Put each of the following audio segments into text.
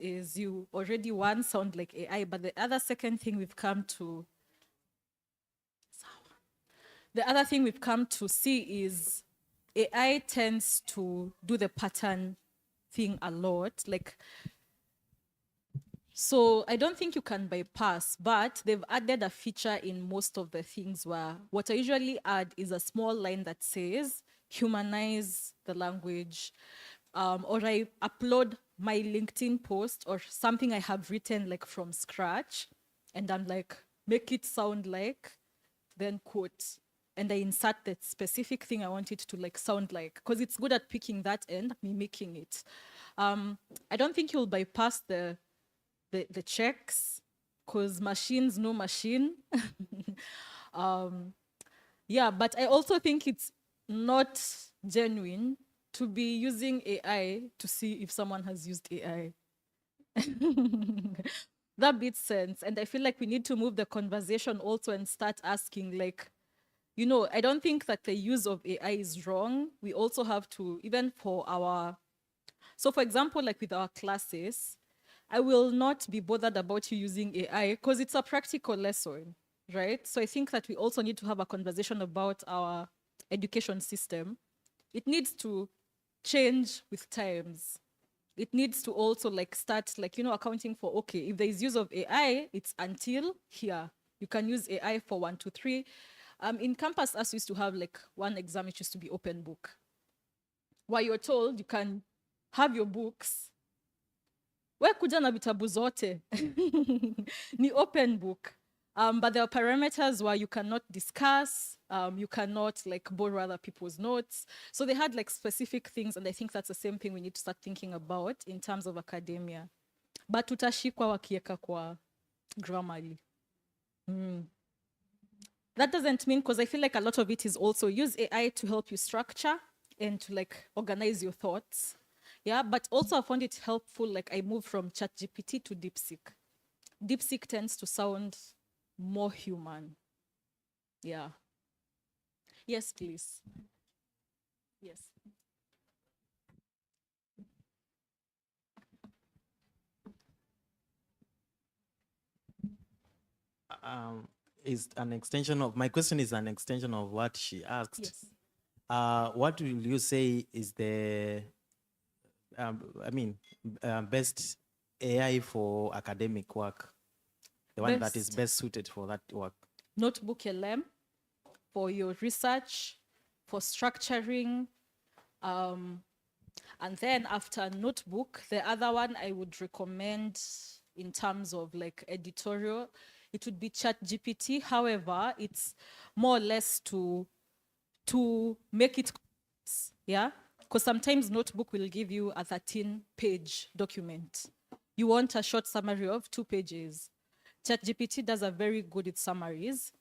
is you already one sound like AI, but the other thing we've come to see is AI tends to do the pattern thing a lot. Like, so I don't think you can bypass, but they've added a feature in most of the things where what I usually add is a small line that says humanize the language, or I upload my LinkedIn post or something I have written like from scratch, and I'm like, make it sound like, then quote, and I insert the specific thing I want it to like sound like, because it's good at picking that and mimicking it. I don't think you'll bypass the checks, because machines know machine. Yeah, but I also think it's not genuine to be using AI to see if someone has used AI. That makes sense. And I feel like we need to move the conversation also and start asking, like, you know, I don't think that the use of AI is wrong. We also have to, even for our, so for example, like with our classes, I will not be bothered about you using AI because it's a practical lesson, right? So I think that we also need to have a conversation about our education system. It needs to change with times. It needs to also like start like, you know, accounting for, okay, if there is use of AI, it's until here. You can use AI for 1, 2, 3. In campus, us used to have like one exam, which used to be open book, where you're told you can have your books. We kuja na vitabu zote. Ni open book. But there are parameters where you cannot discuss, you cannot like borrow other people's notes. So they had like specific things, and I think that's the same thing we need to start thinking about in terms of academia. But tutashikwa wakieka kwa Grammarly. That doesn't mean, because I feel like a lot of it is also use AI to help you structure and to like organize your thoughts. Yeah, but also I found it helpful, like I moved from ChatGPT to DeepSeek. DeepSeek tends to sound more human. Yeah. Yes, please. Yes. Is an extension of my question is an extension of what she asked. Yes. What will you say is the best AI for academic work? The one that is best suited for that work? Notebook LM for your research, for structuring. And then after Notebook, the other one I would recommend in terms of like editorial, it would be ChatGPT. However, it's more or less to make it, yeah? Because sometimes Notebook will give you a 13-page document. You want a short summary of 2 pages. ChatGPT does a very good with summaries,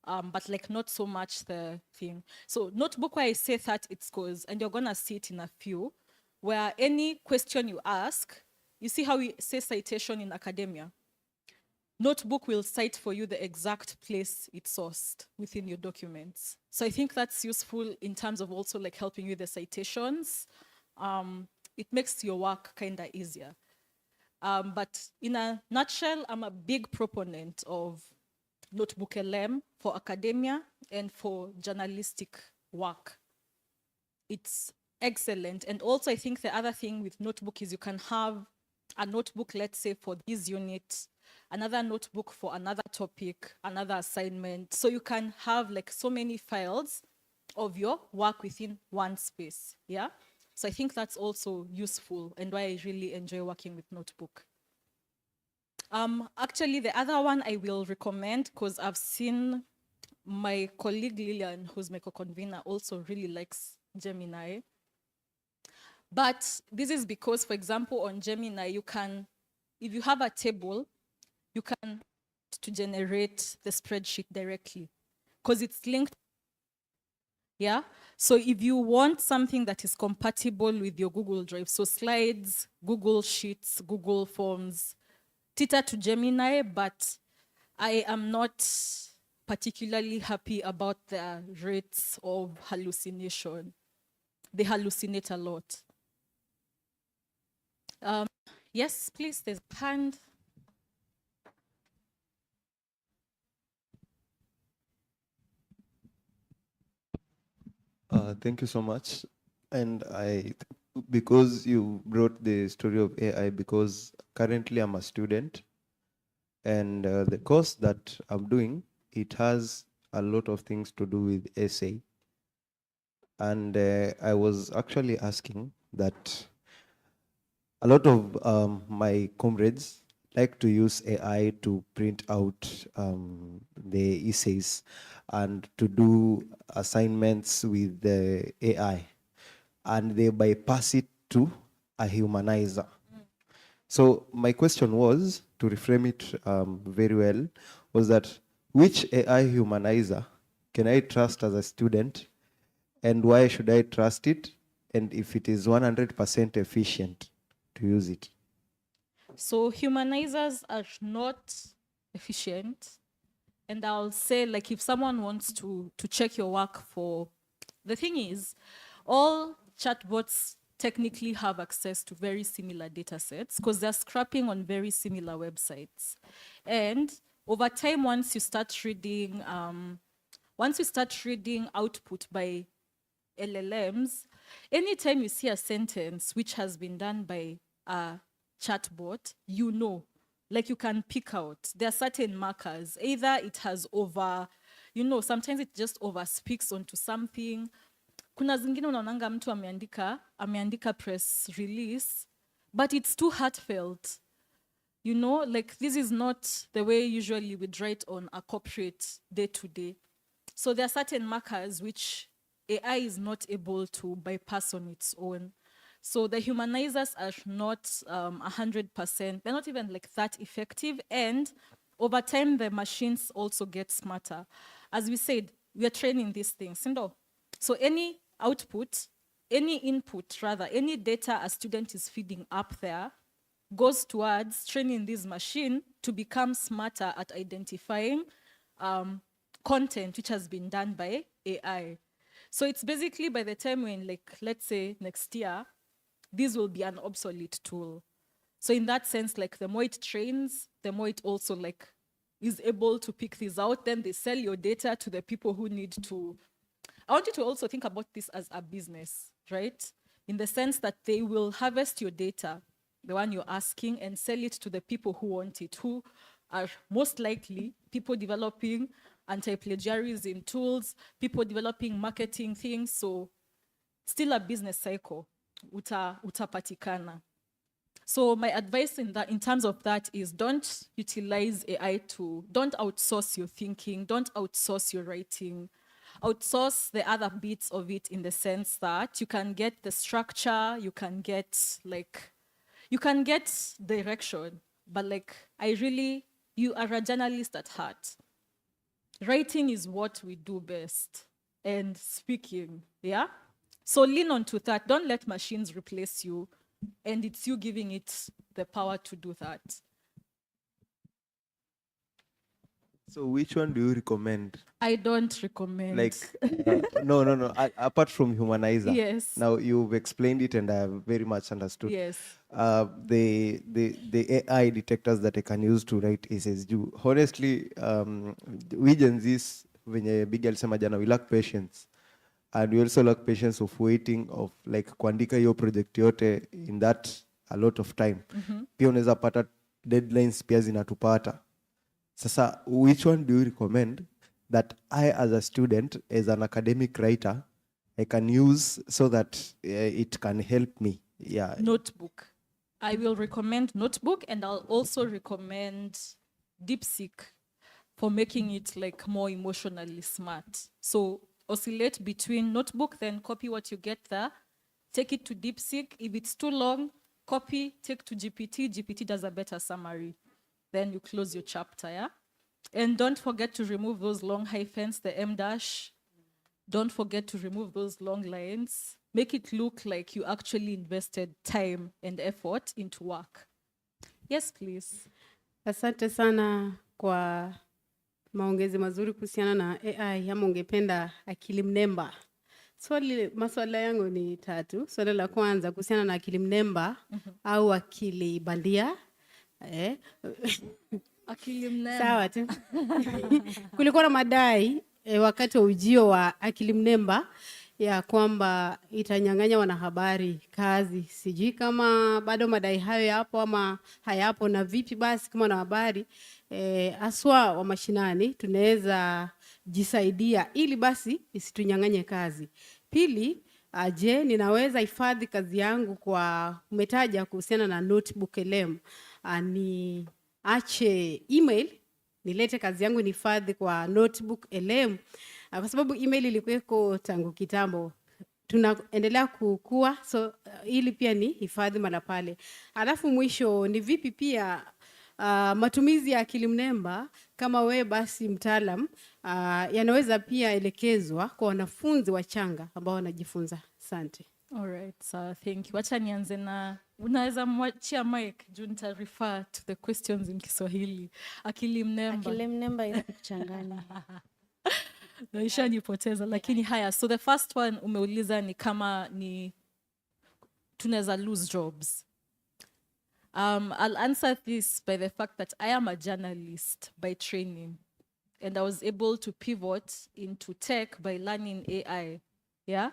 but like not so much the thing. So Notebook, why I say that, it's because, and you're gonna see it in a few, where any question you ask, you see how we say citation in academia? Notebook will cite for you the exact place it's sourced within your documents. So I think that's useful in terms of also like helping you with the citations. It makes your work kind of easier. But in a nutshell, I'm a big proponent of Notebook LM for academia and for journalistic work. It's excellent. And also I think the other thing with Notebook is you can have a notebook, let's say for this unit, another notebook for another topic, another assignment. So you can have like so many files of your work within one space, yeah? So I think that's also useful and why I really enjoy working with Notebook. Actually, the other one I will recommend, because I've seen my colleague Lillian, who's my co-convener, also really likes Gemini. But this is because, for example, on Gemini, you can, if you have a table, you can to generate the spreadsheet directly because it's linked. Yeah. So if you want something that is compatible with your Google Drive, so slides, Google Sheets, Google Forms, Tita to Gemini, but I am not particularly happy about the rates of hallucination. They hallucinate a lot. Yes, please, there's a hand. Thank you so much. And because you brought the story of AI, because currently I'm a student, and the course that I'm doing, it has a lot of things to do with essay. And I was actually asking that a lot of my comrades like to use AI to print out the essays and to do assignments with the AI, and they bypass it to a humanizer. So my question was, to reframe it very well, was that which AI humanizer can I trust as a student, and why should I trust it, and if it is 100% efficient to use it? So humanizers are not efficient. And I'll say, like, if someone wants to check your work for, the thing is, all chatbots technically have access to very similar data sets because they're scrapping on very similar websites. And over time, once you start reading output by LLMs, anytime you see a sentence which has been done by a chatbot, you know, like you can pick out. There are certain markers. Either it has sometimes it just over speaks onto something. Kuna zingine unaonanga mtu ameandika press release, but it's too heartfelt. Like this is not the way usually we'd write on a corporate day-to-day. So there are certain markers which AI is not able to bypass on its own. So the humanizers are not 100%. They're not even like that effective. And over time, the machines also get smarter. As we said, we are training these things. So any output, any input rather, any data a student is feeding up there goes towards training this machine to become smarter at identifying content which has been done by AI. So it's basically by the time when, like, let's say next year, this will be an obsolete tool. So in that sense, like, the more it trains, the more it also like is able to pick this out. Then they sell your data to the people who need to. I want you to also think about this as a business, right? In the sense that they will harvest your data, the one you're asking, and sell it to the people who want it, who are most likely people developing anti-plagiarism tools, people developing marketing things. So still a business cycle, utapatikana. So my advice in terms of that is, don't utilize AI don't outsource your thinking, don't outsource your writing, outsource the other bits of it, in the sense that you can get the structure, you can get direction, but like, you are a journalist at heart. Writing is what we do best, and speaking, yeah? So lean onto that. Don't let machines replace you, and it's you giving it the power to do that. So which one do you recommend? I don't recommend. Like, no. Apart from humanizer. Yes. Now you've explained it, and I have very much understood. Yes. The AI detectors that I can use to write essays. Honestly, we Gen Zs, venye Bigi alisema jana, we lack patience, and we also lack patience of waiting, of like kuandika hiyo project yote in that a lot of time. Pia unaweza pata deadlines pia zinatupata. Sasa, which one do you recommend that I, as a student, as an academic writer, I can use so that it can help me? Yeah. Notebook. I will recommend Notebook, and I'll also recommend DeepSeek for making it like more emotionally smart. So oscillate between Notebook, then copy what you get there, take it to DeepSeek. If it's too long, copy, take to GPT. GPT does a better summary. Then you close your chapter, yeah? And don't forget to remove those long hyphens, the M dash. Don't forget to remove those long lines. Make it look like you actually invested time and effort into work. Yes, please. Asante sana kwa maongezi mazuri kuhusiana na AI, ama ungependa akili mnemba. Maswala yangu ni 3. Swali la kwanza kuhusiana na akili mnemba au akili bandia. Akili mnemba. Sawa tu. Kulikuwa na madai wakati wa ujio wa akili mnemba ya kwamba itanyang'anya wanahabari kazi. Sijui kama bado madai hayo yapo ama hayapo, na vipi basi kama wanahabari haswa wa mashinani tunaweza jisaidia ili basi isitunyang'anye kazi. Pili, je, ninaweza hifadhi kazi yangu kwa, umetaja kuhusiana na notebook LM, ni ache email nilete kazi yangu nihifadhi kwa notebook LM, kwa sababu email ilikuweko tangu kitambo, tunaendelea kukua, so ili pia ni hifadhi mala pale. Alafu mwisho ni vipi pia matumizi ya akili mnemba kama we basi mtaalam yanaweza pia elekezwa kwa wanafunzi wachanga ambao wanajifunza. Asante. Alright, so thank you. Wacha nianze na, unaweza mwachia mic juu nita refer to the questions in Kiswahili. Akili mnemba. Akili mnemba inakuchanganya. Naisha nipoteza, lakini haya. So the first one umeuliza ni kama ni tunaweza lose jobs. I'll answer this by the fact that I am a journalist by training, and I was able to pivot into tech by learning AI. Yeah?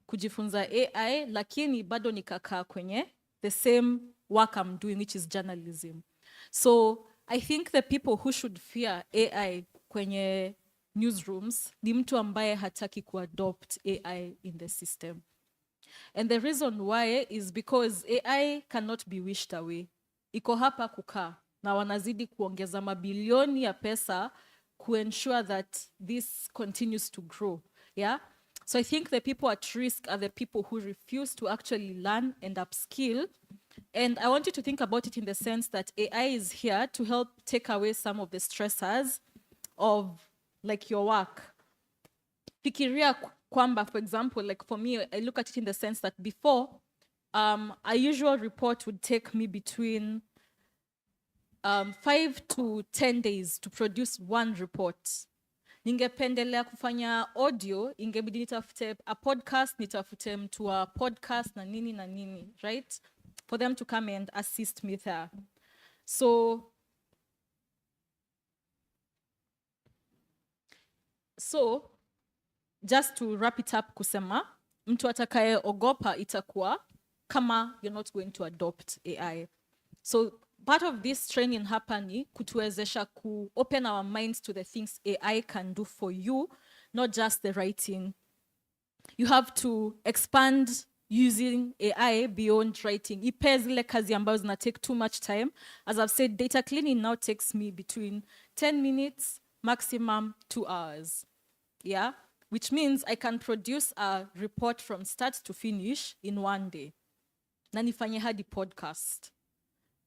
Kujifunza AI, lakini bado nikakaa kwenye the same work I'm doing, which is journalism. So I think the people who should fear AI kwenye newsrooms ni mtu ambaye hataki kuadopt AI in the system. And the reason why is because AI cannot be wished away. Iko hapa kukaa na wanazidi kuongeza mabilioni ya pesa ensure that this continues to grow. Yeah? So I think the people at risk are the people who refuse to actually learn and upskill. And I want you to think about it in the sense that AI is here to help take away some of the stressors of like your work. Fikiria kwamba, for example, like for me, I look at it in the sense that before, a usual report would take me between 5 to 10 days to produce one report. Ningependelea kufanya audio, ingebidi nitafute a podcast, nitafute mtu wa podcast na nini, right? For them to come and assist me there. So just to wrap it up kusema, mtu atakaye ogopa itakuwa kama you're not going to adopt AI. So part of this training hapa ni kutuwezesha ku open our minds to the things AI can do for you, not just the writing. You have to expand using AI beyond writing. Ipe zile kazi ambazo zina take too much time. As I've said, data cleaning now takes me between 10 minutes, maximum 2 hours. Yeah? Which means I can produce a report from start to finish in one day. Na nifanye hadi podcast.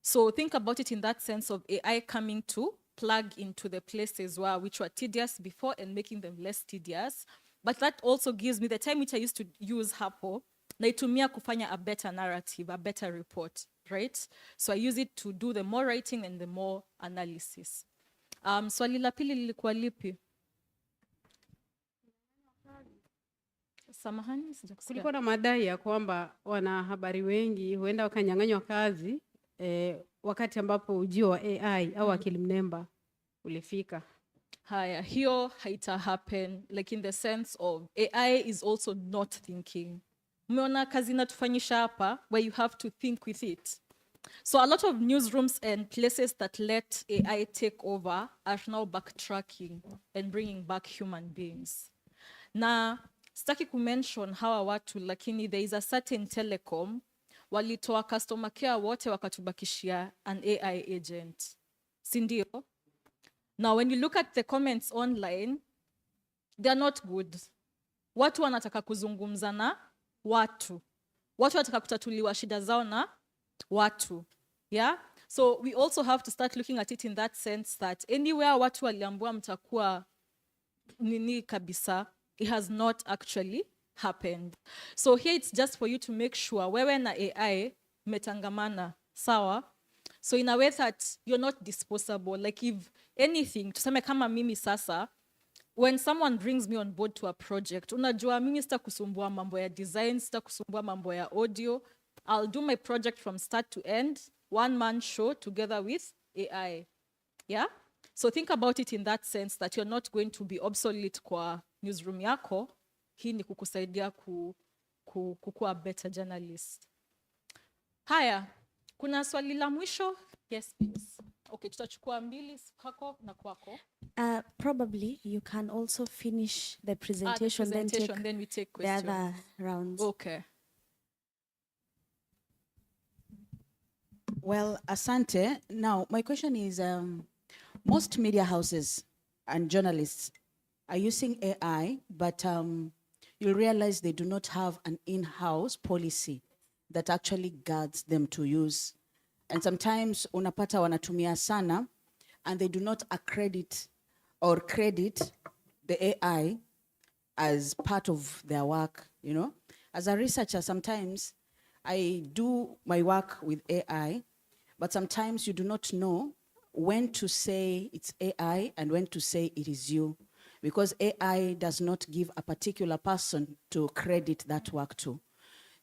So think about it in that sense of AI coming to plug into the places which were tedious before and making them less tedious. But that also gives me the time which I used to use hapo, naitumia kufanya a better narrative, a better report, right? So I use it to do the more writing and the more analysis. Swali la pili lilikuwa lipi? Samahani, sijakusikia. Kulikuwa na madai ya kwamba wanahabari wengi huenda wakanyang'anywa kazi wakati ambapo ujio wa AI au akili mnemba ulifika. Haya, hiyo haita happen, like in the sense of AI is also not thinking. Umeona kazi natufanyisha hapa where you have to think with it. So a lot of newsrooms and places that let AI take over are now backtracking and bringing back human beings. Na sitaki kumention hawa watu, lakini there is a certain telecom walitoa customer care wote wakatubakishia an AI agent. Sindio? Now when you look at the comments online, they are not good. Watu wanataka kuzungumza na watu. Watu wanataka kutatuliwa shida zao na watu. Yeah? So we also have to start looking at it in that sense that anywhere watu waliambiwa mtakuwa nini kabisa, it has not actually happened. So here it's just for you to make sure wewe na AI metangamana, sawa? So in a way that you're not disposable. Like if anything, tuseme kama mimi sasa, when someone brings me on board to a project, unajua mimi sitakusumbua mambo ya design, sitakusumbua mambo ya audio. I'll do my project from start to end, one-man show together with AI. Yeah? So think about it in that sense that you're not going to be obsolete kwa newsroom yako. Hii ni kukusaidia kukua better journalist. Haya, kuna swali la mwisho? Yes, please. Okay, tutachukua mbili kwako na kwako. Probably you can also finish the presentation, Then we take the questions. other rounds. Okay. Well, asante. Now, my question is, most media houses and journalists are using AI, but you'll realize they do not have an in-house policy that actually guards them to use. And sometimes unapata wanatumia sana, and they do not accredit or credit the AI as part of their work, you know? As a researcher, sometimes I do my work with AI, but sometimes you do not know when to say it's AI and when to say it is you, because AI does not give a particular person to credit that work to.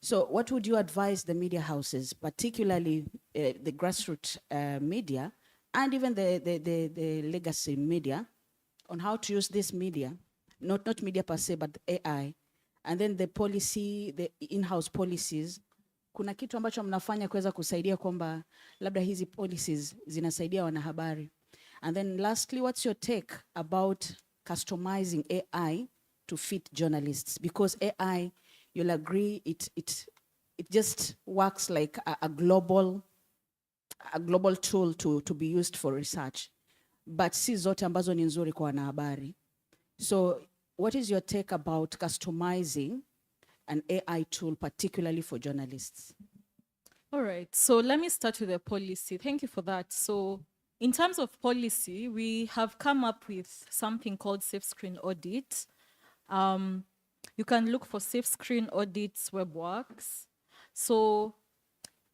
So what would you advise the media houses, particularly the grassroots media and even the legacy media, on how to use this media, not media per se, but AI, and then the policy, the in-house policies? Kuna kitu ambacho mnafanya kuweza kusaidia kwamba labda hizi policies zinasaidia wanahabari? And then lastly, what's your take about customizing AI to fit journalists? Because AI, you'll agree, it just works like a global tool to be used for research, but si zote ambazo ni nzuri kwa wanahabari. So what is your take about customizing an AI tool, particularly for journalists? All right, so let me start with the policy. Thank you for that. So in terms of policy, we have come up with something called Safe Screen Audit. You can look for Safe Screen Audits WebWorks. So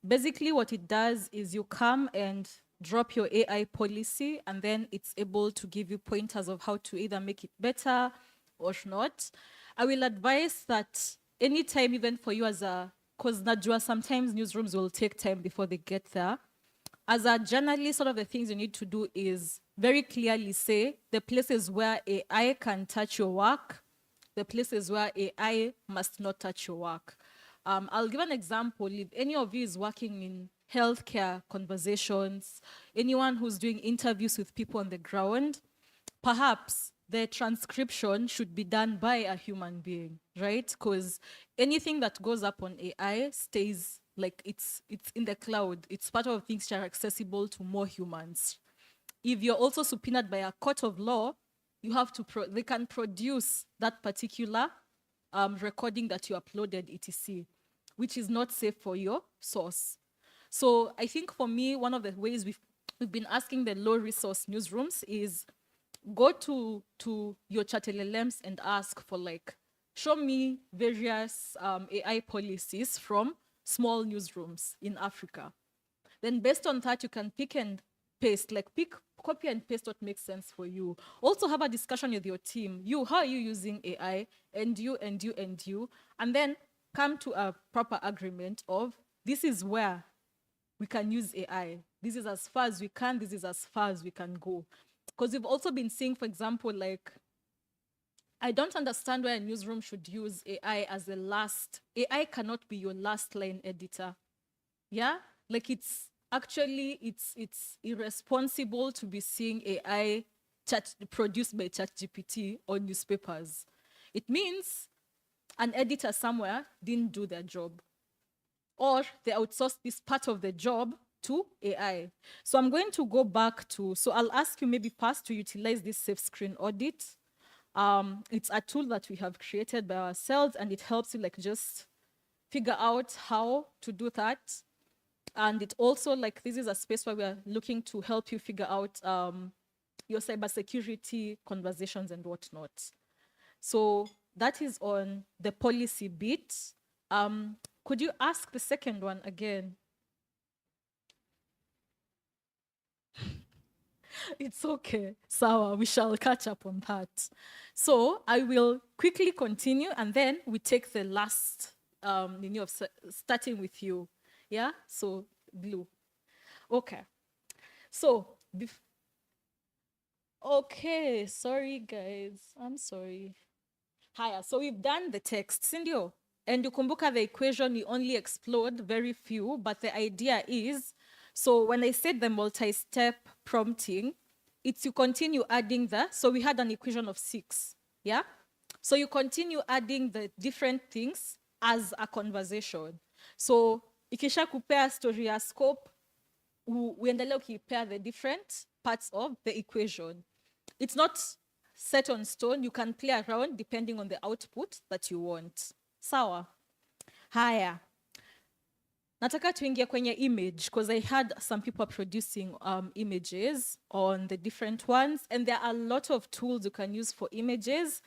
basically what it does is you come and drop your AI policy, and then it's able to give you pointers of how to either make it better or not. I will advise that anytime, even for you as a, because najua sometimes newsrooms will take time before they get there. As a journalist, sort of the things you need to do is very clearly say the places where AI can touch your work, the places where AI must not touch your work. I'll give an example. If any of you is working in healthcare conversations, anyone who's doing interviews with people on the ground, perhaps the transcription should be done by a human being, right? Because anything that goes up on AI stays like it's in the cloud. It's part of things that are accessible to more humans. If you're also subpoenaed by a court of law, you have to, they can produce that particular recording that you uploaded, etc., which is not safe for your source. So I think for me, one of the ways we've been asking the low resource newsrooms is go to your chat LLMs and ask for, like, show me various AI policies from small newsrooms in Africa. Then based on that, you can pick and paste, like copy and paste what makes sense for you. Also have a discussion with your team. How are you using AI? And you. And then come to a proper agreement of this is where we can use AI. This is as far as we can. This is as far as we can go. Because we've also been seeing, for example, like, I don't understand why a newsroom should use AI as the last. AI cannot be your last line editor. Yeah? Like, it's irresponsible to be seeing AI produced by ChatGPT on newspapers. It means an editor somewhere didn't do their job, or they outsourced this part of the job to AI. So I'm going to go back to, so I'll ask you maybe first to utilize this Safe Screen Audit. It's a tool that we have created by ourselves, and it helps you like just figure out how to do that. And it also, like, this is a space where we are looking to help you figure out your cybersecurity conversations and whatnot. So that is on the policy bit. Could you ask the second one again? It's okay. Sawa, we shall catch up on that. So I will quickly continue and then we take the last starting with you. Yeah? So blue. Okay. So okay, sorry guys. I'm sorry. Haya, so we've done the text, sindio? And you kumbuka the equation, we only explored very few, but the idea is, so when I said the multi-step prompting, it's you continue adding so we had an equation of 6, yeah? So you continue adding the different things as a conversation. So ikisha kupea story ya scope, uendelee ukipea the different parts of the equation. It's not set on stone. You can play around depending on the output that you want. Sawa? Haya. Nataka tuingie kwenye image because I had some people producing images on the different ones, and there are a lot of tools you can use for images.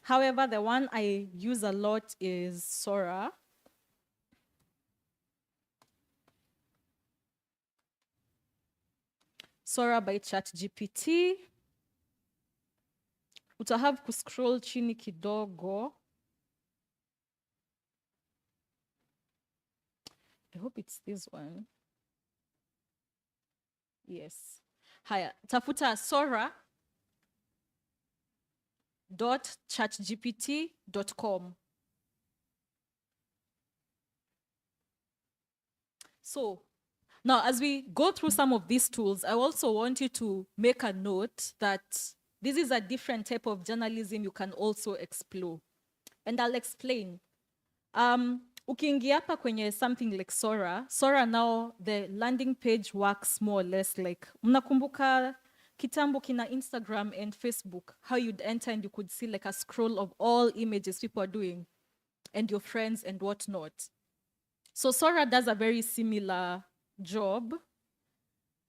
However, the one I use a lot is Sora. Sora by ChatGPT. Utahave kuscroll chini kidogo. I hope it's this one. Yes. Haya, tafuta sora.chatgpt.com. So now, as we go through some of these tools, I also want you to make a note that this is a different type of journalism you can also explore. And I'll explain. Ukiingia hapa kwenye something like Sora now, the landing page works more or less like, mnakumbuka kitambo kina Instagram and Facebook, how you'd enter and you could see like a scroll of all images people are doing and your friends and whatnot. So Sora does a very similar job.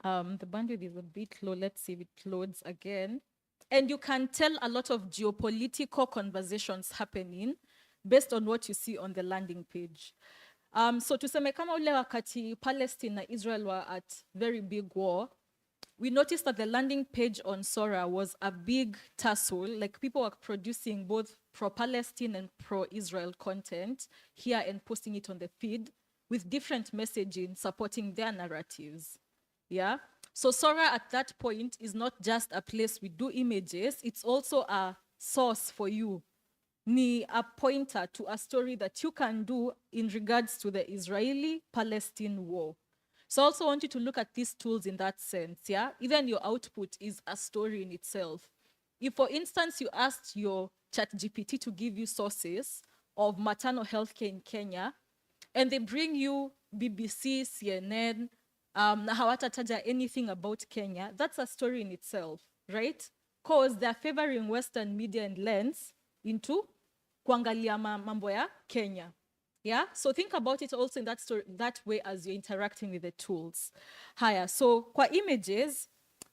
The bandwidth is a bit low. Let's see if it loads again. And you can tell a lot of geopolitical conversations happening based on what you see on the landing page. So tuseme kama ule wakati Palestine and Israel were at very big war, we noticed that the landing page on Sora was a big tussle, like people were producing both pro-Palestine and pro-Israel content here and posting it on the feed with different messaging supporting their narratives. Yeah. So Sora at that point is not just a place we do images, it's also a source for you. Ni a pointer to a story that you can do in regards to the Israeli-Palestine war. So I also want you to look at these tools in that sense, yeah? Even your output is a story in itself. If, for instance, you asked your ChatGPT to give you sources of maternal health care in Kenya, and they bring you BBC, CNN, na hawatataja anything about Kenya, that's a story in itself, right? Because they're favoring Western media and lens into kuangalia mambo ya Kenya. Yeah, so think about it also in that way as you're interacting with the tools. Haya, so kwa images,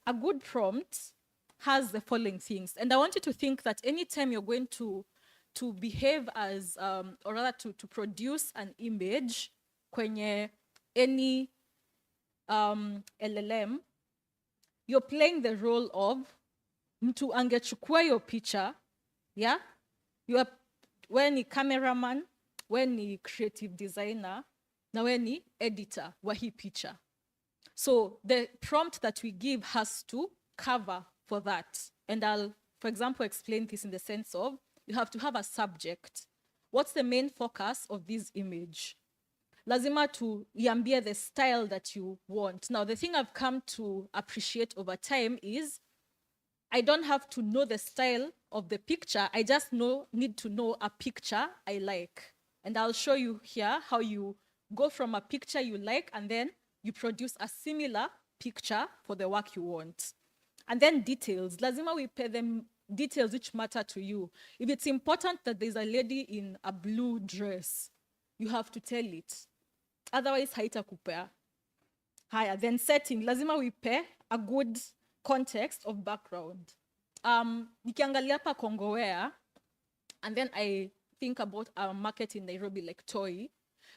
a good prompt has the following things. And I want you to think that anytime you're going to behave as, or rather to produce an image kwenye any LLM, you're playing the role of mtu angechukua your picture, yeah? You are when ni cameraman, when ni creative designer, na when ni editor wa hii picture. So the prompt that we give has to cover for that. And I'll, for example, explain this in the sense of, you have to have a subject. What's the main focus of this image? Lazima tu iambie the style that you want. Now, the thing I've come to appreciate over time is I don't have to know the style of the picture. I just need to know a picture I like. And I'll show you here how you go from a picture you like and then you produce a similar picture for the work you want. And then details. Lazima we pay them details which matter to you. If it's important that there's a lady in a blue dress, you have to tell it. Otherwise, haitakupea. Higher. Then setting. Lazima we pay a good context of background. Nikiangalia hapa Kongowea, and then I think about a market in Nairobi like Toi.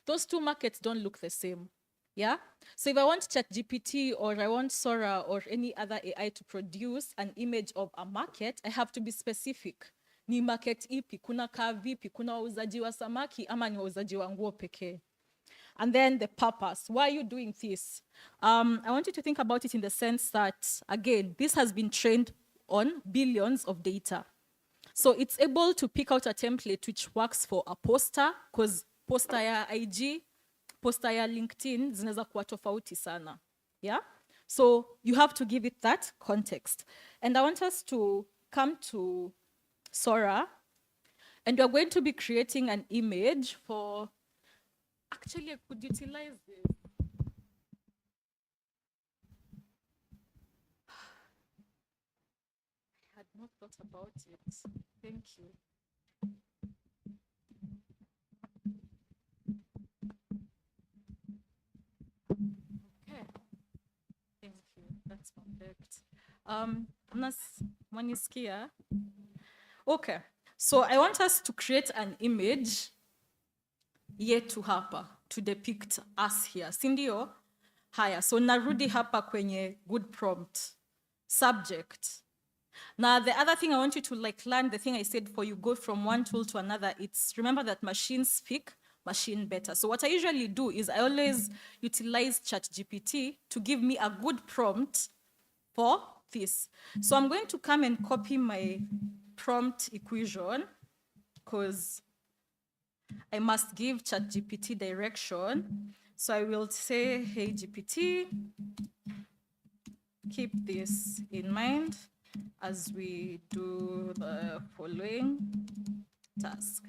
Those two markets don't look the same. Yeah. So if I want ChatGPT or I want Sora or any other AI to produce an image of a market, I have to be specific. Ni market ipi, kuna kaa vipi, kuna wauzaji wa samaki ama ni wauzaji wa nguo pekee. And then the purpose. Why are you doing this? I want you to think about it in the sense that, again, this has been trained on billions of data. So it's able to pick out a template which works for a poster, because poster ya IG, poster ya LinkedIn zinaweza kuwa tofauti sana. Yeah? So you have to give it that context. And I want us to come to Sora, and we're going to be creating an image for, actually I could utilize this. I had not thought about it. Thank you. Okay. Thank you. That's perfect. Mwanisikia? Okay. So I want us to create an image yetu hapa to depict us here. Sindio? Haya. So narudi hapa kwenye good prompt. Subject. Now, the other thing I want you to learn, the thing I said before you go from one tool to another, it's remember that machines speak machine better. So what I usually do is I always utilize ChatGPT to give me a good prompt for this. So I'm going to come and copy my prompt equation because I must give ChatGPT direction. So I will say, hey GPT, keep this in mind as we do the following task.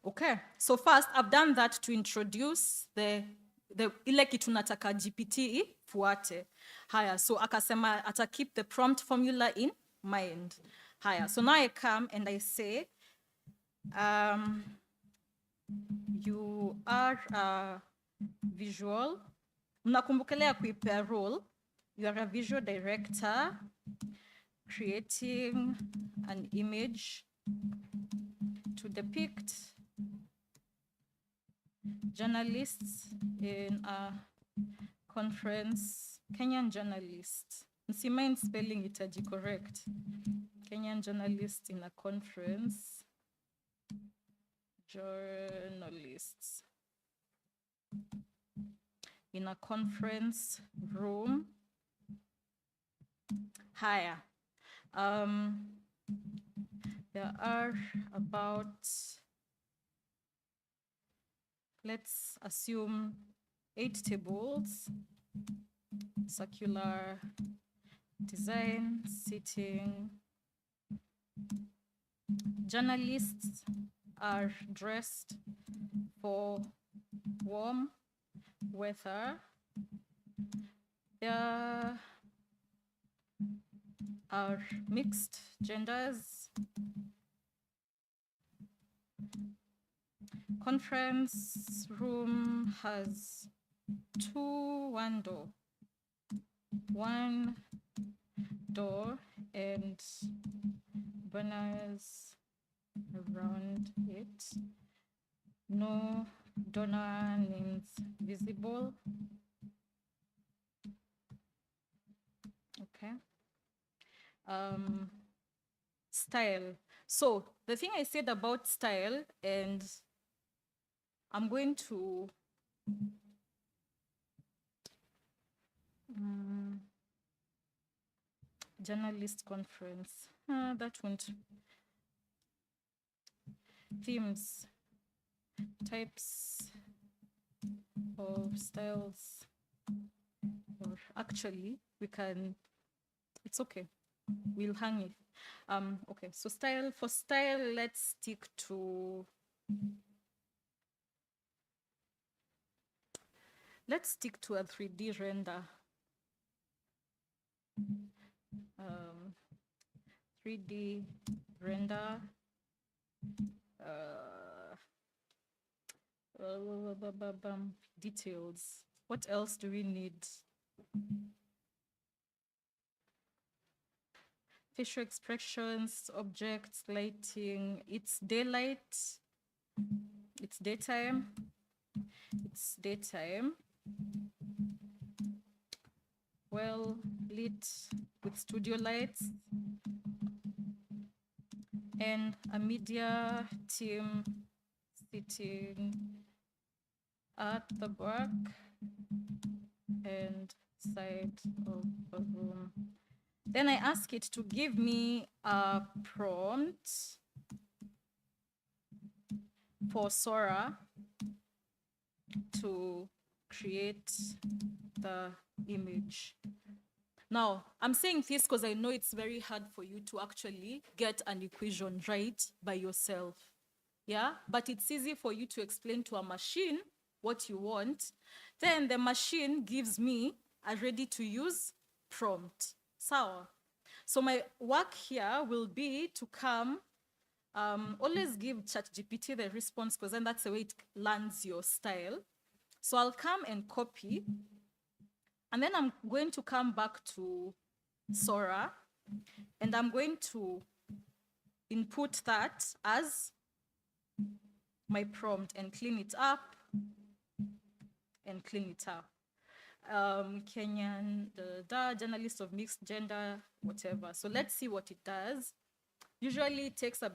Okay, so first I've done that to introduce the ile kitu nataka GPT ifuate. Haya, so akasema ata keep the prompt formula in mind. Haya, so now I come and I say, you are a visual. Mnakumbukelea kuipea role. You are a visual director creating an image to depict journalists in a conference. Kenyan journalists. Msimain spelling itaji correct. Kenyan journalists in a conference. Journalists in a conference room. Higher. There are about, let's assume 8 tables, circular design, seating. Journalists are dressed for warm weather. There are mixed genders. Conference room has one door and banners around it. No donor names visible. Okay. Style. So the thing I said about style, and I'm going to journalist conference. That won't. Themes, types of styles, or actually we can, it's okay, we'll hang it. Okay, so style, for style, let's stick to, a 3D render. 3D render. Details. What else do we need? facial expressions, objects, lighting. It's daylight. It's daytime. It's daytime. Well lit with studio lights. And a media team sitting at the back and side of the room. Then I ask it to give me a prompt for Sora to create the image. Now, I'm saying this because I know it's very hard for you to actually get an equation right by yourself. Yeah, but it's easy for you to explain to a machine what you want. Then the machine gives me a ready-to-use prompt. So my work here will be to come, always give ChatGPT the response because then that's the way it learns your style. So I'll come and copy, and then I'm going to come back to Sora, and I'm going to input that as my prompt and clean it up and clean it up. Kenyan, journalist of mixed gender, whatever. So let's see what it does. Usually it takes a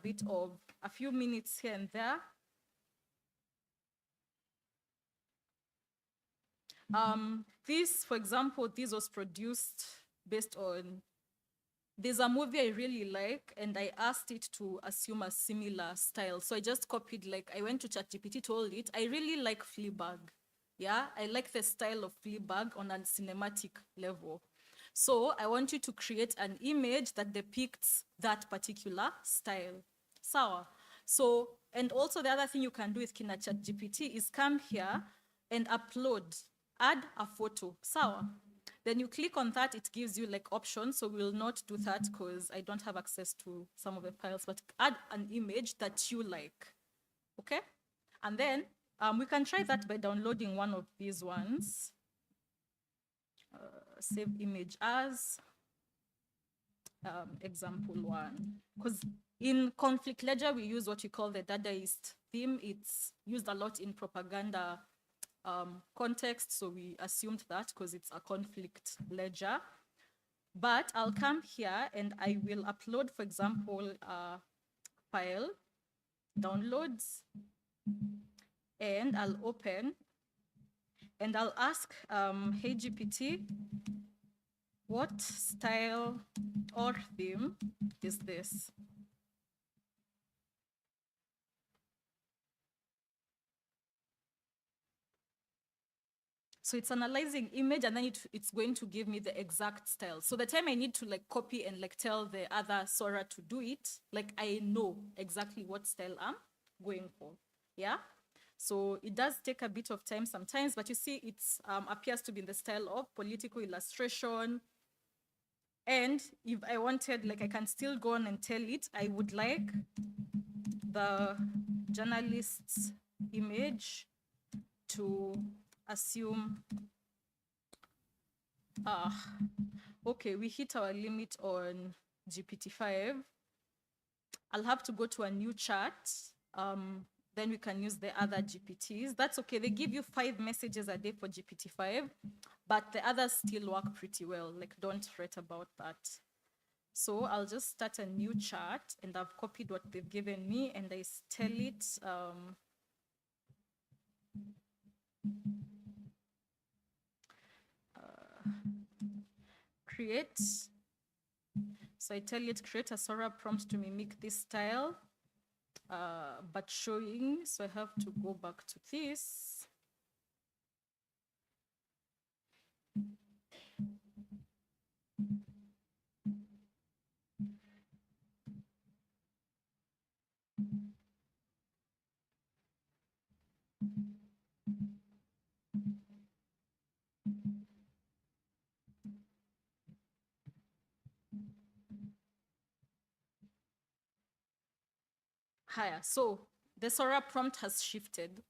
few minutes here and there. This, for example, this was produced based on, there's a movie I really like, and I asked it to assume a similar style. So I just copied, I went to ChatGPT, told it, I really like Fleabag. Yeah, I like the style of Fleabag on a cinematic level. So I want you to create an image that depicts that particular style. Sawa. So, and also the other thing you can do with Kina ChatGPT is come here and add a photo. Sawa. Then you click on that, it gives you options. So we'll not do that because I don't have access to some of the files, but add an image that you like. Okay? And then we can try that by downloading one of these ones. Save image as example one. Because in Conflict Ledger, we use what you call the Dadaist theme. It's used a lot in propaganda context, so we assumed that because it's a conflict ledger. But I'll come here and I will upload, for example, a file, downloads, and I'll open, and I'll ask, hey GPT, what style or theme is this? So it's analyzing image, and then it's going to give me the exact style. So the time I need to copy and tell the other Sora to do it, I know exactly what style I'm going for. Yeah. So it does take a bit of time sometimes, but you see it appears to be in the style of political illustration. And if I wanted, I can still go on and tell it, I would like the journalist's image to assume, okay, we hit our limit on GPT-5. I'll have to go to a new chat. Then we can use the other GPTs. That's okay. They give you 5 messages a day for GPT-5, but the others still work pretty well. Don't fret about that. So I'll just start a new chat, and I've copied what they've given me, and I tell it, create. So I tell it, create a Sora prompt to mimic this style, but showing. So I have to go back to this. Higher. So the Sora prompt has shifted,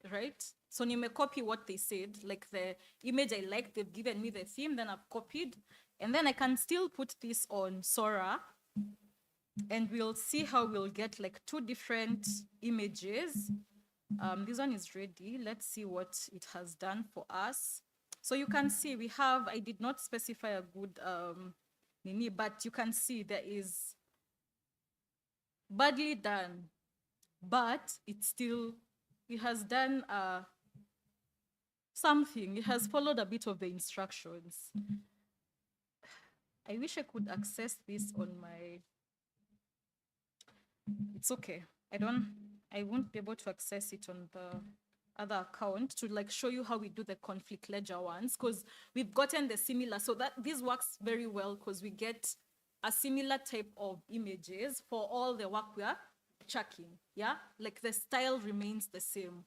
right? So nime copy what they said, the image I like, they've given me the theme, then I've copied, and then I can still put this on Sora And we'll see how we'll get like 2 different images. This one is ready. Let's see what it has done for us. So you can see we have, I did not specify a good nini, but you can see there is badly done, but it has done something. It has followed a bit of the instructions. I wish I could access this on my, it's okay. I won't be able to access it on the other account to like show you how we do the conflict ledger ones, because we've gotten the similar, so that this works very well because we get a similar type of images for all the work we are tracking. Yeah, like the style remains the same.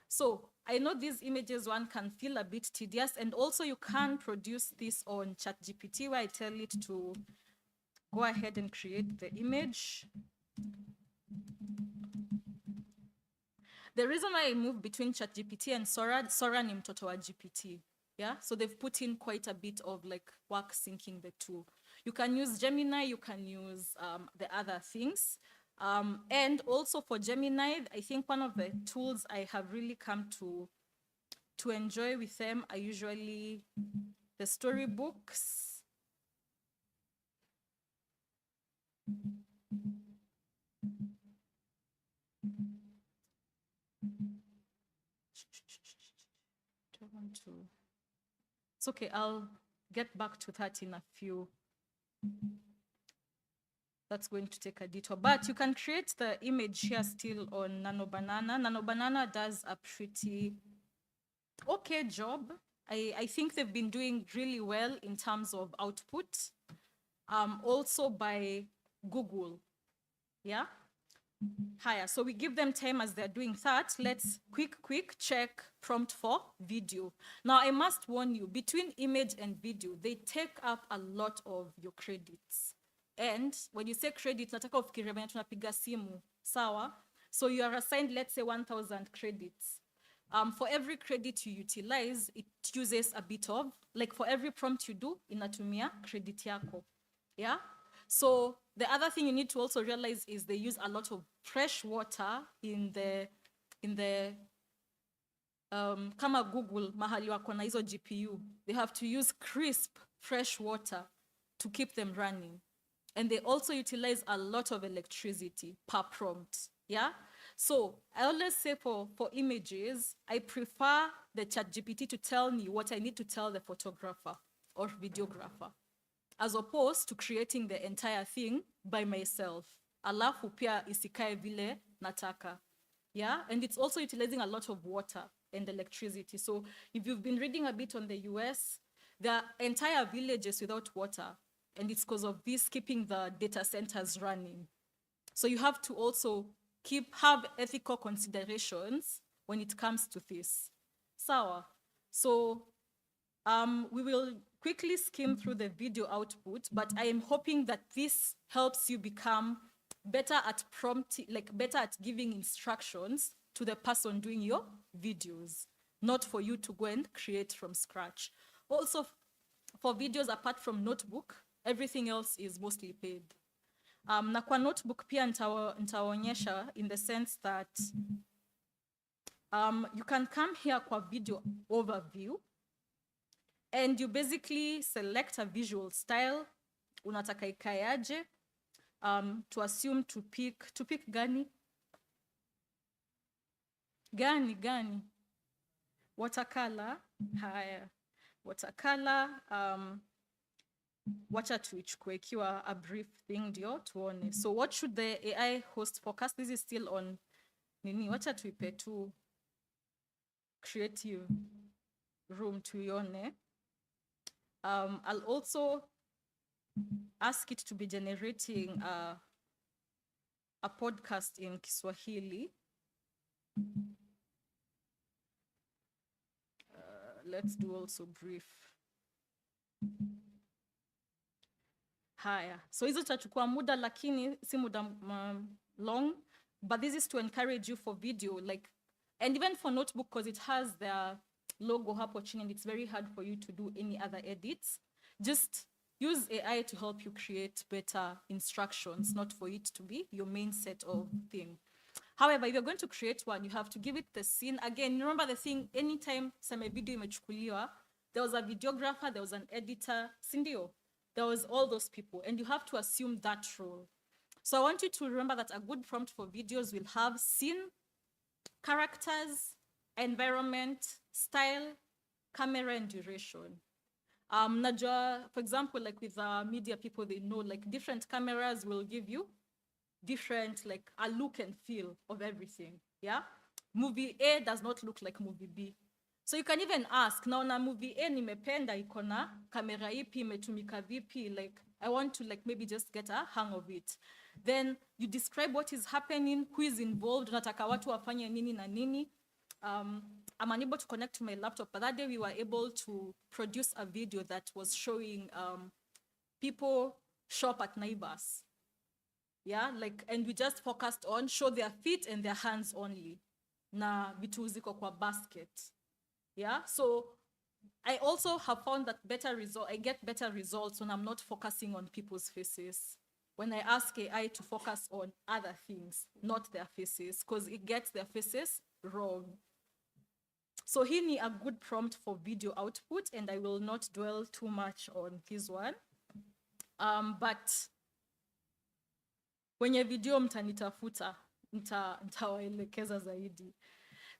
So I know these images one can feel a bit tedious, and also you can produce this on ChatGPT where I tell it to go ahead and create the image. The reason why I move between ChatGPT and Sora ni mtoto wa GPT. Yeah, so they've put in quite a bit of like work syncing the two. You can use Gemini, you can use the other things. And also for Gemini, I think one of the tools I have really come to enjoy with them are usually the storybooks. It's okay, I'll get back to that in a few. That's going to take a detour, but you can create the image here still on Nano Banana. Nano Banana does a pretty okay job. I think they've been doing really well in terms of output. Also by Google, yeah? Higher, so we give them time as they're doing that. Let's quick check prompt for video. Now I must warn you, between image and video, they take up a lot of your credits. And when you say credit, nataka ufikirie venye tunapiga simu, sawa? So you are assigned, let's say 1,000 credits. For every credit you utilize, it uses a bit of, like for every prompt you do, inatumia credit yako, yeah? So the other thing you need to also realize is they use a lot of fresh water in the kama Google mahali wako na hizo GPU, they have to use crisp fresh water to keep them running. And they also utilize a lot of electricity per prompt, yeah? So I always say for images, I prefer the ChatGPT to tell me what I need to tell the photographer or videographer, as opposed to creating the entire thing by myself. Alafu pia isikae vile nataka, yeah? And it's also utilizing a lot of water and electricity. So if you've been reading a bit on the US, there are entire villages without water, and it's because of this keeping the data centers running. So you have to also have ethical considerations when it comes to this. Sawa. So we will quickly skim through the video output, but I am hoping that this helps you become better at better at giving instructions to the person doing your videos, not for you to go and create from scratch. Also, for videos apart from notebook, everything else is mostly paid. Na kwa notebook pia nitaonyesha in the sense that you can come here kwa video overview, and you basically select a visual style, unataka ikayaje, to assume to pick gani? Watercolor, haya. Watercolor, wacha tuichukue ikiwa a brief thing ndio tuone. So what should the AI host focus? This is still on nini, wacha tuipe tu creative room tuione. I'll also ask it to be generating a podcast in Kiswahili. Let's do also brief. Haya. So hizo tachukua muda lakini si muda long, but this is to encourage you for video, like, and even for notebook, because it has the logo hapo chini and it's very hard for you to do any other edits. Just use AI to help you create better instructions, not for it to be your main set of thing. However, if you're going to create one, you have to give it the scene. Again, remember the thing, anytime some video imechukuliwa, there was a videographer, there was an editor, sindio. There was all those people, and you have to assume that role. So I want you to remember that a good prompt for videos will have scene, characters, environment, style, camera, and duration. Najwa, for example, like with media people, they know like different cameras will give you different, like a look and feel of everything, yeah? Movie A does not look like movie B. So you can even ask, naona movie A nimependa ikona kamera ipi imetumika vipi, like I want to like maybe just get a hang of it. Then you describe what is happening, who is involved, unataka watu wafanye nini na nini. I'm unable to connect to my laptop, but that day we were able to produce a video that was showing people shop at Naivas. Yeah, like, and we just focused on show their feet and their hands only. Na vitu ziko kwa basket. Yeah, so I also have found that I get better results when I'm not focusing on people's faces. When I ask AI to focus on other things, not their faces, because it gets their faces wrong. So here ni a good prompt for video output, and I will not dwell too much on this one. But wenye video mtanitafuta, nitawaelekeza zaidi.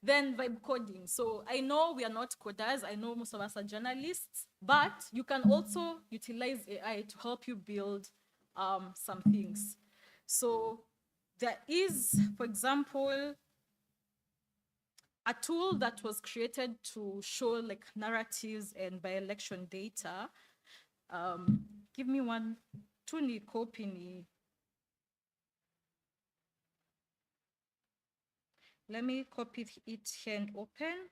Then vibe coding. So I know we are not coders. I know most of us are journalists, but you can also utilize AI to help you build some things. So there is, for example, a tool that was created to show like narratives and by-election data. Give me one, tu ni copy ni. Let me copy it here and open.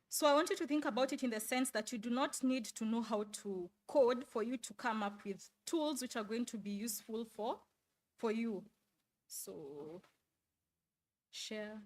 So I want you to think about it in the sense that you do not need to know how to code for you to come up with tools which are going to be useful for you. So share.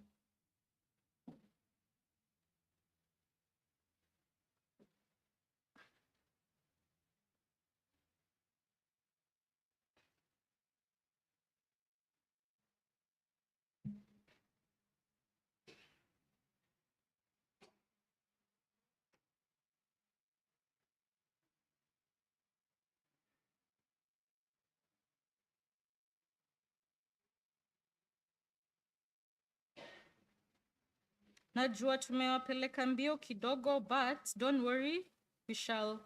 Najua tumewapeleka mbio kidogo, but don't worry, we shall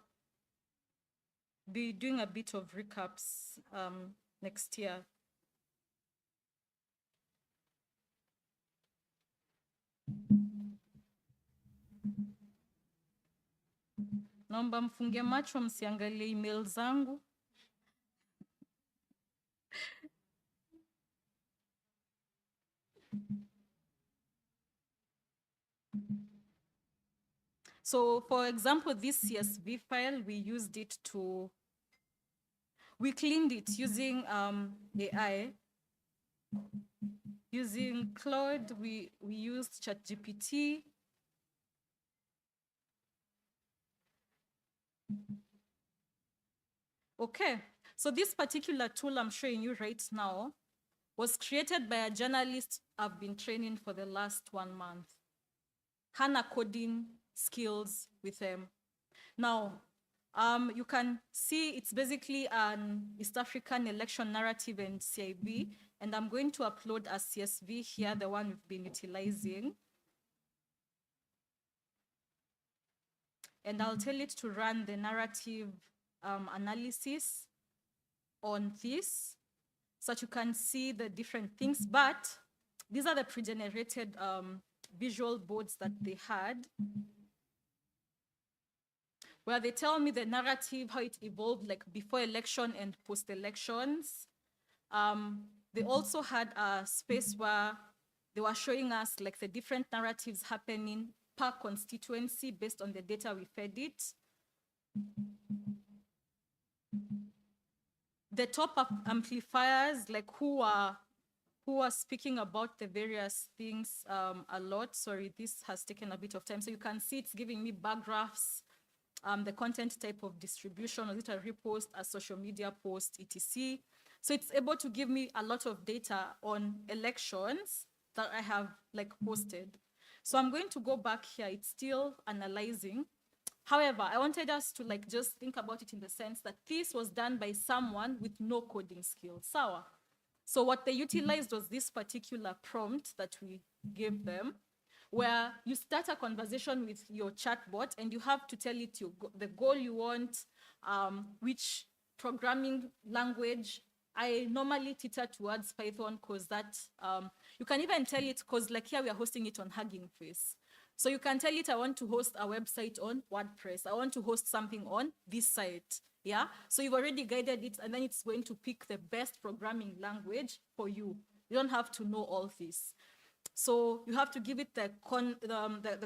be doing a bit of recaps next year. Naomba mfunge macho msiangalie email zangu. So for example, this CSV file, we used it to, we cleaned it using AI. Using Claude, we used ChatGPT. Okay, so this particular tool I'm showing you right now was created by a journalist I've been training for the last 1 month. Hana coding skills with them. Now, you can see it's basically an East African election narrative and CIB, and I'm going to upload a CSV here, the one we've been utilizing. And I'll tell it to run the narrative analysis on this, so that you can see the different things, but these are the pre-generated visual boards that they had, where they tell me the narrative, how it evolved like before election and post-elections. They also had a space where they were showing us like the different narratives happening per constituency based on the data we fed it. The top amplifiers, like who are who are speaking about the various things a lot. Sorry, this has taken a bit of time. So you can see it's giving me bar graphs, the content type of distribution, was it a repost, a social media post, etc. So it's able to give me a lot of data on elections that I have like posted. So I'm going to go back here. It's still analyzing. However, I wanted us to like just think about it in the sense that this was done by someone with no coding skills. Sawa. So what they utilized was this particular prompt that we gave them, where you start a conversation with your chatbot and you have to tell it the goal you want, which programming language. I normally teeter towards Python because that, you can even tell it, because like here we are hosting it on Hugging Face. So you can tell it, I want to host a website on WordPress. I want to host something on this site. Yeah. So you've already guided it, and then it's going to pick the best programming language for you. You don't have to know all this. So you have to give it the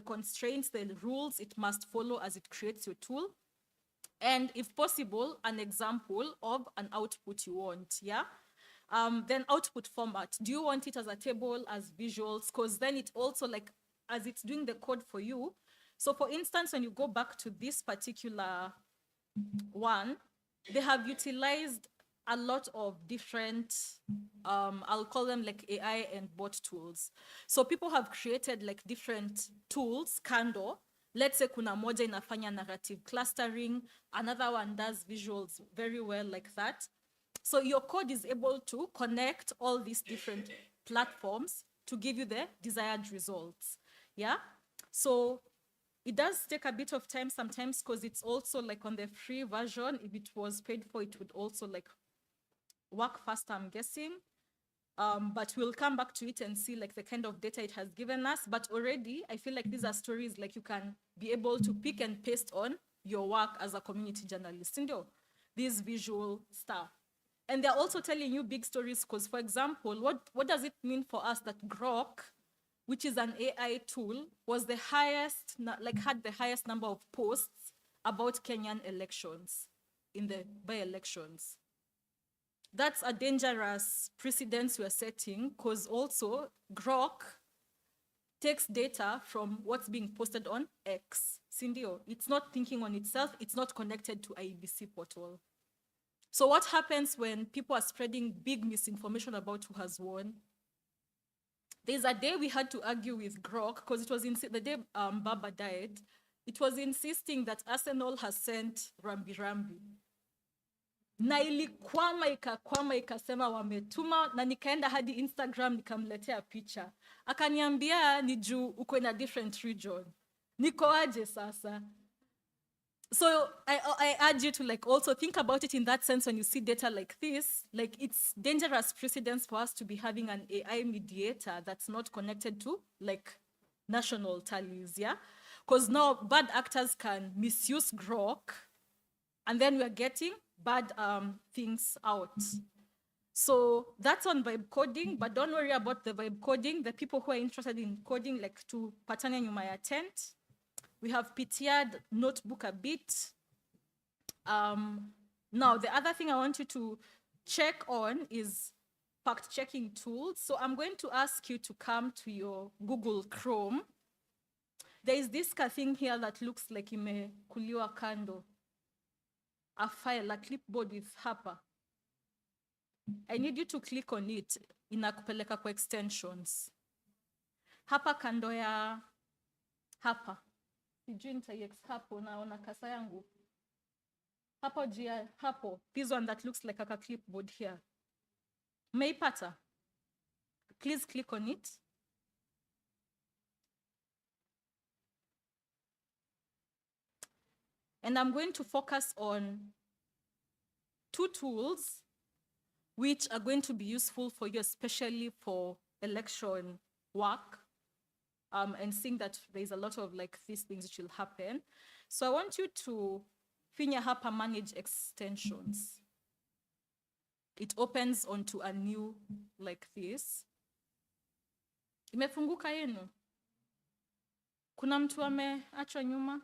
constraints, the rules it must follow as it creates your tool. And if possible, an example of an output you want. Yeah. Then output format. Do you want it as a table, as visuals? Because then it also like, as it's doing the code for you. So for instance, when you go back to this particular one, they have utilized a lot of different, I'll call them like AI and bot tools. So people have created like different tools, Kando. Let's say kuna moja inafanya narrative clustering, another one does visuals very well like that. So your code is able to connect all these different platforms to give you the desired results. Yeah. So it does take a bit of time sometimes because it's also like on the free version. If it was paid for, it would also like work faster, I'm guessing. But we'll come back to it and see like the kind of data it has given us. But already I feel like these are stories like you can be able to pick and paste on your work as a community journalist. This visual stuff. And they're also telling you big stories because, for example, what does it mean for us that Grok, which is an AI tool, was the highest, had the highest number of posts about Kenyan elections in the by-elections? That's a dangerous precedence we're setting because also Grok takes data from what's being posted on X. Sindio, it's not thinking on itself. It's not connected to IEBC portal. So what happens when people are spreading big misinformation about who has won? There's a day we had to argue with Grok because it was the day Baba died. It was insisting that Arsenal has sent Rambi Rambi. Na ikakwama ikasema wametuma, na nikaenda hadi Instagram nikamletea picha. Akaniambia ni juu uko in a different region. Niko aje sasa? So I urge you to like also think about it in that sense when you see data like this. Like it's dangerous precedence for us to be having an AI mediator that's not connected to like national tallies, yeah? Because now bad actors can misuse Grok, and then we're getting bad things out. So that's on vibe coding, but don't worry about the vibe coding. The people who are interested in coding, like to Patania, you might attend. We have PTR'd notebook a bit. Now, the other thing I want you to check on is fact-checking tools. So I'm going to ask you to come to your Google Chrome. There is this thing here that looks like imekuliwa kando. A file, a clipboard with hapa. I need you to click on it. Inakupeleka kwa extensions. Hapa kando ya hapa. Sijui nitaiX hapo naona kasa yangu. Hapo jia hapo. This one that looks like a clipboard here. Meipata. Please click on it. And I'm going to focus on two tools which are going to be useful for you, especially for election work, and seeing that there's a lot of like these things which will happen. So I want you to finya hapa manage extensions. It opens onto a new like this. Imefunguka yenu? Kuna mtu ameachwa nyuma?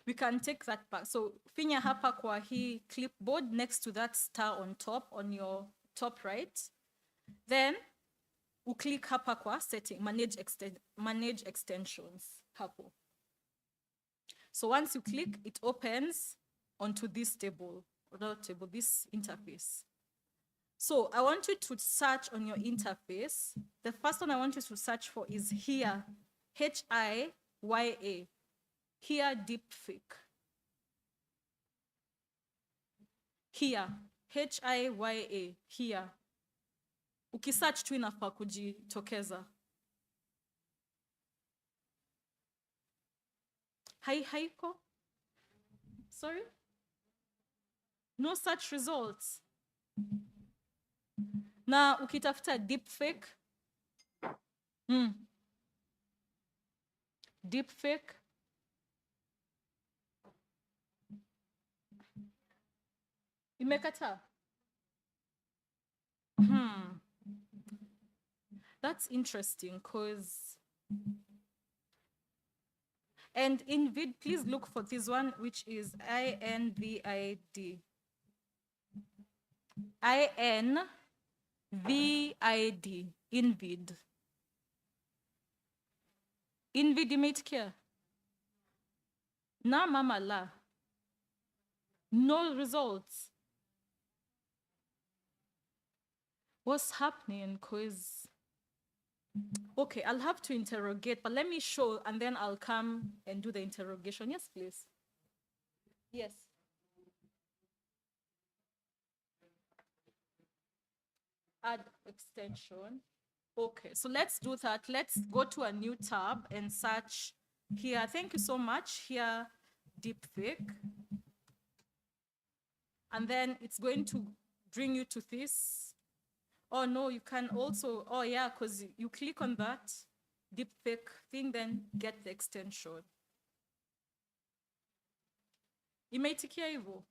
We can take that back. So finya hapa kwa hii clipboard next to that star on top, on your top right. Then Uclick hapa kwa setting, manage extensions hapo. So once you click, it opens onto this table, or not table, this interface. So I want you to search on your interface. The first one I want you to search for is here, HIYA, here deepfake. Here, HIYA, here. Ukisearch tu inafaa kujitokeza. Haiko? Sorry? No such results. Na ukitafuta deepfake. Deepfake. Imekata. That's interesting because, and in vid, please look for this one, which is INVID. INVID, INVID. INVID imeitikia. Na mama la. No results. What's happening? Because, okay, I'll have to interrogate, but let me show and then I'll come and do the interrogation. Yes, please. Yes. Add extension. Okay, so let's do that. Let's go to a new tab and search here. Thank you so much. Here, deepfake. And then it's going to bring you to this. Oh no, you can also, oh yeah, because you click on that deepfake thing, then get the extension. Imeitikia hivyo.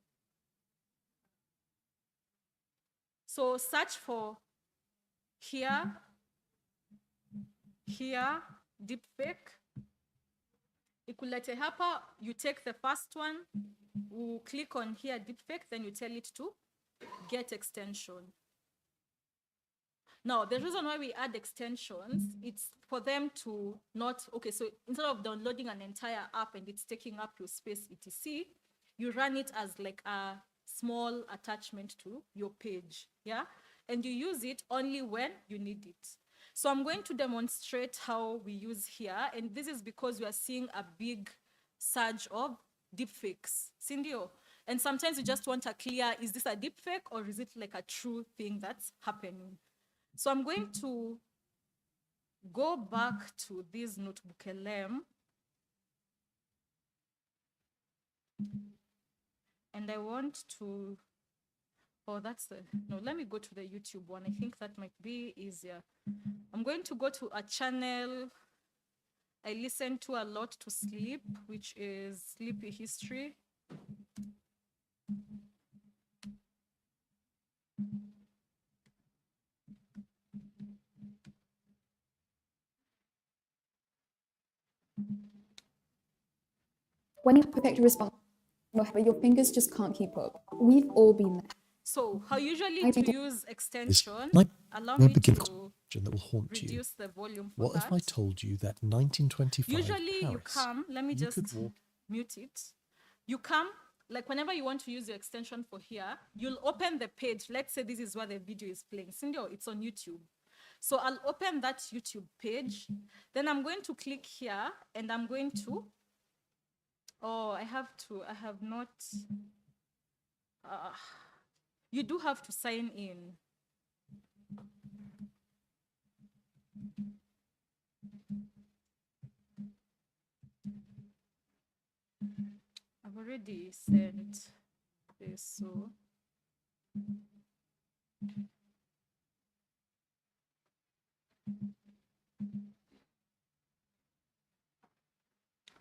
So search for here, deepfake. Ikulete hapa, you take the first one, you click on here deepfake, then you tell it to get extension. Now, the reason why we add extensions, it's for them to not, okay, so instead of downloading an entire app and it's taking up your space, etc., you run it as like a small attachment to your page, yeah? And you use it only when you need it. So I'm going to demonstrate how we use here, and this is because we are seeing a big surge of deepfakes, Cindio. And sometimes you just want to clear, is this a deepfake or is it like a true thing that's happening? So I'm going to go back to this notebook LM. And I want to, oh, that's the, no, let me go to the YouTube one. I think that might be easier. I'm going to go to a channel I listen to a lot to sleep, which is Sleepy History. When you perfect a response, however, your fingers just can't keep up. We've all been there. So how usually to use extension, Like, allow we'll me begin to question that will haunt you. reduce the volume for What that. if I told you that 1925 Usually Paris, you come, let me you just could walk mute it. You come, like whenever you want to use your extension for here, you'll open the page. Let's say this is where the video is playing. Cindy, it's on YouTube. So I'll open that YouTube page. Then I'm going to click here and I'm going to, oh, I have not, you do have to sign in. I've already sent this, so.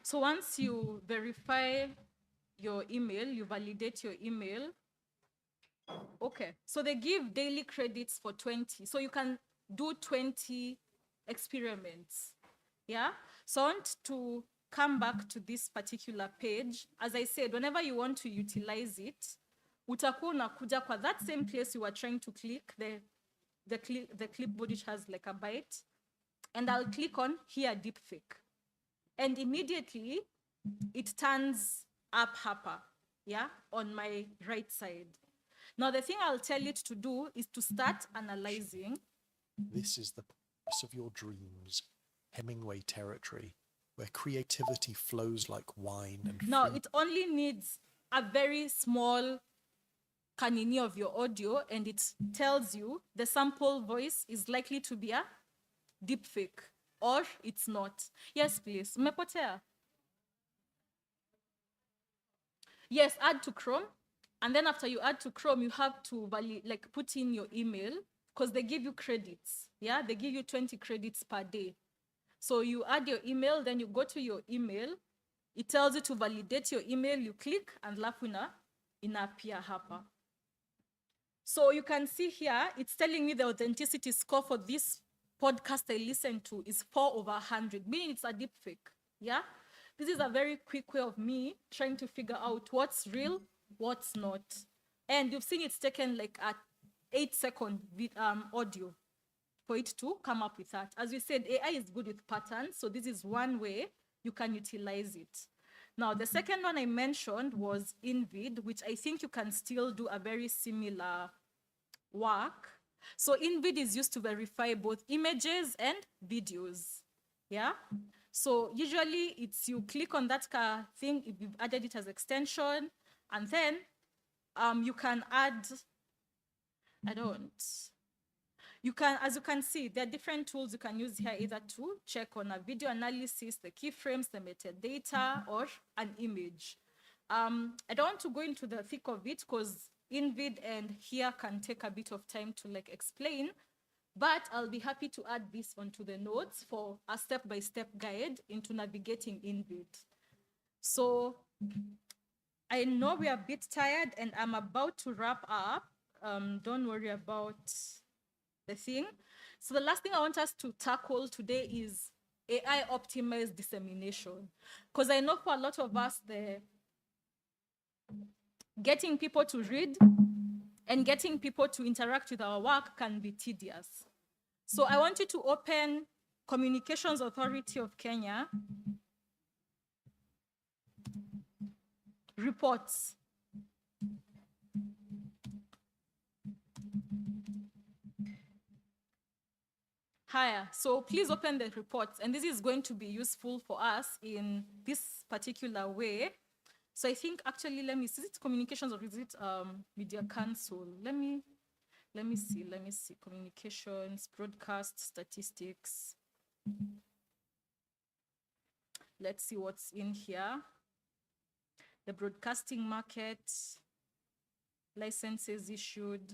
So once you verify your email, you validate your email. Okay, so they give daily credits for 20. So you can do 20 experiments, yeah? So I want to come back to this particular page. As I said, whenever you want to utilize it, utakuwa unakuja kwa that same place you were trying to click, the the clipboard which has like a byte, and I'll click on here deepfake. And immediately it turns up Harper, yeah, on my right side. Now the thing I'll tell it to do is to start analyzing. This is the place of your dreams, Hemingway territory, where creativity flows like wine and Now free- it only needs a very small kanini of your audio, and it tells you the sample voice is likely to be a deepfake or it's not. Yes, please. Umepotea. Yes, add to Chrome. And then after you add to Chrome, you have to put in your email, because they give you credits. Yeah, they give you 20 credits per day. So you add your email, then you go to your email. It tells you to validate your email. You click, and lapuna inappear hapa. So you can see here, it's telling me the authenticity score for this podcast I listened to is 4/100, meaning it's a deep fake. Yeah? This is a very quick way of me trying to figure out what's real, what's not. And you've seen it's taken like a 8-second audio for it to come up with that. As we said, AI is good with patterns, so this is one way you can utilize it. Now, the second one I mentioned was InVid, which I think you can still do a very similar work. So InVid is used to verify both images and videos. Yeah? So usually it's you click on that thing, if you've added it as extension, and then you can add, you can, as you can see, there are different tools you can use here, either to check on a video analysis, the keyframes, the metadata, or an image. I don't want to go into the thick of it because InVid and here can take a bit of time to like explain, but I'll be happy to add this onto the notes for a step-by-step guide into navigating InVid. So I know we are a bit tired and I'm about to wrap up. Don't worry about the thing. So the last thing I want us to tackle today is AI optimized dissemination. Because I know for a lot of us, getting people to read and getting people to interact with our work can be tedious. So I want you to open Communications Authority of Kenya reports. Higher. So please open the reports, and this is going to be useful for us in this particular way. So I think actually, let me see, is it communications or is it media council? Let me see, communications, broadcast, statistics. Let's see what's in here. The broadcasting market, licenses issued.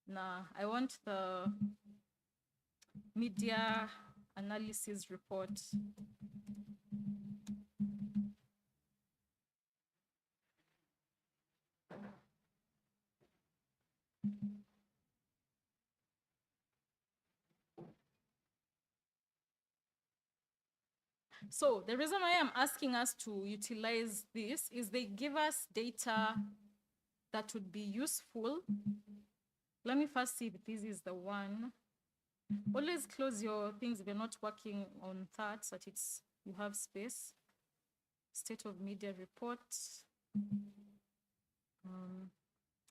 Nah, I want the media analysis report. So the reason why I'm asking us to utilize this is they give us data that would be useful. Let me first see if this is the one. Always close your things if you're not working on that, so that you have space. State of media report.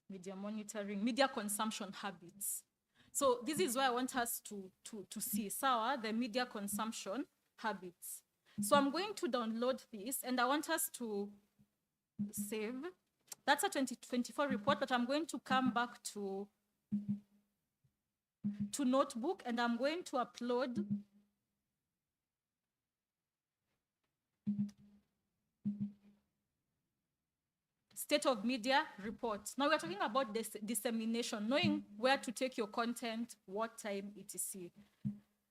Media monitoring, media consumption habits. So this is why I want us to see, the media consumption habits. So I'm going to download this and I want us to save. That's a 2024 report, but I'm going to come back to Notebook and I'm going to upload state of media reports. Now we're talking about this dissemination, knowing where to take your content, what time, etc.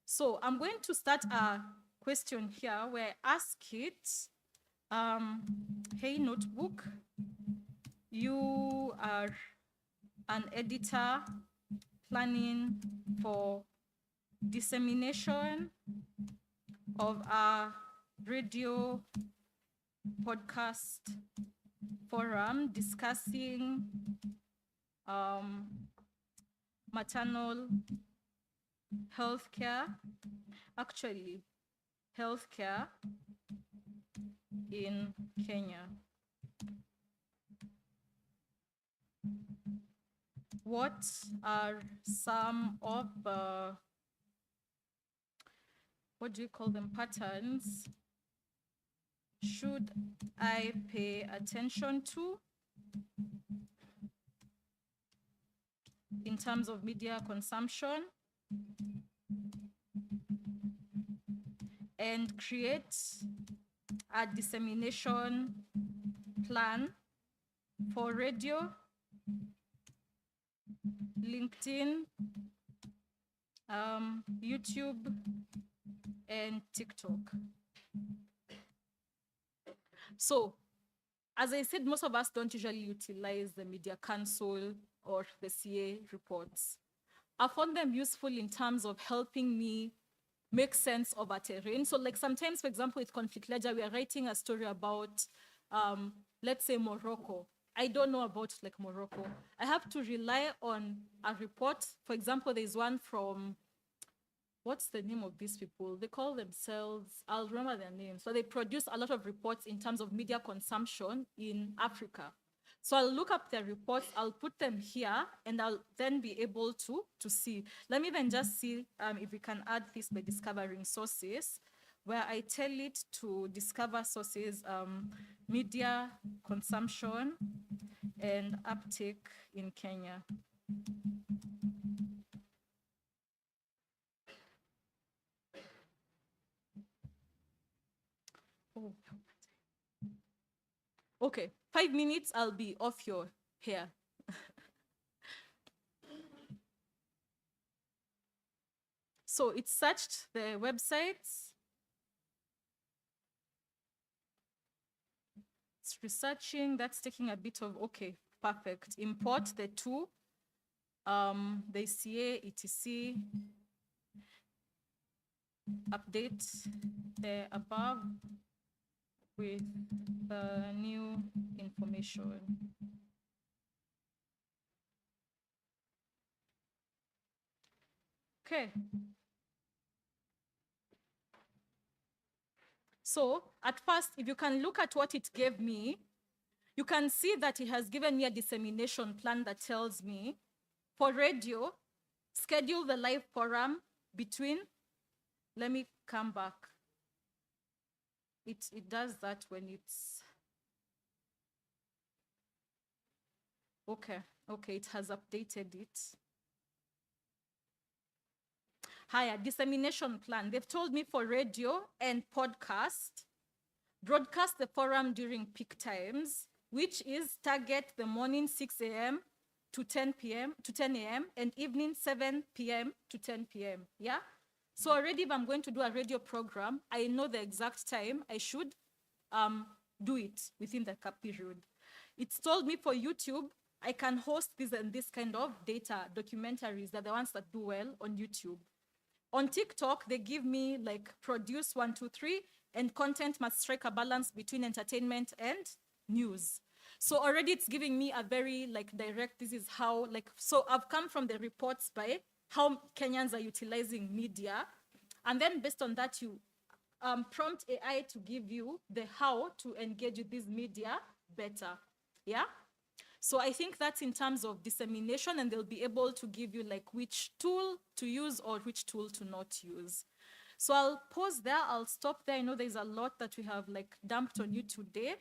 So I'm going to start a question here where I ask it, hey Notebook, you are an editor planning for dissemination of a radio podcast forum discussing maternal healthcare, actually healthcare in Kenya. What are some of the, what do you call them, patterns should I pay attention to in terms of media consumption, and create a dissemination plan for radio, LinkedIn, YouTube, and TikTok. So, as I said, most of us don't usually utilize the Media Council or the CA reports. I found them useful in terms of helping me make sense of a terrain. So like sometimes, for example, with Conflict Ledger, we are writing a story about, let's say, Morocco. I don't know about like Morocco. I have to rely on a report. For example, there's one from, what's the name of these people? They call themselves, I'll remember their names. So they produce a lot of reports in terms of media consumption in Africa. So I'll look up their reports, I'll put them here, and I'll then be able to see. Let me then just see if we can add this by discovering sources, where I tell it to discover sources, media consumption and uptake in Kenya. Oh. Okay, 5 minutes, I'll be off your hair. So it searched the websites. It's researching, that's taking a bit of, okay, perfect. Import the two, the CA, etc. Update the above with the new information. Okay. So at first, if you can look at what it gave me, you can see that it has given me a dissemination plan that tells me for radio, schedule the live forum between, let me come back. It does that when it's, okay, it has updated it. Higher dissemination plan. They've told me for radio and podcast, broadcast the forum during peak times, which is target the morning 6 a.m. to 10 p.m. to 10 a.m. and evening 7 p.m. to 10 p.m. Yeah? So already if I'm going to do a radio program, I know the exact time I should do it within the period. It's told me for YouTube, I can host this and this kind of data documentaries. They're the ones that do well on YouTube. On TikTok, they give me like produce 1, 2, 3, and content must strike a balance between entertainment and news. So already it's giving me a very like direct, this is how, like, so I've come from the reports by how Kenyans are utilizing media. And then based on that, you prompt AI to give you the how to engage with this media better. Yeah? So I think that's in terms of dissemination, and they'll be able to give you like which tool to use or which tool to not use. So I'll pause there, I'll stop there. I know there's a lot that we have like dumped on you today.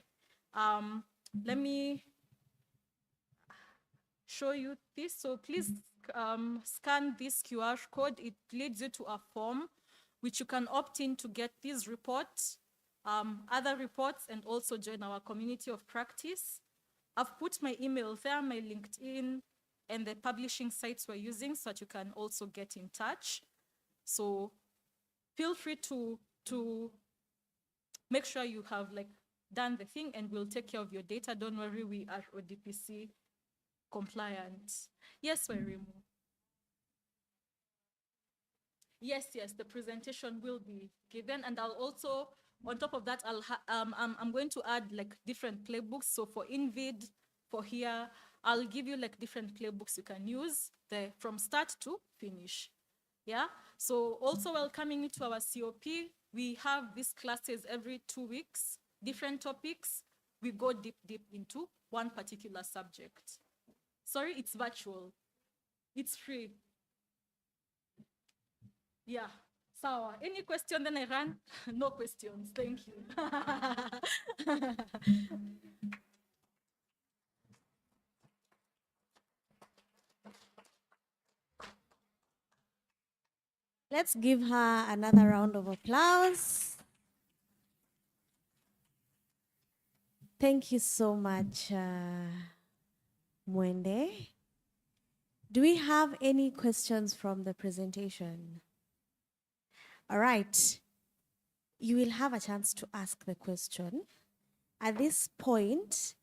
Let me show you this. So please scan this QR code. It leads you to a form which you can opt in to get these reports, other reports, and also join our community of practice. I've put my email there, my LinkedIn, and the publishing sites we're using so that you can also get in touch. So feel free to make sure you have like done the thing, and we'll take care of your data. Don't worry, we are ODPC compliant. Yes, Wairimu. Yes, the presentation will be given, and I'll also, on top of that, I'm going to add like different playbooks. So for InVid, for here, I'll give you like different playbooks you can use from start to finish. Yeah. So also welcoming you to our COP. We have these classes every 2 weeks, different topics. We go deep into one particular subject. Sorry, it's virtual. It's free. Yeah. So, any question then I run? No questions. Thank you. Let's give her another round of applause. Thank you so much, Mwende. Do we have any questions from the presentation? All right. You will have a chance to ask the question. At this point,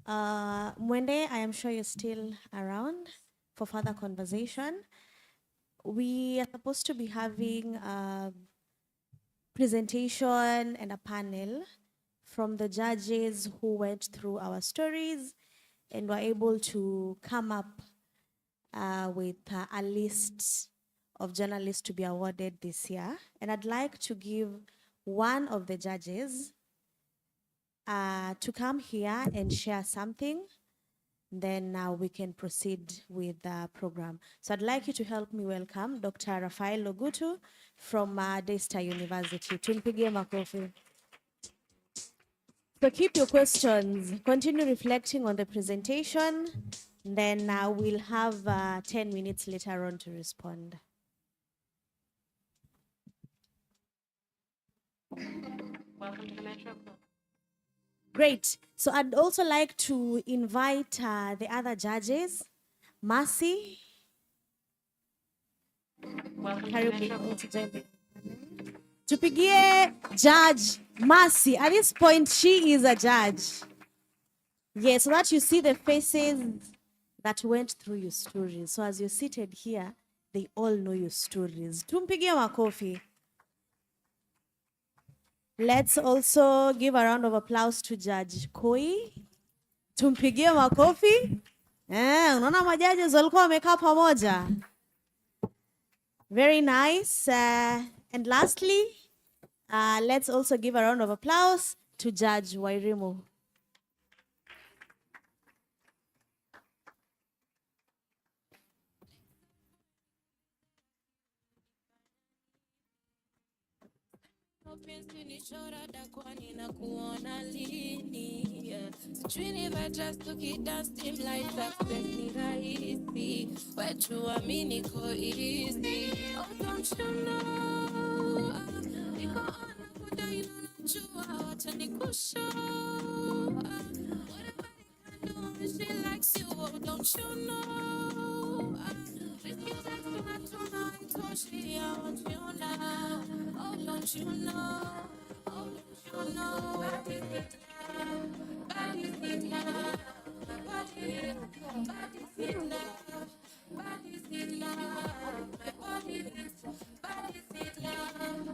Mwende, I am sure you're still around for further conversation. We are supposed to be having a presentation and a panel from the judges who went through our stories and were able to come up with a list of journalists to be awarded this year. And I'd like to give one of the judges to come here and share something. Then we can proceed with the program. So I'd like you to help me welcome Dr. Rafael Logutu from Daystar University. Tumpigie makofi. So keep your questions, continue reflecting on the presentation, then we'll have 10 minutes later on to respond. Welcome to the Metro Club. Great. So I'd also like to invite the other judges. Mercy. Welcome to the Metro Club. Tupigie Judge Mercy. At this point, she is a judge. Yes, so that you see the faces that went through your stories. So as you're seated here, they all know your stories. Tumpigie makofi. Let's also give a round of applause to Judge Koi. Tumpigie makofi. Unaona majudges walikuwa wamekaa pamoja. Very nice. And lastly, let's also give a round of applause to Judge Wairimu.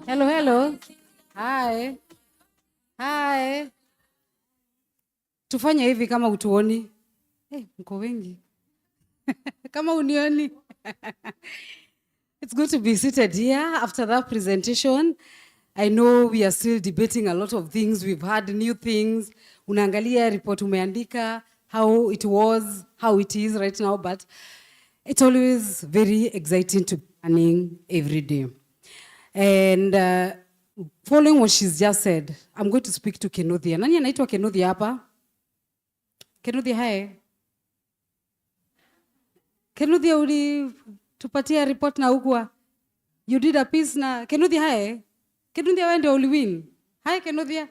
Hello. Hi. Tufanye hivi kama utuoni. Mko wengi. Kama unioni. It's good to be seated here after that presentation. I know we are still debating a lot of things. We've had new things. Unaangalia report umeandika, how it was, how it is right now, but it's always very exciting to be planning every day. And following what she's just said, I'm going to speak to Kenothia. Nani anaitwa Kenothia hapa? Kenothia, hi. Kenothia, ulitupatia report na ukwa. You did a piece na Kenothia, hi. Kenothia, wewe ndio uliwin. Hi Kenothia.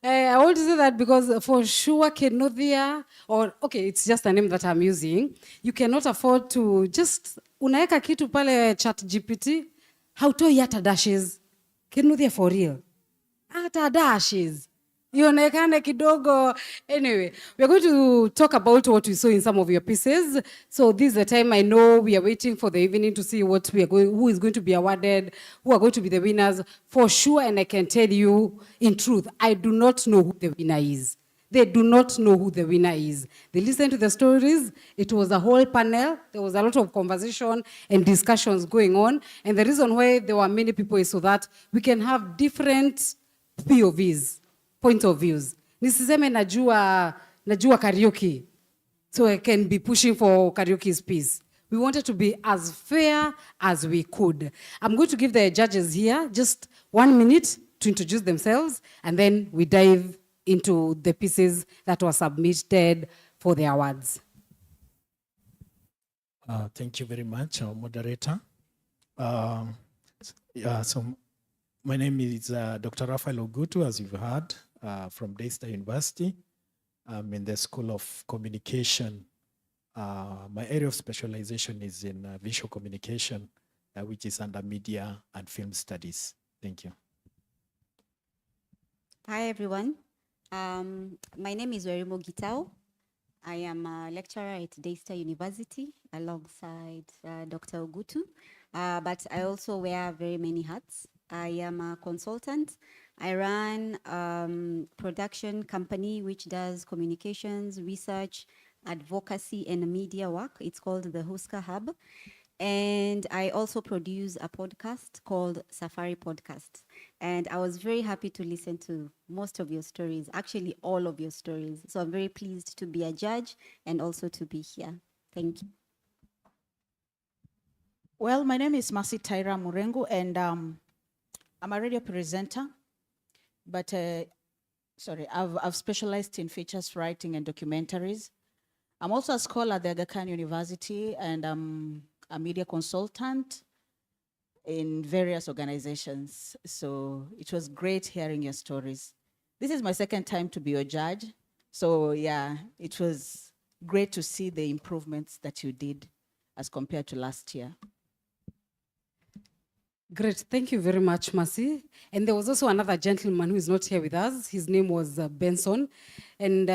I want to say that because for sure Kenothia, or okay, it's just a name that I'm using. You cannot afford to just unaeka kitu pale chat GPT, hautoi hata dashes. Kenothia for real. Hata dashes. Ionekane kidogo. Anyway, we're going to talk about what we saw in some of your pieces. So this is the time I know we are waiting for the evening to see what we are going, who is going to be awarded, who are going to be the winners for sure. And I can tell you in truth, I do not know who the winner is. They do not know who the winner is. They listen to the stories. It was a whole panel. There was a lot of conversation and discussions going on. And the reason why there were many people is so that we can have different POVs, points of views. Nisiseme najua karaoke, so I can be pushing for karaoke's piece. We wanted to be as fair as we could. I'm going to give the judges here just 1 minute to introduce themselves, and then we dive into the pieces that were submitted for the awards. Thank you very much, moderator. So my name is Dr. Raphael Ogutu, as you've heard, from Daystar University. I'm in the School of Communication. My area of specialization is in visual communication, which is under media and film studies. Thank you. Hi, everyone. My name is Werimo Gitao. I am a lecturer at Daystar University alongside Dr. Ogutu, but I also wear very many hats. I am a consultant. I run production company which does communications, research, advocacy, and media work. It's called the Huska Hub. And I also produce a podcast called Safari Podcast. And I was very happy to listen to most of your stories, actually all of your stories. So I'm very pleased to be a judge and also to be here. Thank you. Well, my name is Masi Taira Murengu, and I'm a radio presenter, but I've specialized in features writing and documentaries. I'm also a scholar at the AGJK University, and I'm a media consultant in various organizations. So it was great hearing your stories. This is my second time to be your judge. So yeah, it was great to see the improvements that you did as compared to last year. Great, thank you very much, Mercy. And there was also another gentleman who is not here with us. His name was Benson. And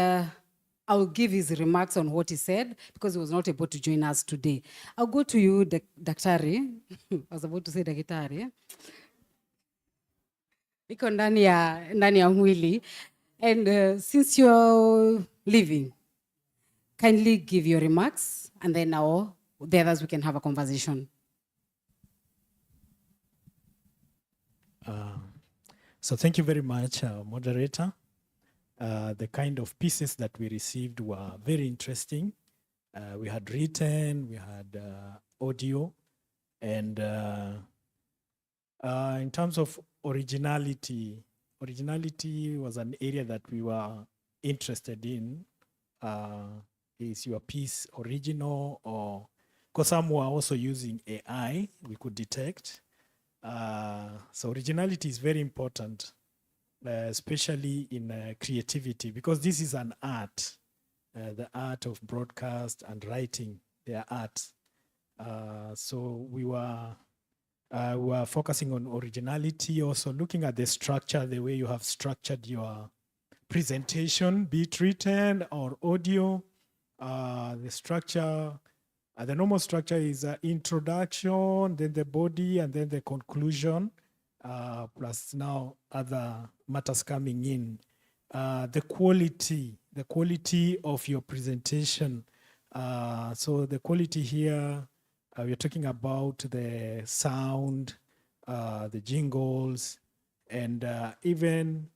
I'll give his remarks on what he said because he was not able to join us today. I'll go to you, Daktari. I was about to say Daktari. Niko ndani ya mwili. And since you're leaving, kindly give your remarks, and then now the others we can have a conversation. So thank you very much, moderator. The kind of pieces that we received were very interesting. We had written, we had audio, and in terms of originality was an area that we were interested in. Is your piece original, or because some were also using AI, we could detect. So originality is very important, especially in creativity, because this is an art, the art of broadcast and writing, they are art. So we were focusing on originality, also looking at the structure, the way you have structured your presentation, be it written or audio. The structure, the normal structure is introduction, then the body, and then the conclusion, plus now other matters coming in. The quality of your presentation. So the quality here, we're talking about the sound, the jingles, and even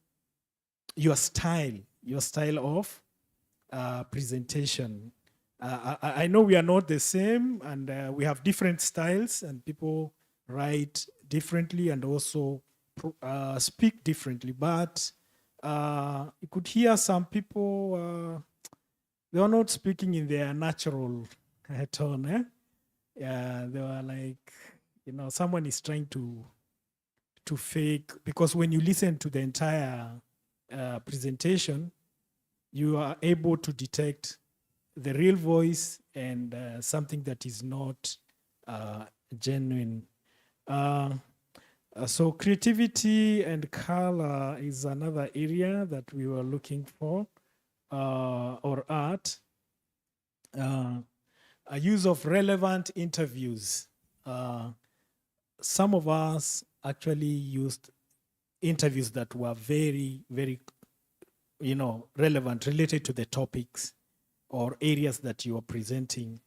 your style of presentation. I know we are not the same, and we have different styles, and people write differently and also speak differently. But you could hear some people, they are not speaking in their natural tone. Yeah, they were like, someone is trying to fake, because when you listen to the entire presentation, you are able to detect the real voice and something that is not genuine. So creativity and color is another area that we were looking for, or art. A use of relevant interviews. Some of us actually used interviews that were very, very relevant, related to the topics or areas that you are presenting.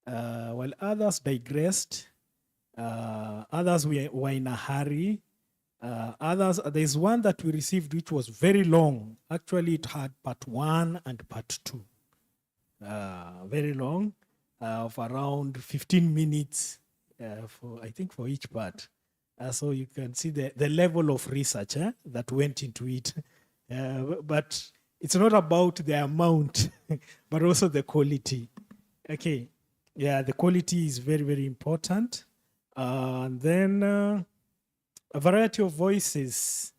While others digressed, others were in a hurry. There's one that we received which was very long. Actually, it had part 1 and part 2. Very long, of around 15 minutes for each part. So you can see the level of research that went into it. But it's not about the amount, but also the quality. Okay, yeah, the quality is very, very important. And then a variety of voices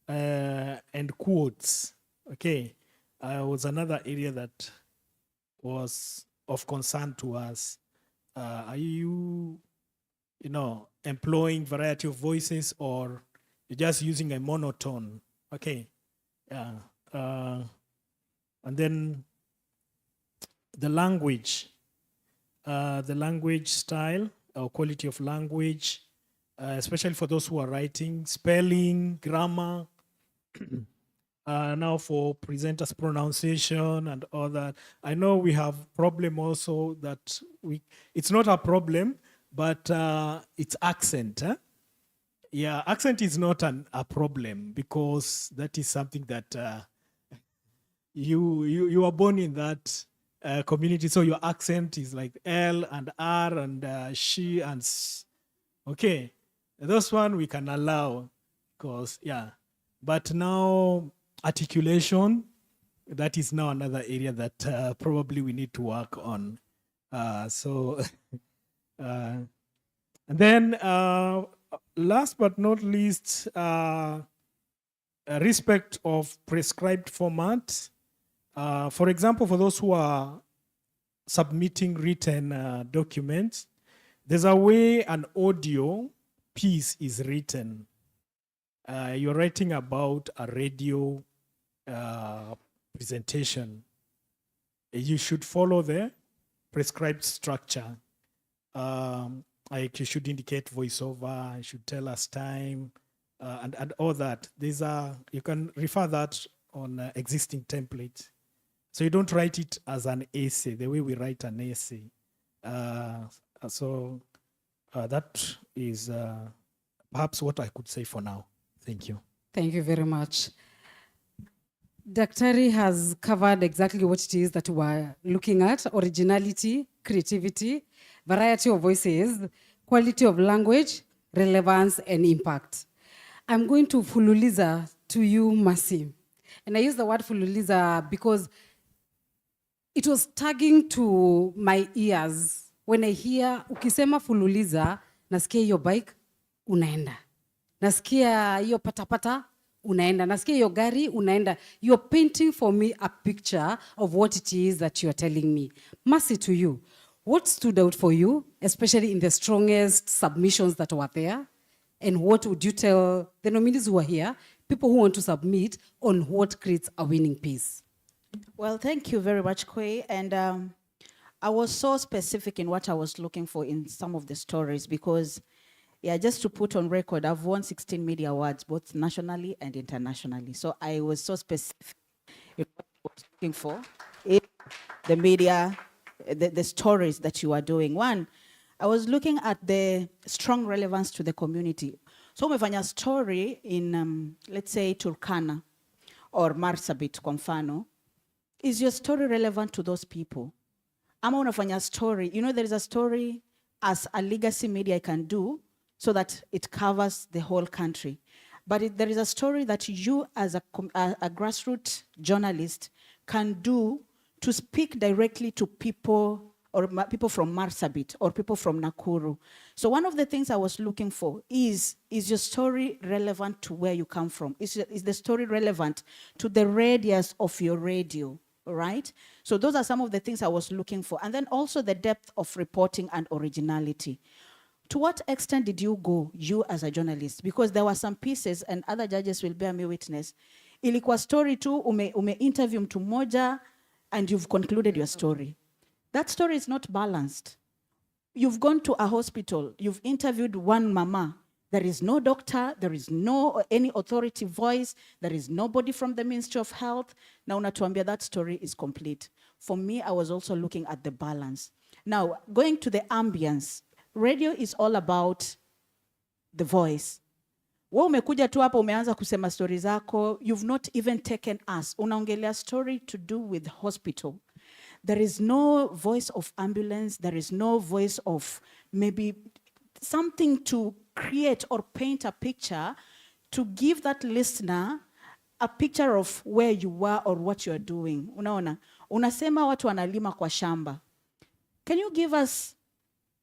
and quotes. Okay, was another area that was of concern to us. Are you employing variety of voices, or you're just using a monotone? Okay, yeah. And then the language style or quality of language, especially for those who are writing, spelling, grammar. Now for presenters' pronunciation and all that. I know we have problem also that it's not a problem, but it's accent. Yeah, accent is not a problem, because that is something that you are born in that community, so your accent is like L and R and she and S. Okay, those one we can allow, because yeah. But now articulation, that is now another area that probably we need to work on. And then last but not least, respect of prescribed format. For example, for those who are submitting written documents, there's a way an audio piece is written. You're writing about a radio presentation. You should follow the prescribed structure. Like you should indicate voiceover, you should tell us time, and all that. You can refer that on existing templates. So you don't write it as an essay, the way we write an essay. That is perhaps what I could say for now. Thank you. Thank you very much. Daktari has covered exactly what it is that we're looking at: originality, creativity, variety of voices, quality of language, relevance, and impact. I'm going to fululiza to you, Mercy. And I use the word fululiza because it was tagging to my ears. When I hear, ukisema fululiza, nasikia hiyo bike, unaenda. Nasikia hiyo patapata, unaenda. Nasikia hiyo gari, unaenda. You're painting for me a picture of what it is that you're telling me. Mercy to you. What stood out for you, especially in the strongest submissions that were there? And what would you tell the nominees who are here, people who want to submit, on what creates a winning piece? Well, thank you very much, Kwe. And I was so specific in what I was looking for in some of the stories, because, yeah, just to put on record, I've won 16 media awards, both nationally and internationally. So I was so specific in what I was looking for in the media, the stories that you are doing. One, I was looking at the strong relevance to the community. So umefanya story in, let's say, Turkana or Marsabit, kwa mfano. Is your story relevant to those people? Ama unafanya story, there is a story as a legacy media can do so that it covers the whole country. But there is a story that you as a grassroots journalist can do to speak directly to people, or people from Marsabit or people from Nakuru. So one of the things I was looking for is your story relevant to where you come from? Is the story relevant to the radius of your radio? Right? So those are some of the things I was looking for. And then also the depth of reporting and originality. To what extent did you go, you as a journalist? Because there were some pieces, and other judges will bear me witness. Ilikuwa story tu, ume interview mtu moja, and you've concluded your story. That story is not balanced. You've gone to a hospital, you've interviewed one mama, There is no doctor, there is no any authority voice, there is nobody from the Ministry of Health. Now unatuambia that story is complete. For me, I was also looking at the balance. Now, going to the ambience, radio is all about the voice. Wewe umekuja tu hapa umeanza kusema story zako, you've not even taken us. Unaongelea story to do with hospital. There is no voice of ambulance, there is no voice of maybe something to create or paint a picture to give that listener a picture of where you were or what you are doing. Unaona? Unasema watu wanalima kwa shamba. Can you give us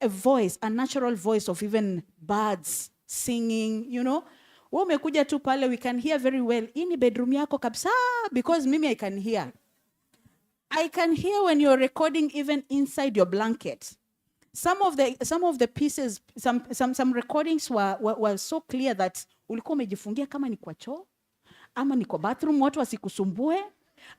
a voice, a natural voice of even birds singing, you know? Wewe umekuja tu pale, we can hear very well. Hii ni bedroom yako kabisa, because mimi I can hear. I can hear when you're recording even inside your blanket. Some of the pieces, some recordings were so clear that ulikuwa umejifungia kama ni kwa choo ama ni kwa bathroom, watu wasikusumbue,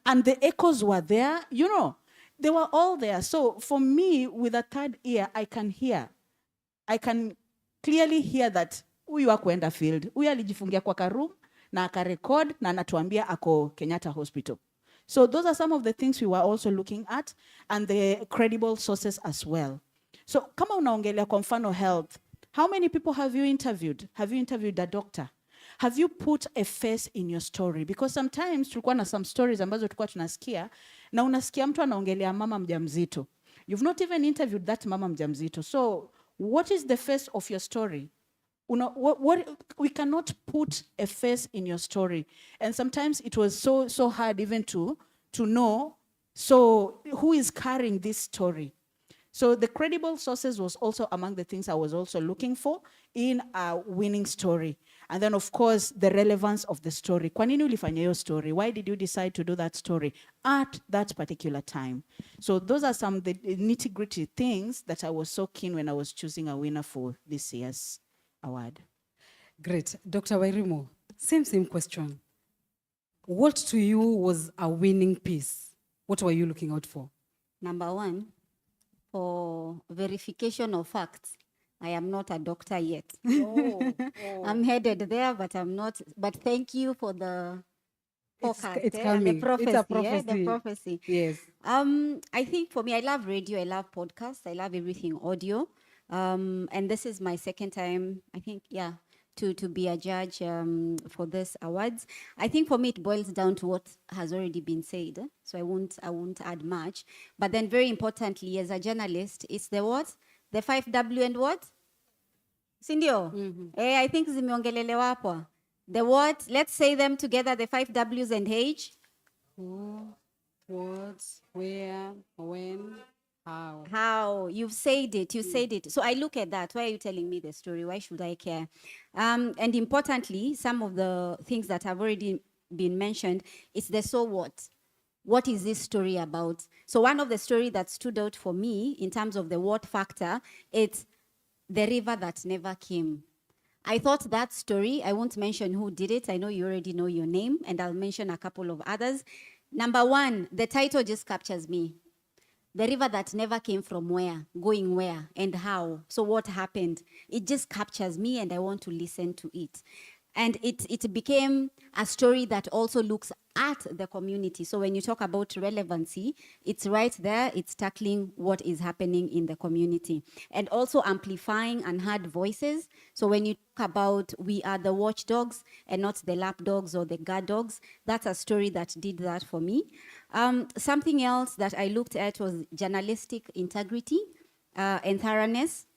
and the echoes were there, you know, they were all there. So for me, with a third ear, I can clearly hear that huyu hakuenda field, huyu alijifungia kwa karoom na akarecord na anatuambia ako Kenyatta Hospital. So those are some of the things we were also looking at, and the credible sources as well. So kama unaongelea kwa mfano health, how many people have you interviewed? Have you interviewed a doctor? Have you put a face in your story? Because sometimes tulikuwa na some stories ambazo tulikuwa tunasikia, na unasikia mtu anaongelea mama mjamzito. You've not even interviewed that mama mjamzito. So what is the face of your story? We cannot put a face in your story. And sometimes it was so hard even to know, so who is carrying this story? So the credible sources was also among the things I was also looking for in a winning story. And then of course, the relevance of the story. Kwa nini ulifanya hiyo story? Why did you decide to do that story at that particular time? So those are some of the nitty-gritty things that I was so keen when I was choosing a winner for this year's award. Great. Dr. Wairimu, same question. What to you was a winning piece? What were you looking out for? Number one, for verification of facts. I am not a doctor yet. Oh. I'm headed there, but I'm not. But thank you for the forecast. It's and coming. the prophecy. It's a The prophecy. Yes. I think for me, I love radio, I love podcasts, I love everything audio. And this is my second time, I think, to be a judge for this awards. I think for me it boils down to what has already been said. So I won't add much. But then very importantly, as a journalist, it's the what? The 5W and what? Sindio? I think zimeongelelewa hapo. The what? Let's say them together, the 5Ws and H. Who, what, where, when, how. How. You've said it. You said it. So I look at that. Why are you telling me the story? Why should I care? And importantly, some of the things that have already been mentioned, it's the so what. What is this story about? So one of the stories that stood out for me in terms of the what factor, it's the river that never came. I thought that story, I won't mention who did it. I know you already know your name, and I'll mention a couple of others. Number one, the title just captures me. The river that never came from where, going where, and how. So what happened? It just captures me, and I want to listen to it. And it became a story that also looks at the community. So when you talk about relevancy, it's right there. It's tackling what is happening in the community. And also amplifying unheard voices. So when you talk about we are the watchdogs and not the lapdogs or the guard dogs, that's a story that did that for me. Something else that I looked at was journalistic integrity and thoroughness.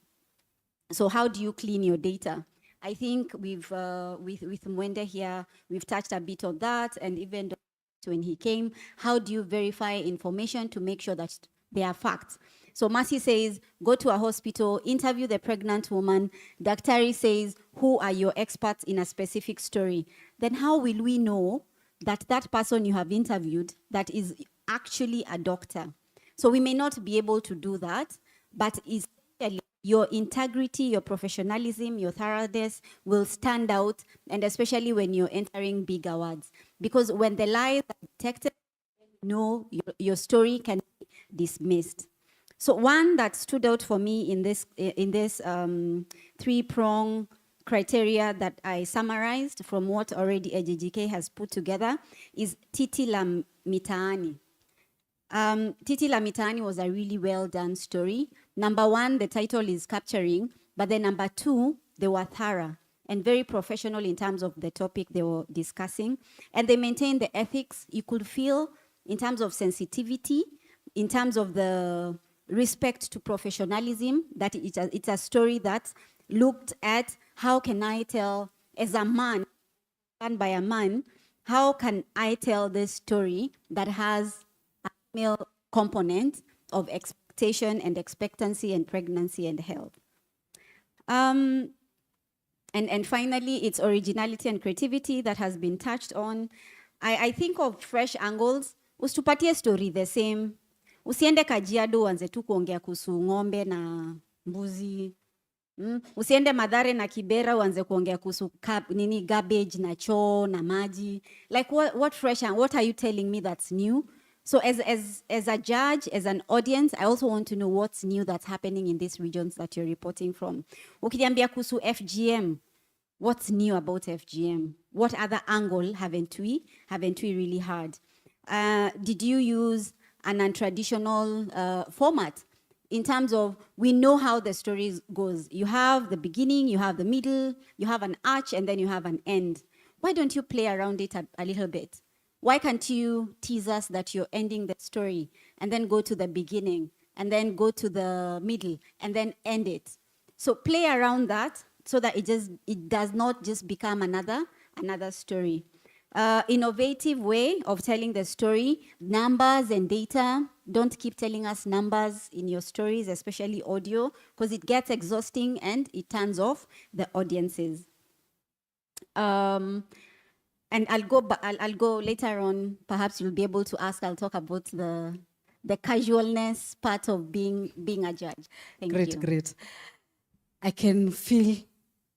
So how do you clean your data? I think we've, with Mwende here, we've touched a bit on that, and even when he came, how do you verify information to make sure that they are facts? So Mercy says, go to a hospital, interview the pregnant woman. Daktari says, who are your experts in a specific story? Then how will we know that that person you have interviewed that is actually a doctor? So we may not be able to do that, but essentially, your integrity, your professionalism, your thoroughness will stand out, and especially when you're entering big awards. Because when the lies are detected, your story can be dismissed. So one that stood out for me in this three-prong criteria that I summarized from what already AGJK has put together is Titi la Mitaani. Titi la Mitaani was a really well done story. Number one, the title is capturing, but then number two, they were thorough and very professional in terms of the topic they were discussing. And they maintained the ethics. You could feel in terms of sensitivity, in terms of the respect to professionalism, that it's a story that looked at how can I tell, as a man, done by a man, how can I tell this story that has a male component of expectation and expectancy and pregnancy and health. And finally, it's originality and creativity that has been touched on. I think of fresh angles. Usitupatie story the same. Usiende Kajiado uanze tu kuongea kuhusu ng'ombe na mbuzi. Usiende Mathare na Kibera uanze kuongea kuhusu garbage na choo na maji. Like what fresh and what are you telling me that's new? So as a judge, as an audience, I also want to know what's new that's happening in these regions that you're reporting from. Ukiniambia kuhusu FGM, what's new about FGM? What other angle haven't we really heard? Did you use an untraditional format in terms of, we know how the story goes. You have the beginning, you have the middle, you have an arch, and then you have an end. Why don't you play around it a little bit? Why can't you tease us that you're ending the story and then go to the beginning and then go to the middle and then end it? So play around that so that it does not just become another story. Innovative way of telling the story, numbers and data. Don't keep telling us numbers in your stories, especially audio, because it gets exhausting and it turns off the audiences. And I'll go later on. Perhaps you'll be able to ask. I'll talk about the casualness part of being a judge. Thank you. Great. I can feel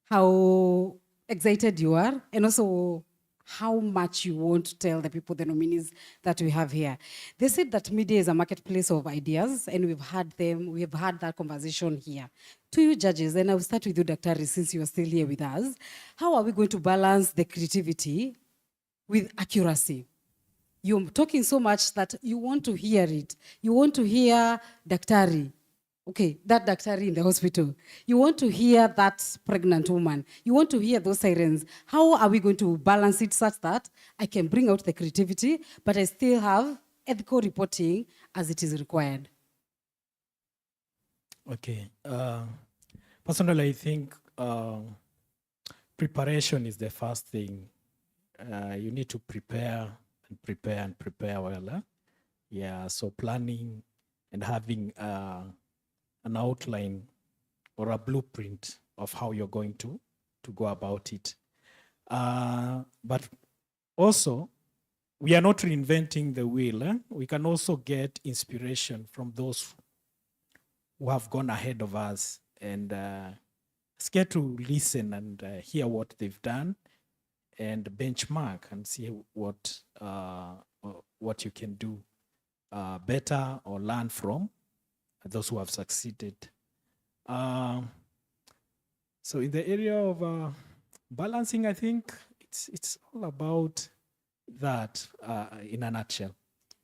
how excited you are, and also how much you want to tell the people, the nominees that we have here. They said that media is a marketplace of ideas, and we've had that conversation here. To you judges, and I'll start with you, Dr. since you are still here with us. How are we going to balance the creativity with accuracy? You're talking so much that you want to hear it. You want to hear Daktari. Okay, that Daktari in the hospital. You want to hear that pregnant woman. You want to hear those sirens. How are we going to balance it such that I can bring out the creativity, but I still have ethical reporting as it is required? Okay. Personally, I think preparation is the first thing. You need to prepare well. Yeah, so planning and having an outline or a blueprint of how you're going to go about it. But also, we are not reinventing the wheel. We can also get inspiration from those who have gone ahead of us, and it's get to listen and hear what they've done and benchmark and see what you can do better or learn from those who have succeeded. So in the area of balancing, I think it's all about that in a nutshell.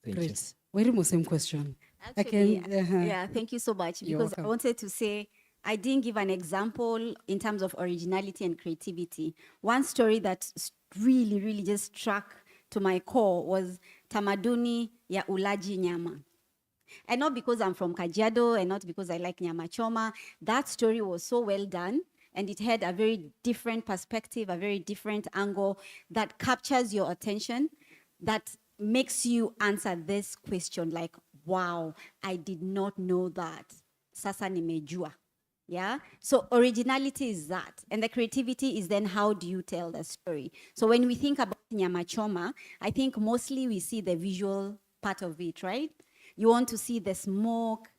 Thank you. Very same question. Actually, yeah, thank you so much. You're Because welcome. I wanted to say, I didn't give an example in terms of originality and creativity. One story that really, really just struck to my core was tamaduni ya ulaji nyama. And not because I'm from Kajiado and not because I like nyama choma. That story was so well done, and it had a very different perspective, a very different angle that captures your attention, that makes you answer this question like, wow, I did not know that. Sasa nimejua. Yeah. So originality is that. And the creativity is then how do you tell the story? So when we think about nyama choma, I think mostly we see the visual part of it, right? You want to see the smoke.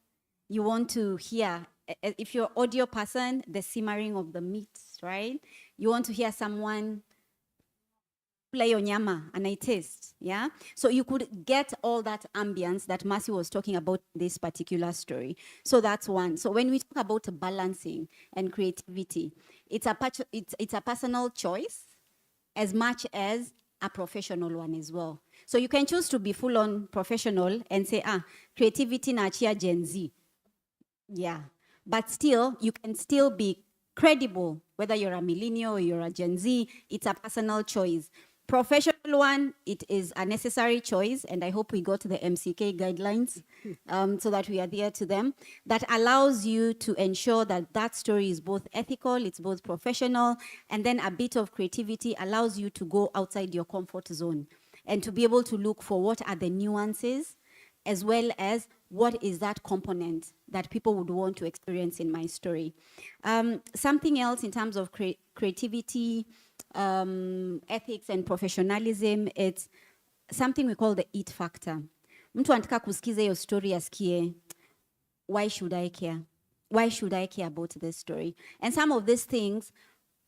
You want to hear, if you're an audio person, the simmering of the meat, right? You want to hear someone play on nyama and I taste, yeah? So you could get all that ambience that Mercy was talking about in this particular story. So that's one. So when we talk about balancing and creativity, it's a personal choice as much as a professional one as well. So you can choose to be full-on professional and say, creativity na achia Gen Z. Yeah, but still, you can still be credible, whether you're a millennial or you're a Gen Z, it's a personal choice. Professional one, it is a necessary choice, and I hope we go to the MCK guidelines so that we adhere to them. That allows you to ensure that that story is both ethical, it's both professional, and then a bit of creativity allows you to go outside your comfort zone and to be able to look for what are the nuances, as well as what is that component that people would want to experience in my story. Something else in terms of creativity, ethics and professionalism, it's something we call the it factor. Mtu anataka kusikiza hiyo story asikie, why should I care? Why should I care about this story? And some of these things,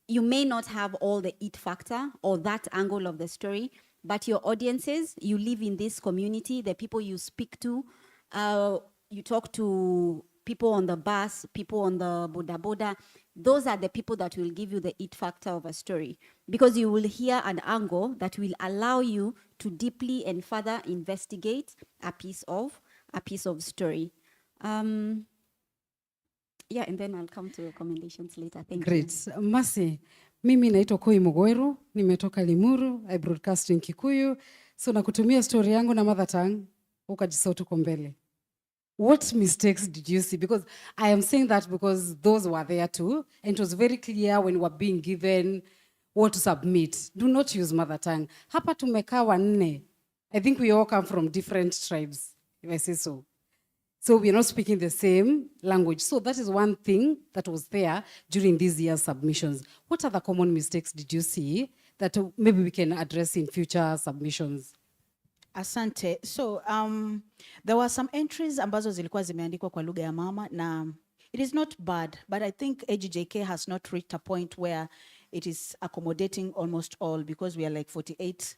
you may not have all the it factor or that angle of the story, but your audiences, you live in this community, the people you speak to, you talk to people on the bus, people on the boda boda, those are the people that will give you the it factor of a story, because you will hear an angle that will allow you to deeply and further investigate a piece of story. Yeah, and then I'll come to recommendations later. Thank you. Great. Mercy, mimi naitwa Koi Mugweru, nimetoka Limuru, I broadcast in Kikuyu, so nakutumia story yangu na mother tongue, ukajisauti uko mbele. What mistakes did you see? Because I am saying that because those were there too, and it was very clear when we were being given what to submit. Do not use mother tongue. Hapa tumekaa wanne. I think we all come from different tribes, if I say so. So we're not speaking the same language. So that is one thing that was there during these year's submissions. What other common mistakes did you see that maybe we can address in future submissions? Asante. So there were some entries ambazo zilikuwa zimeandikwa kwa lugha ya mama, na it is not bad, but I think AGJK has not reached a point where it is accommodating almost all, because we are like 48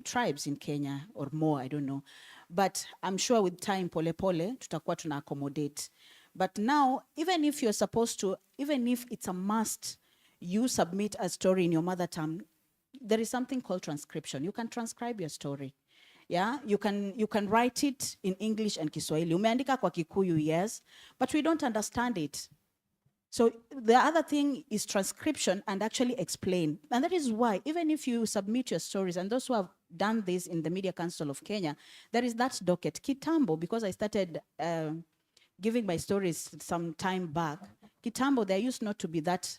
tribes in Kenya or more, I don't know. But I'm sure with time, pole pole, tutakuwa tuna accommodate. But now, even if you're supposed to, even if it's a must, you submit a story in your mother tongue, there is something called transcription. You can transcribe your story. Yeah, you can write it in English and Kiswahili. Umeandika kwa Kikuyu, yes, but we don't understand it. So the other thing is transcription and actually explain. And that is why, even if you submit your stories, and those who have done this in the Media Council of Kenya, there is that docket. Kitambo, because I started giving my stories some time back, Kitambo, there used not to be that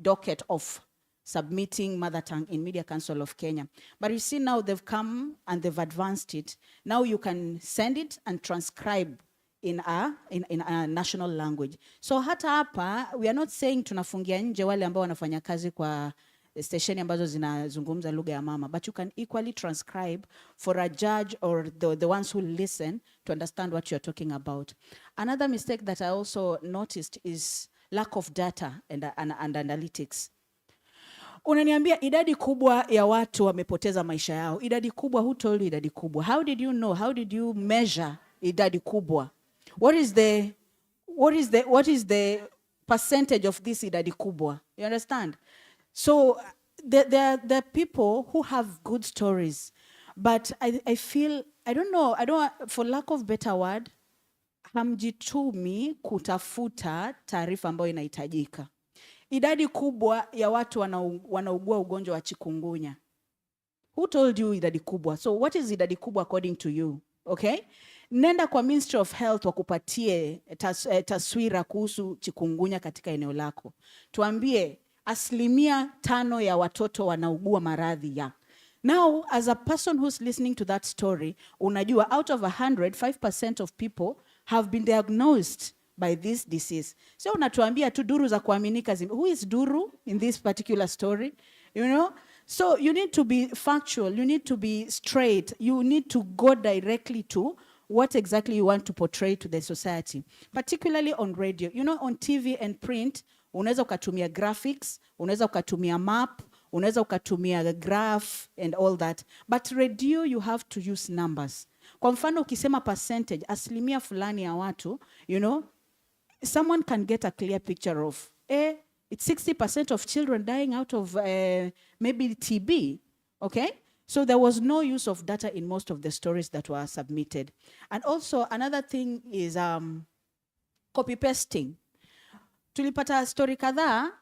docket of submitting mother tongue in Media Council of Kenya. But you see now they've come and they've advanced it. Now you can send it and transcribe in a national language. So hata hapa, we are not saying tunafungia nje wale ambao wanafanya kazi kwa stesheni ambazo zinazungumza lugha ya mama, but you can equally transcribe for a judge or the ones who listen to understand what you're talking about. Another mistake that I also noticed is lack of data and analytics. Unaniambia idadi kubwa ya watu wamepoteza maisha yao. Idadi kubwa, who told you idadi kubwa? How did you know? How did you measure idadi kubwa? What is the percentage of this idadi kubwa? You understand? So there are people who have good stories, but I feel, I don't know, for lack of better word, hamjitumi kutafuta taarifa ambayo inahitajika. Idadi kubwa ya watu wanaugua ugonjwa wa chikungunya. Who told you idadi kubwa? So what is idadi kubwa according to you? Okay? Nenda kwa Ministry of Health wakupatie taswira kuhusu chikungunya katika eneo lako. Tuambie 5% ya watoto wanaugua maradhi ya. Now, as a person who's listening to that story, unajua out of 100, 5% of people have been diagnosed by this disease. So unatuambia tu duru za kuaminika. Who is duru in this particular story? You know? So you need to be factual. You need to be straight. You need to go directly to what exactly you want to portray to the society, particularly on radio. You know, on TV and print, unaweza ukatumia graphics, unaweza ukatumia map, unaweza ukatumia the graph and all that, but radio you have to use numbers. Kwa mfano ukisema percentage, asilimia fulani ya watu, you know, someone can get a clear picture of, it's 60% of children dying out of maybe TB, okay? So there was no use of data in most of the stories that were submitted. And also another thing is copy pasting. Tulipata story kadhaa,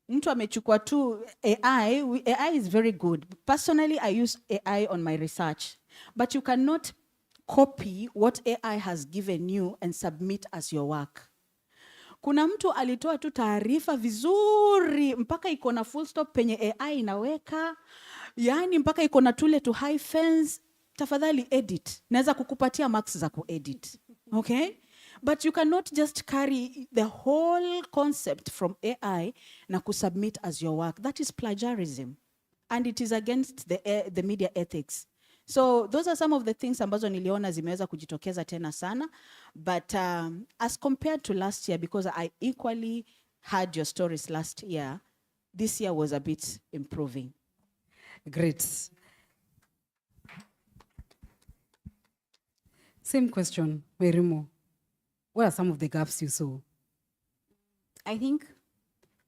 mtu amechukua tu AI. AI is very good. Personally, I use AI on my research, but you cannot copy what AI has given you and submit as your work. Kuna mtu alitoa tu taarifa vizuri mpaka iko na full stop penye AI inaweka, yani mpaka iko na tule to hyphens. Tafadhali edit. Naweza kukupatia marks za kuedit. Okay? But you cannot just carry the whole concept from AI na kusubmit as your work. That is plagiarism. And it is against the media ethics. So those are some of the things ambazo niliona zimeweza kujitokeza tena sana. But as compared to last year, because I equally had your stories last year, this year was a bit improving. Great. Same question, Merimo. What are some of the gaps you saw? I think,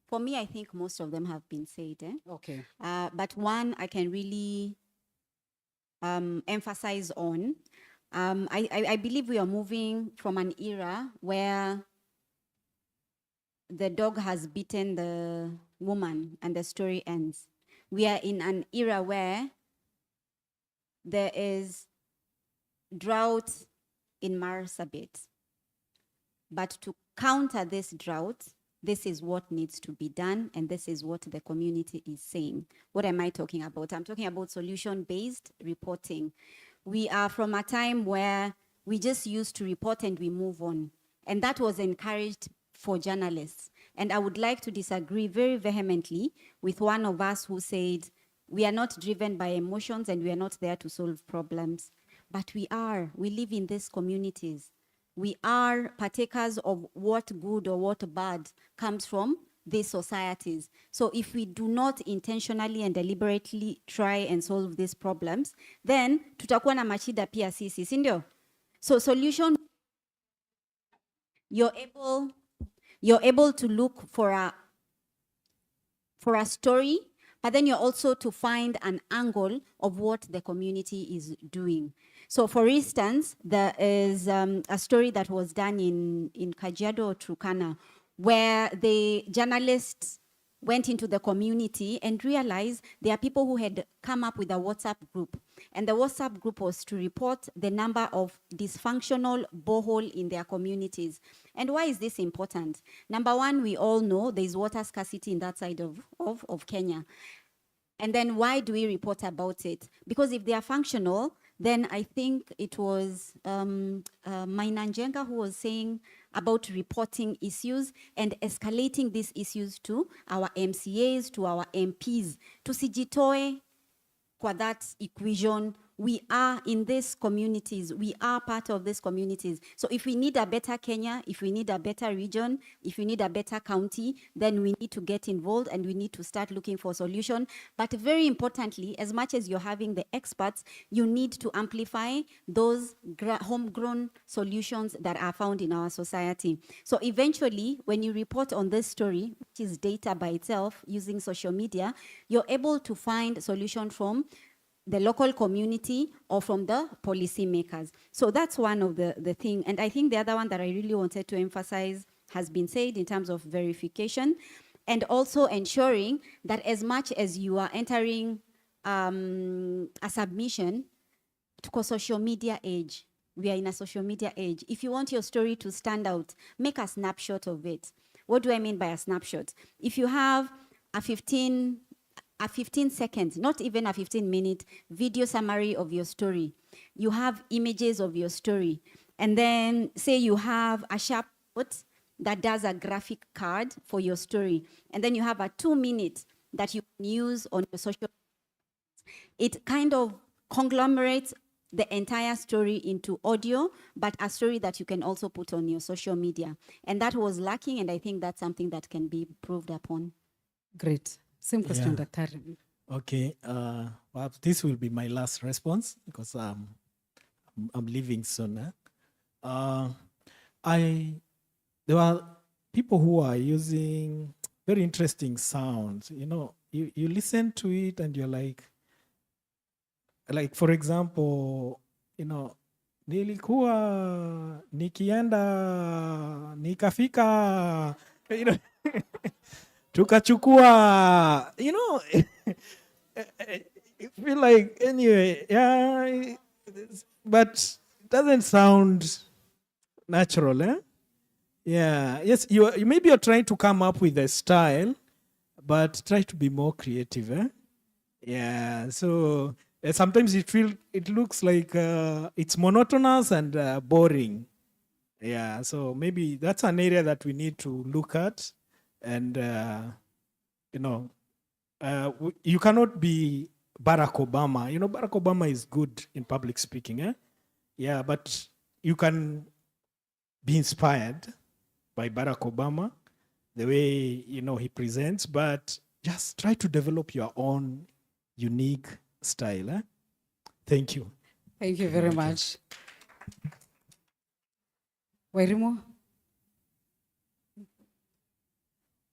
for me, I think most of them have been said. Okay. But one I can really emphasize on. I believe we are moving from an era where the dog has beaten the woman and the story ends. We are in an era where there is drought in Marsabit. But to counter this drought, this is what needs to be done, and this is what the community is saying. What am I talking about? I'm talking about solution-based reporting. We are from a time where we just used to report and we move on. And that was encouraged for journalists. And I would like to disagree very vehemently with one of us who said, we are not driven by emotions and we are not there to solve problems. But we are. We live in these communities. We are partakers of what good or what bad comes from these societies. So if we do not intentionally and deliberately try and solve these problems, then tutakuwa na mashida pia sisi, si ndio? So solution, you're able to look for a story, but then you're also to find an angle of what the community is doing. So for instance, there is a story that was done in Kajiado or Turkana, where the journalists went into the community and realized there are people who had come up with a WhatsApp group. And the WhatsApp group was to report the number of dysfunctional borehole in their communities. And why is this important? Number one, we all know there is water scarcity in that side of Kenya. And then why do we report about it? Because if they are functional, then I think it was Mainanjenga who was saying about reporting issues and escalating these issues to our MCAs, to our MPs. Tusijitoe kwa that equation. We are in these communities. We are part of these communities. So if we need a better Kenya, if we need a better region, if we need a better county, then we need to get involved and we need to start looking for a solution. But very importantly, as much as you're having the experts, you need to amplify those homegrown solutions that are found in our society. So eventually, when you report on this story, which is data by itself using social media, you're able to find solution from the local community or from the policymakers. So that's one of the thing. And I think the other one that I really wanted to emphasize has been said in terms of verification and also ensuring that as much as you are entering a submission to social media age, we are in a social media age. If you want your story to stand out, make a snapshot of it. What do I mean by a snapshot? If you have a 15 seconds, not even a 15-minute video summary of your story. You have images of your story. And then say you have a sharp that does a graphic card for your story. And then you have a 2-minute that you can use on your social. It kind of conglomerates the entire story into audio, but a story that you can also put on your social media. And that was lacking, and I think that's something that can be improved upon. Great. Same question, Yeah. Daktari. Okay, well, this will be my last response because I'm leaving soon. There are people who are using very interesting sounds. You know, you listen to it and you're like for example, you know, nilikuwa nikienda nikafika, you know, tukachukua, you know, you feel like anyway, yeah, but it doesn't sound natural, eh? Yeah, yes, you maybe you're trying to come up with a style, but try to be more creative, eh? Yeah, so sometimes it looks like it's monotonous and boring. Yeah, so maybe that's an area that we need to look at, and you know, you cannot be Barack Obama. You know, Barack Obama is good in public speaking, eh? Yeah, but you can be inspired by Barack Obama, the way, you know, he presents, but just try to develop your own unique style. Eh? Thank you. Thank you very much. Wairimo?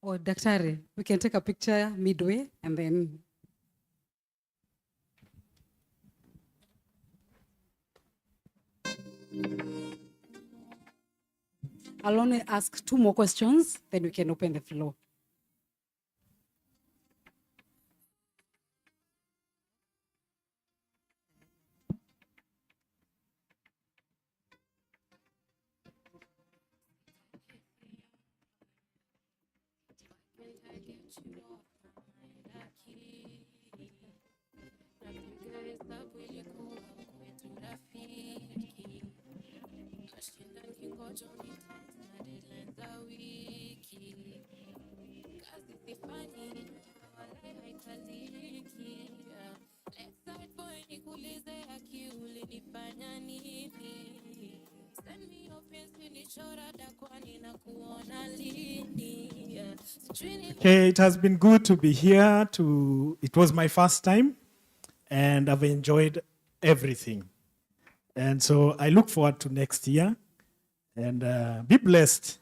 Or Daktari, we can take a picture midway and then. I'll only ask 2 more questions, then we can open the floor. Okay, it has been good to be here. It was my first time, and I've enjoyed everything. And so I look forward to next year, and be blessed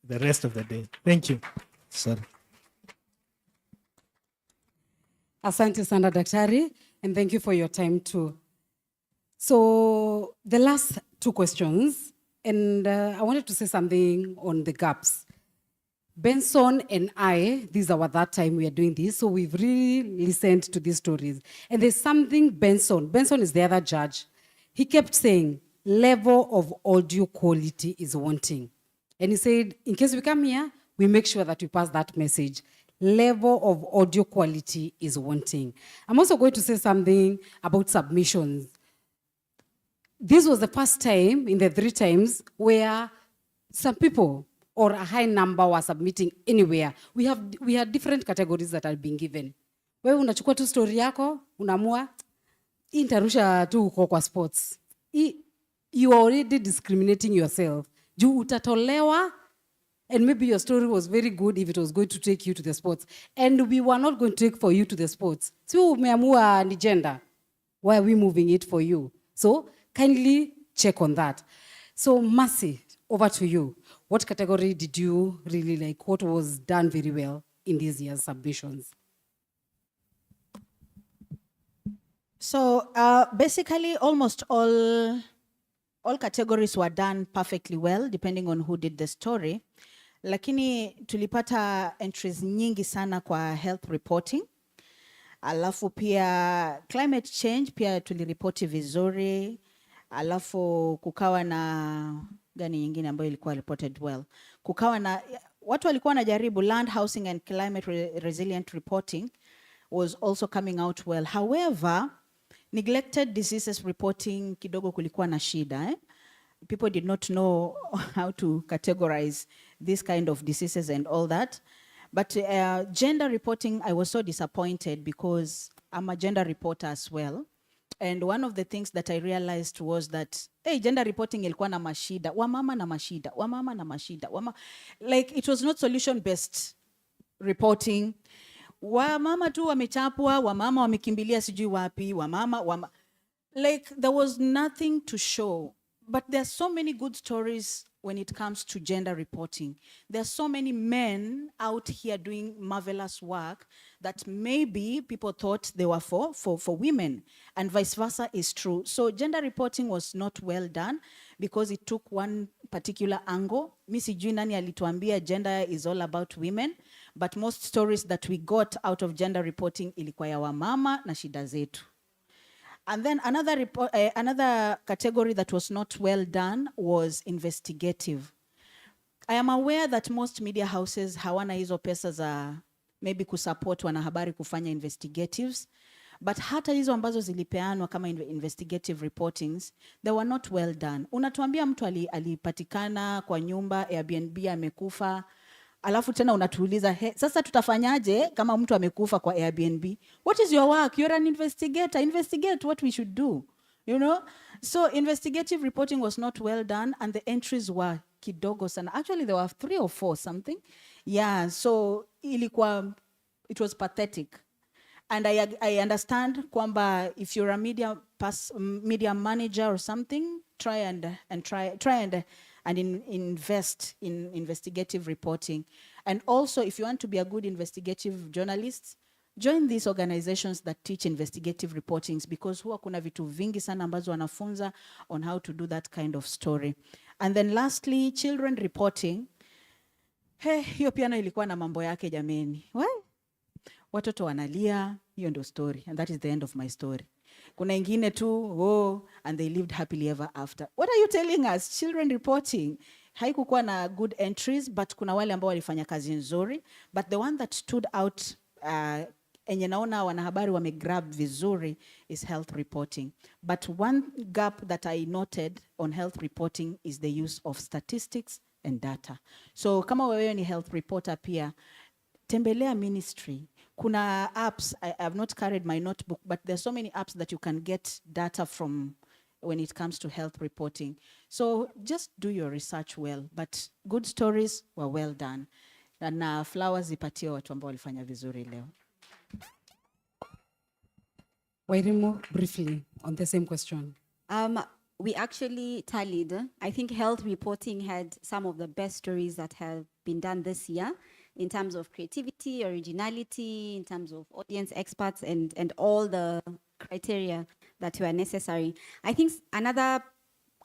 the rest of the day. Thank you. Sorry. Asante sana Daktari, and thank you for your time too. So the last 2 questions, and I wanted to say something on the gaps. Benson and I, this is our third time we are doing this, so we've really listened to these stories. And there's something Benson is the other judge, he kept saying, level of audio quality is wanting. And he said, in case we come here, we make sure that we pass that message. Level of audio quality is wanting. I'm also going to say something about submissions. This was the first time in the 3 times where some people or a high number were submitting anywhere. We had different categories that are being given. Wewe unachukua tu story yako, unamua, intarusha tu uko kwa sports. You are already discriminating yourself. Juu utatolewa, and maybe your story was very good if it was going to take you to the sports. And we were not going to take for you to the sports. So umeamua ni gender. Why are we moving it for you? So kindly check on that. So Mercy, over to you. What category did you really like? What was done very well in this year's submissions? So basically, almost all categories were done perfectly well, depending on who did the story. Lakini tulipata entries nyingi sana kwa health reporting. Alafu pia climate change pia tuliripoti vizuri. Alafu kukawa na gani nyingine ambayo ilikuwa reported well. Kukawa na watu walikuwa wanajaribu land housing and climate resilient reporting was also coming out well. However, neglected diseases reporting kidogo kulikuwa na shida. People did not know how to categorize this kind of diseases and all that. But gender reporting, I was so disappointed because I'm a gender reporter as well. And one of the things that I realized was that, hey, gender reporting ilikuwa na mashida, wamama na mashida, wamama na mashida, like it was not solution-based reporting. wamama tu wamechapwa, wamama wamekimbilia sijui wapi, like there was nothing to show. But there are so many good stories when it comes to gender reporting. There are so many men out here doing marvelous work that maybe people thought they were for women, and vice versa is true. So gender reporting was not well done because it took one particular angle. Mi sijui nani alituambia gender is all about women, but most stories that we got out of gender reporting ilikuwa ya wamama na shida zetu. And then another category that was not well done was investigative. I am aware that most media houses hawana hizo pesa za maybe kusupport wanahabari kufanya investigatives, but hata hizo ambazo zilipeanwa kama investigative reportings, they were not well done. Unatuambia mtu alipatikana kwa nyumba Airbnb amekufa, alafu tena unatuuliza sasa tutafanyaje kama mtu amekufa kwa Airbnb? What is your work? You're an investigator. Investigate what we should do. You know? So investigative reporting was not well done, and the entries were kidogo sana. Actually, there were 3 or 4 something. Yeah, so it was pathetic. And I understand kwamba if you're a media manager or something, try and invest in investigative reporting. And also, if you want to be a good investigative journalist, join these organizations that teach investigative reportings, because huwa kuna vitu vingi sana ambazo wanafunza on how to do that kind of story. And then lastly, children reporting. Hiyo pia ilikuwa na mambo yake jameni. Watoto wanalia, hiyo ndio story, and that is the end of my story. Kuna ingine tu, and they lived happily ever after. What are you telling us? Children reporting. Haikukuwa na good entries, but kuna wale ambao walifanya kazi nzuri. But the one that stood out, enye naona wanahabari wamegrab vizuri, is health reporting. But one gap that I noted on health reporting is the use of statistics and data. So kama wewe ni health reporter pia, tembelea ministry. Kuna apps, I have not carried my notebook, but there's so many apps that you can get data from when it comes to health reporting. So just do your research well, but good stories were well done. Na flowers zipatie watu ambao walifanya vizuri leo. Wairimu, briefly on the same question. We actually tallied. I think health reporting had some of the best stories that have been done this year, in terms of creativity, originality, in terms of audience experts, and all the criteria that were necessary. I think another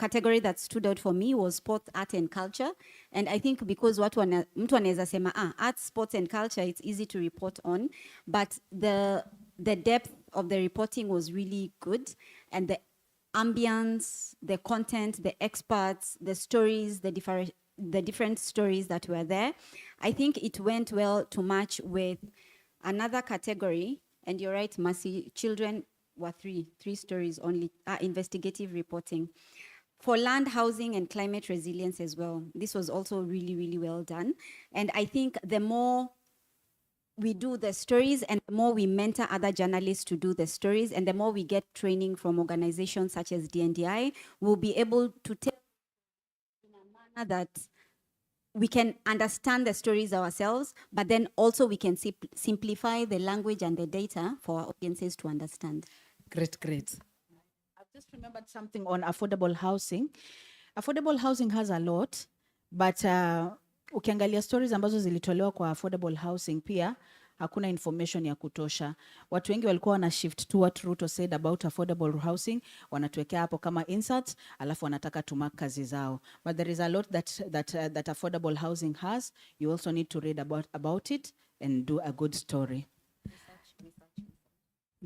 category that stood out for me was sports, art, and culture. And I think because mtu anaweza sema, arts, sports, and culture, it's easy to report on, but the depth of the reporting was really good, and the ambience, the content, the experts, the stories, the different stories that were there. I think it went well to match with another category, and you're right, Mercy, children were three stories only, investigative reporting. For land, housing, and climate resilience as well, this was also really, really well done. And I think the more we do the stories and the more we mentor other journalists to do the stories, and the more we get training from organizations such as DNDI, we'll be able to tell in a manner that we can understand the stories ourselves, but then also we can simplify the language and the data for our audiences to understand. Great. I've just remembered something on affordable housing. Affordable housing has a lot, but ukiangalia stories ambazo zilitolewa kwa affordable housing pia hakuna information ya kutosha. Watu wengi walikuwa wana shift to what Ruto said about affordable housing, wanatuwekea hapo kama inserts, alafu wanataka tumark kazi zao. But there is a lot that affordable housing has. You also need to read about it and do a good story.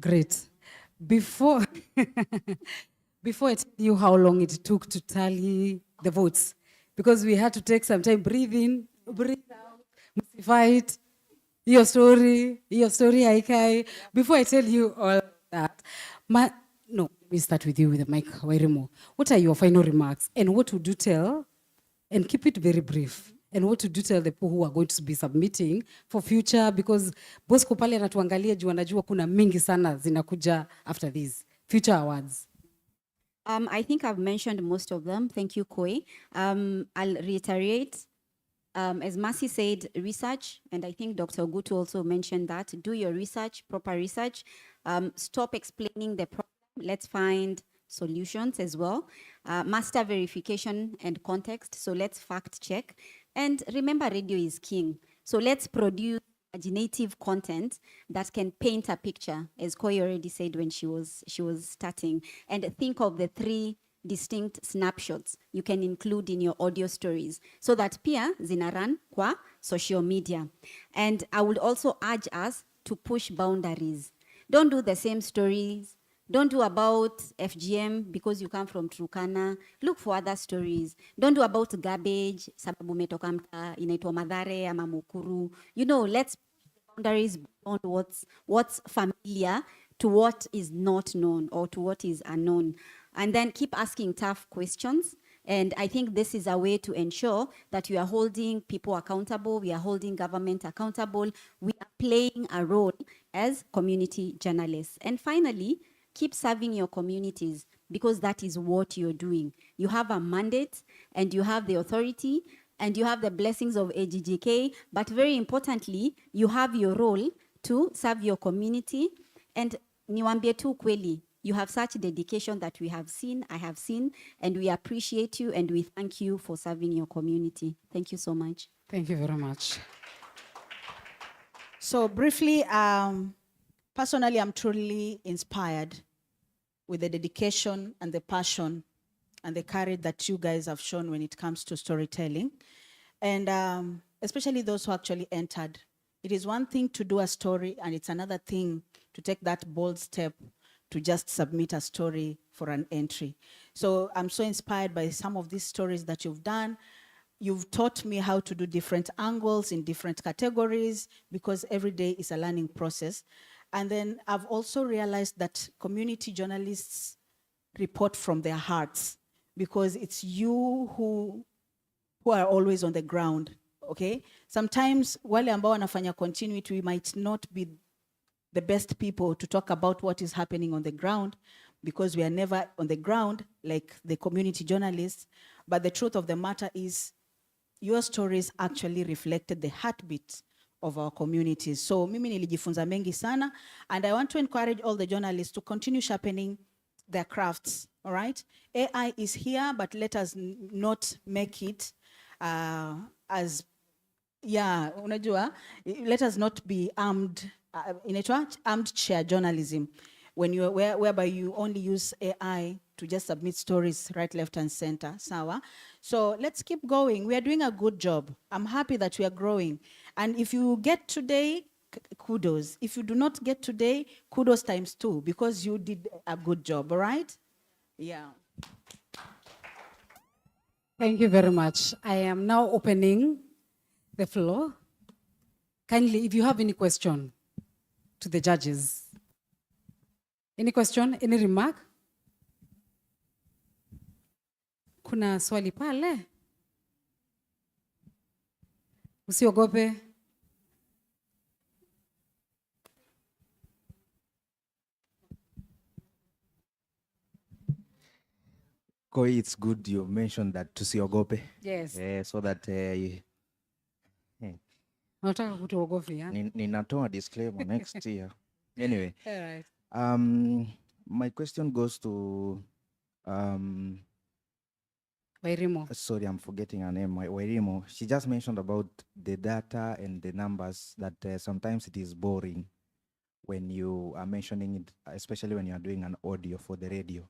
Great. Before I tell you how long it took to tally the votes, because we had to take some time, breathe in, breathe out, fight. Your story haikai. Before I tell you all that, let me start with you with the mic, Wairimu. What are your final remarks, and what would you tell, and keep it very brief, and what would you tell the people who are going to be submitting for future, because Bosco pale anatuangalia juu anajua kuna mingi sana zinakuja after these future awards. I think I've mentioned most of them. Thank you, Koi. I'll reiterate. as Mercy said, research, and I think Dr. Ogutu also mentioned that, do your research, proper research. Stop explaining the problem. Let's find solutions as well. Master verification and context. So let's fact check. And remember, radio is king. So let's produce imaginative content that can paint a picture, as Koi already said when she was starting. And think of the 3 distinct snapshots you can include in your audio stories so that pia zinaran kwa social media. And I would also urge us to push boundaries. Don't do the same stories. Don't do about FGM because you come from Turkana. Look for other stories. Don't do about garbage, sababu umetoka mtaa inaitwa Mathare ama Mukuru. You know, let's boundaries beyond what's familiar to what is not known or to what is unknown. And then keep asking tough questions. And I think this is a way to ensure that we are holding people accountable, we are holding government accountable, we are playing a role as community journalists. And finally, keep serving your communities because that is what you're doing. You have a mandate and you have the authority and you have the blessings of AGJK, but very importantly, you have your role to serve your community. And niwaambie tu kweli, you have such dedication that we have seen, I have seen, and we appreciate you and we thank you for serving your community. Thank you so much. Thank you very much. So briefly, personally, I'm truly inspired with the dedication and the passion and the courage that you guys have shown when it comes to storytelling. And especially those who actually entered. It is one thing to do a story and it's another thing to take that bold step to just submit a story for an entry. So I'm so inspired by some of these stories that you've done. You've taught me how to do different angles in different categories because every day is a learning process. And then I've also realized that community journalists report from their hearts because it's you who are always on the ground, okay? Sometimes wale ambao wanafanya continuity, we might not be the best people to talk about what is happening on the ground because we are never on the ground like the community journalists. But the truth of the matter is your stories actually reflected the heartbeat of our communities. So mimi nilijifunza mengi sana, and I want to encourage all the journalists to continue sharpening their crafts, all right? AI is here, but let us not make it as, yeah, unajua, let us not be armed, armed chair journalism, when you whereby you only use AI to just submit stories right, left, and center. Sawa. So let's keep going. We are doing a good job. I'm happy that we are growing. And if you get today, kudos. If you do not get today, kudos times 2 because you did a good job. All right? Yeah. Thank you very much. I am now opening the floor. Kindly, if you have any question to the judges. Any question? Any remark? Kuna swali pale? Usiogope. Koi, it's good you mentioned that tusiogope. Yes. So that Nataka kutuogofia. ninatoa disclaimer next year. Anyway. All right. My question goes to Wairimo. sorry, I'm forgetting her name. Wairimo. She just mentioned about the data and the numbers that sometimes it is boring when you are mentioning it, especially when you are doing an audio for the radio.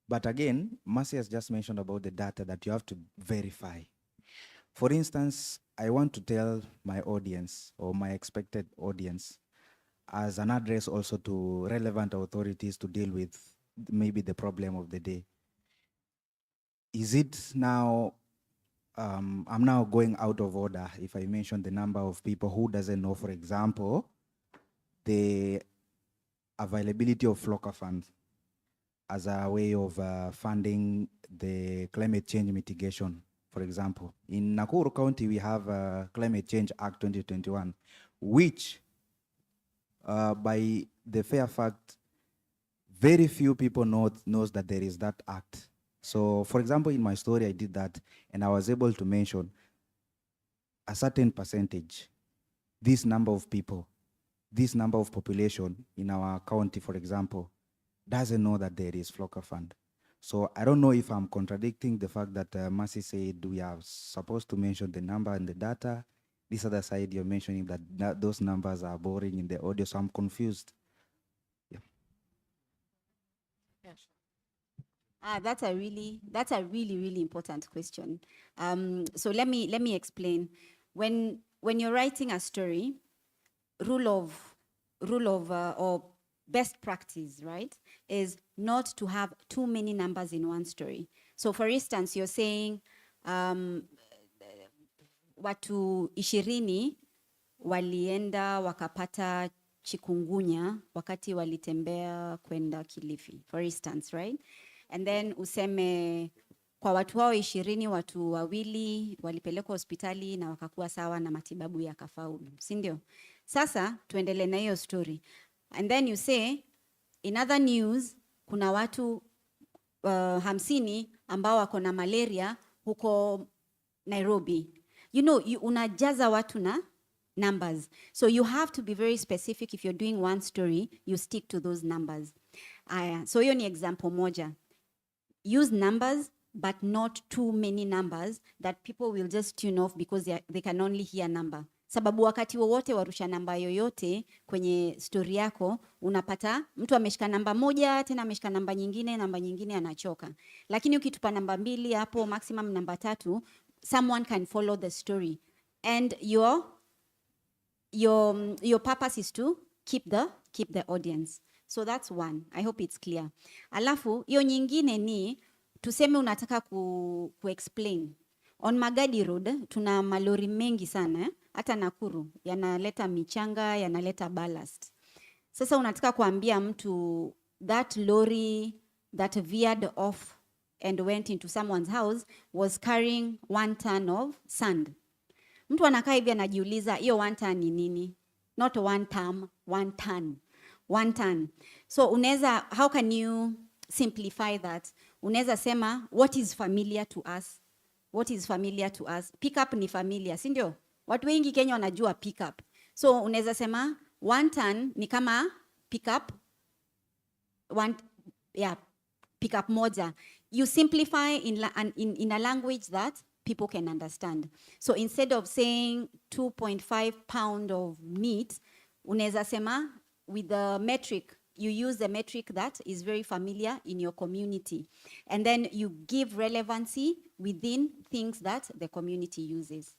But again, Mercy has just mentioned about the data that you have to verify. For instance, I want to tell my audience or my expected audience as an address also to relevant authorities to deal with maybe the problem of the day. Is it now, I'm now going out of order if I mention the number of people who doesn't know, for example, the availability of flocker funds as a way of funding the climate change mitigation, for example. In Nakuru County, we have Climate Change Act 2021, which by the fair fact, very few people knows that there is that act. So, for example, in my story, I did that, and I was able to mention a certain percentage, this number of people, this number of population in our county, for example, doesn't know that there is Flocker Fund. So I don't know if I'm contradicting the fact that Mercy said we are supposed to mention the number and the data. This other side, you're mentioning that those numbers are boring in the audio, so I'm confused. Yeah. Yeah, sure. That's a really important question. So let me explain. When you're writing a story, rule of or best practice, right, is not to have too many numbers in one story. So for instance, you're saying watu 20 walienda wakapata chikungunya wakati walitembea kwenda Kilifi, for instance, right? And then useme kwa watu hao 20, watu 2 walipelekwa hospitali na wakakuwa sawa na matibabu yakafaulu, si ndio? Sasa tuendelee na hiyo story. And then you say, in other news, kuna watu 50 ambao wako na malaria huko Nairobi. You know, unajaza watu na numbers. So you have to be very specific. If you're doing one story, you stick to those numbers. So hiyo ni example moja. Use numbers, but not too many numbers that people will just tune off because they can only hear number. Sababu wakati wowote warusha namba yoyote kwenye story yako, unapata mtu ameshika namba moja, tena ameshika namba nyingine anachoka. Lakini ukitupa namba 2 hapo, maximum namba 3, someone can follow the story. And your purpose is to keep the audience. So that's one. I hope it's clear. Alafu, hiyo nyingine ni, tuseme unataka explain. On Magadi Road, tuna malori mengi sana, hata Nakuru, yanaleta michanga, yanaleta ballast. Sasa unataka kuambia mtu, that lorry that veered off and went into someone's house was carrying 1 ton of sand. Mtu anakaa hivi anajiuliza, hiyo 1 ton ni nini? Not 1 ton, 1 ton. 1 ton. So unaweza, how can you simplify that? Unaweza sema, what is familiar to us? What is familiar to us? Pick up ni familiar, si ndio? Watu wengi Kenya wanajua pick up. So unaweza sema 1 ton ni kama pick up pick up moja. You simplify in a language that people can understand. So instead of saying 2.5 pound of meat, unaweza sema with the metric, you use the metric that is very familiar in your community. And then you give relevancy within things that the community uses.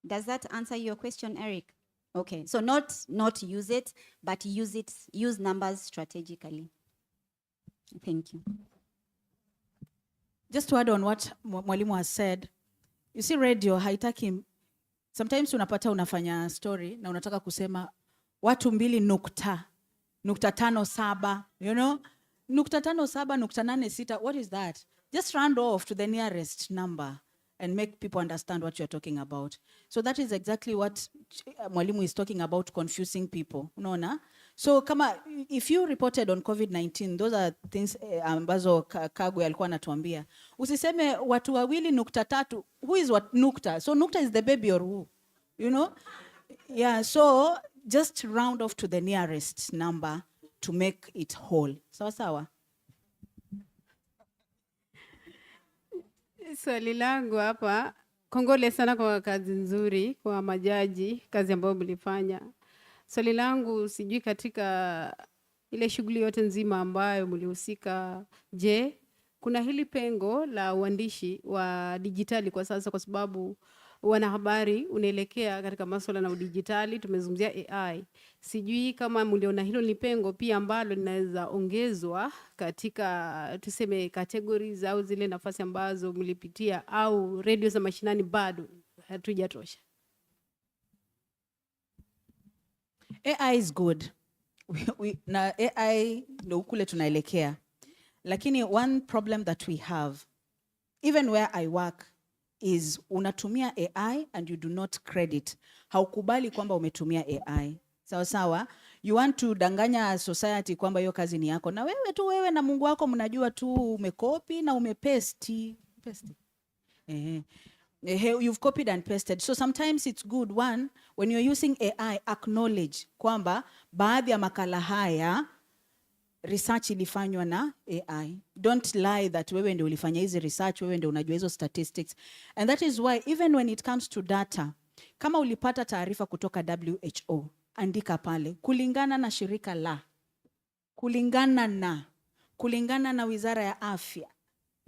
Does that answer your question, Eric? Okay, so not use it, but use numbers strategically. Thank you. Just to add on what Mwalimu has said, you see radio haitaki, sometimes unapata unafanya story na unataka kusema watu 2.57, you know, 0.57, what is that? Just round off to the nearest number and make people understand what you're talking about. So that is exactly what Mwalimu is talking about, confusing people. Unaona? So kama if you reported on COVID-19, those are things ambazo Kagwe alikuwa anatuambia. Usiseme watu 2.3, who is what nukta? So nukta is the baby or who? You know? Yeah, so just round off to the nearest number to make it whole. Sawa sawa? Swali langu hapa, kongole sana kwa kazi nzuri, kwa majaji, kazi ambayo mlifanya. Swali langu, sijui katika ile shughuli yote nzima ambayo mlihusika, je, kuna hili pengo la uandishi wa dijitali kwa sasa, kwa sababu wanahabari unaelekea katika masuala na udijitali, tumezungumzia AI. Sijui kama mliona hilo ni pengo pia ambalo linaweza ongezwa katika tuseme categories au zile nafasi ambazo mlipitia, au radio za mashinani bado hatujatosha. AI is good. Na AI ndio kule tunaelekea. Lakini one problem that we have, even where I work, is unatumia AI and you do not credit. Haukubali kwamba umetumia AI. Sawa sawa? You want to danganya society kwamba hiyo kazi ni yako. Na wewe na Mungu wako mnajua tu umekopi na umepesti. You've copied and pasted. So sometimes it's good, one, when you're using AI, acknowledge kwamba baadhi ya makala haya research ilifanywa na AI. Don't lie that wewe ndio ulifanya hizi research, wewe ndio unajua hizo statistics. And that is why even when it comes to data, kama ulipata taarifa kutoka WHO, andika pale kulingana na shirika la, kulingana na Wizara ya Afya.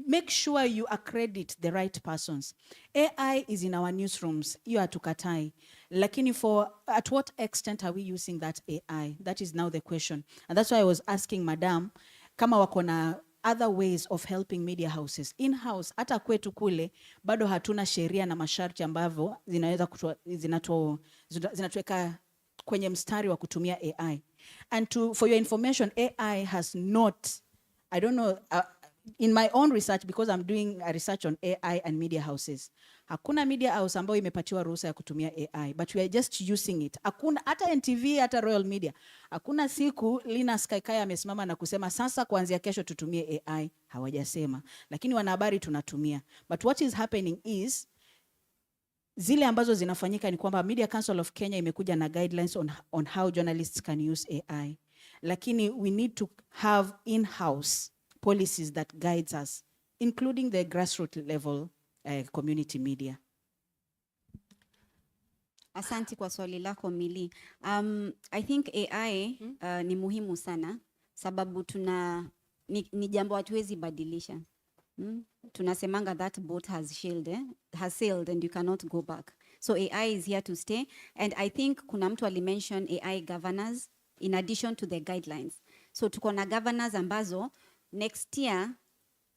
Make sure you accredit the right persons. AI is in our newsrooms. You are tukatai. Lakini at what extent are we using that AI? That is now the question. And that's why I was asking Madam, kama wako na other ways of helping media houses. In-house, hata kwetu kule, bado hatuna sheria na masharti ambavyo zinaweza zinatuweka kwenye mstari wa kutumia AI. And for your information, AI has not, I don't know, in my own research, because I'm doing a research on AI and media houses, hakuna media house ambayo imepatiwa ruhusa ya kutumia AI, but we are just using it. Hakuna, hata NTV, hata Royal Media, hakuna siku Linus Kaikaya amesimama na kusema sasa kuanzia kesho tutumie AI. Hawajasema, lakini wanahabari tunatumia. But what is happening is, zile ambazo zinafanyika ni kwamba Media Council of Kenya imekuja na guidelines on how journalists can use AI. Lakini we need to have in-house policies that guides us, including the grassroots level community media. Asante kwa swali lako Mili. I think AI ni muhimu sana sababu ni jambo hatuwezi badilisha. Tunasemanga that boat has sailed and you cannot go back. So AI is here to stay, and I think kuna mtu alimention AI governors in addition to the guidelines. So tuko na governors ambazo next year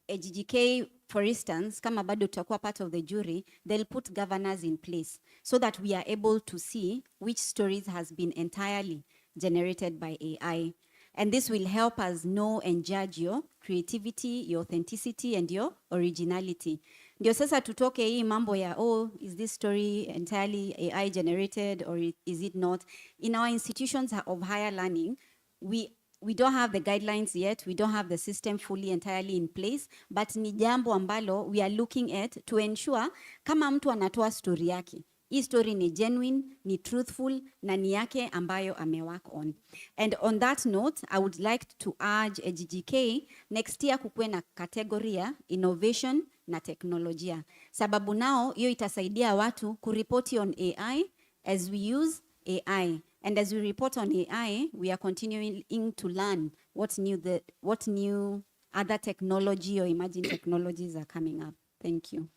AGJK, for instance, kama bado tutakuwa part of the jury, they'll put governors in place so that we are able to see which stories has been entirely generated by AI. And this will help us know and judge your creativity, your authenticity, and your originality. Ndio sasa tutoke hii mambo ya, is this story entirely AI generated or is it not? In our institutions of higher learning, we don't have the guidelines yet, we don't have the system fully entirely in place, but ni jambo ambalo we are looking at to ensure kama mtu anatoa story yake, hii story ni genuine, ni truthful, na ni yake ambayo amework on. And on that note, I would like to urge AGJK next year kukuwe na category ya innovation na teknolojia. Sababu nao, hiyo itasaidia watu kuripoti on AI as we use AI. And as we report on AI, we are continuing to learn what new other technology or emerging technologies are coming up. Thank you.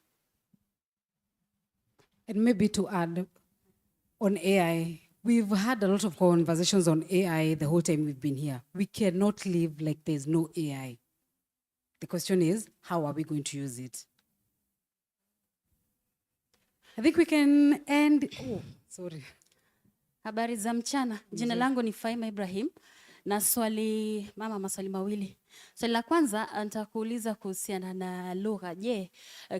And maybe to add on AI, we've had a lot of conversations on AI the whole time we've been here. We cannot live like there's no AI. The question is, how are we going to use it? I think we can end. Oh, sorry. Habari za mchana. Jina langu ni Faima Ibrahim na maswali mawili. Swali la kwanza nitakuuliza kuhusiana na lugha. Je,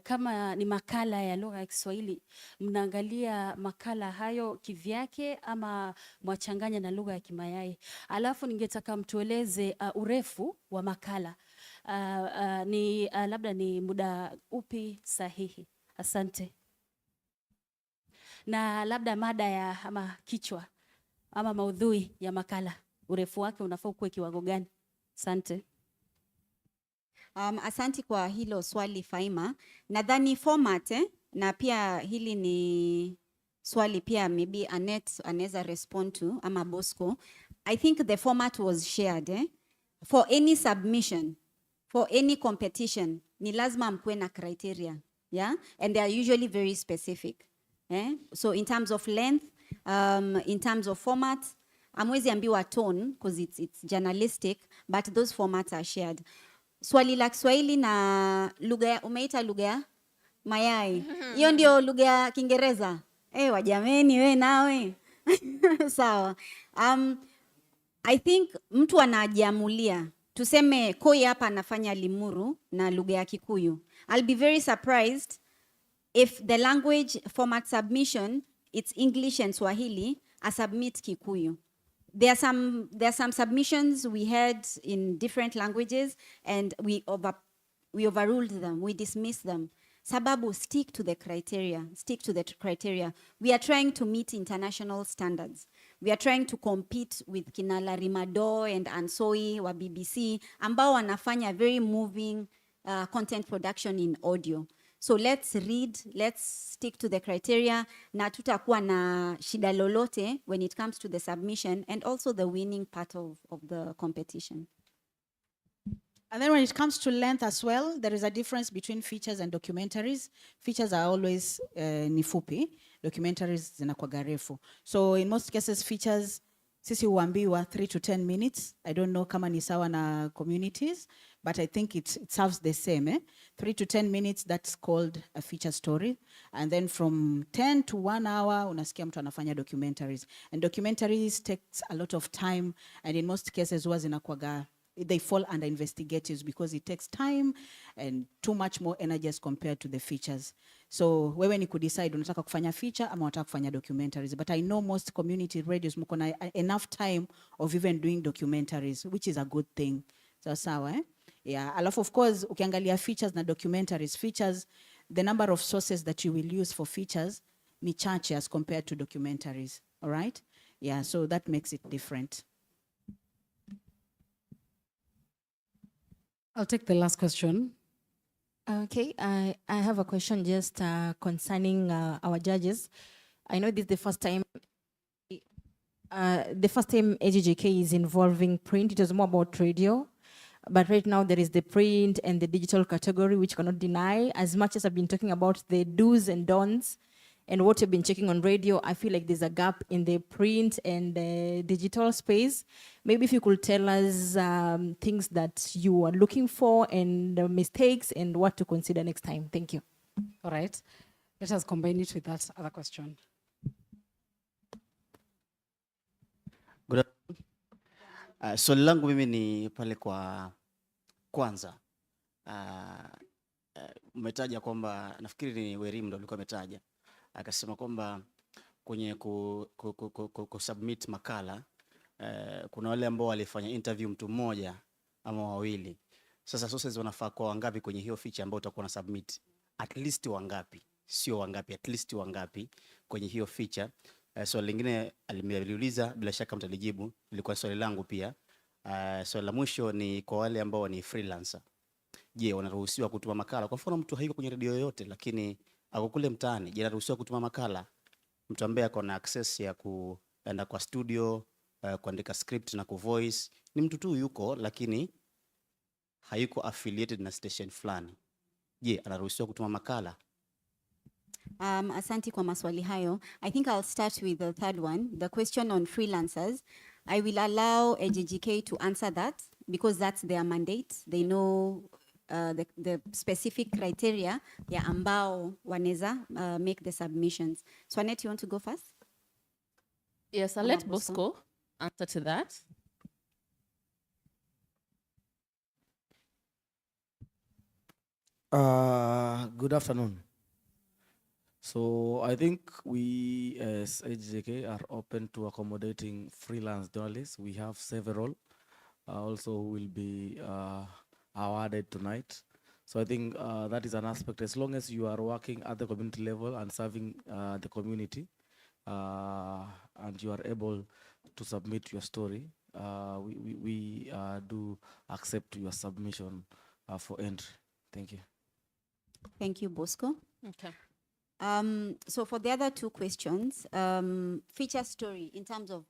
kama ni makala ya lugha ya Kiswahili, mnaangalia makala hayo kivyake ama mwachanganya na lugha ya Kimayai? Alafu ningetaka mtueleze urefu wa makala. Labda ni muda upi sahihi? Asante. Na labda mada ama kichwa ama maudhui ya makala, urefu wake unafaa kuwa kiwango gani? Asante. Asante kwa hilo swali Faima. Nadhani format na pia hili ni swali pia maybe Annette anaweza respond to ama Bosco. I think the format was shared for any submission, for any competition, ni lazima mkuwe na criteria, yeah? And they are usually very specific. So in terms of length, in terms of format, amwezi ambiwa tone because it's journalistic, but those formats are shared. Swali la Kiswahili na lugha umeita lugha ya mayai. Hiyo ndio lugha ya Kiingereza. Wajameni we nawe. Sawa. I think mtu anajiamulia. Tuseme Koi hapa anafanya Limuru na lugha ya Kikuyu. I'll be very surprised if the language format submission, it's English and Swahili, I submit Kikuyu. There are some submissions we had in different languages and we overruled them, we dismissed them. Sababu, stick to the criteria. Stick to the criteria. We are trying to meet international standards. We are trying to compete with kina Larry Madowo and Ansoi wa BBC ambao wanafanya very moving content production in audio. So let's read, let's stick to the criteria, na tutakuwa na shida lolote when it comes to the submission and also the winning part of the competition. And then when it comes to length as well, there is a difference between features and documentaries. Features are always ni fupi, documentaries zinakuwa refu. So in most cases, features, sisi huambiwa 3 to 10 minutes. I don't know kama ni sawa na communities, but I think it serves the same. 3 to 10 minutes, that's called a feature story. And then from 10 to 1 hour, unasikia mtu anafanya documentaries. And documentaries takes a lot of time, and in most cases, huwa zinakuwaga, they fall under investigatives because it takes time and too much more energy as compared to the features. So wewe ni kudecide unataka kufanya feature ama unataka kufanya documentaries. But I know most community radios mko na enough time of even doing documentaries, which is a good thing. So sawa, eh? Yeah, alafu of course ukiangalia features na documentaries, features, the number of sources that you will use for features ni chache as compared to documentaries, all right? Yeah, so that makes it different. I'll take the last question. Okay, I have a question just concerning our judges. I know this is the first time AGJK is involving print. It was more about radio, but right now there is the print and the digital category, which cannot deny. As much as I've been talking about the do's and don'ts and what you've been checking on radio, I feel like there's a gap in the print and the digital space. Maybe if you could tell us things that you are looking for and mistakes and what to consider next time. Thank you. All right. Let us combine it with that other question. Good afternoon. Swali langu mimi ni pale kwa kwanza. Umetaja kwamba, nafikiri ni Werimu ndo alikuwa ametaja. Akasema kwamba kwenye kusubmit makala, kuna wale ambao walifanya interview mtu mmoja ama wawili. Sasa sources wanafaa kwa wangapi kwenye hiyo feature ambayo utakuwa na submit? At least wangapi? Sio wangapi, at least wangapi kwenye hiyo feature? Swali lingine aliniuliza, bila shaka mtalijibu, ilikuwa swali langu pia. Swali la mwisho ni kwa wale ambao ni freelancer. Je, wanaruhusiwa kutuma makala? Kwa mfano mtu hayuko kwenye redio yoyote lakini ako kule mtaani, je, anaruhusiwa kutuma makala? Mtu ambaye ako na access ya kuenda kwa studio, kuandika script na kuvoice, ni mtu tu yuko lakini hayuko affiliated na station fulani. Je, anaruhusiwa kutuma makala? Asanti kwa maswali hayo. I think I'll start with the third one, the question on freelancers. I will allow AGJK to answer that because that's their mandate. They know the specific criteria ya ambao waneza make the submissions. So Annette, you want to go first? Yes, I'll let Bosco answer to that. Good afternoon. So I think we as AGJK are open to accommodating freelance journalists. We have several also who will be awarded tonight. So I think that is an aspect. As long as you are working at the community level and serving the community, and you are able to submit your story, we do accept your submission for entry. Thank you. Thank you, Bosco. Okay. So for the other two questions, feature story in terms of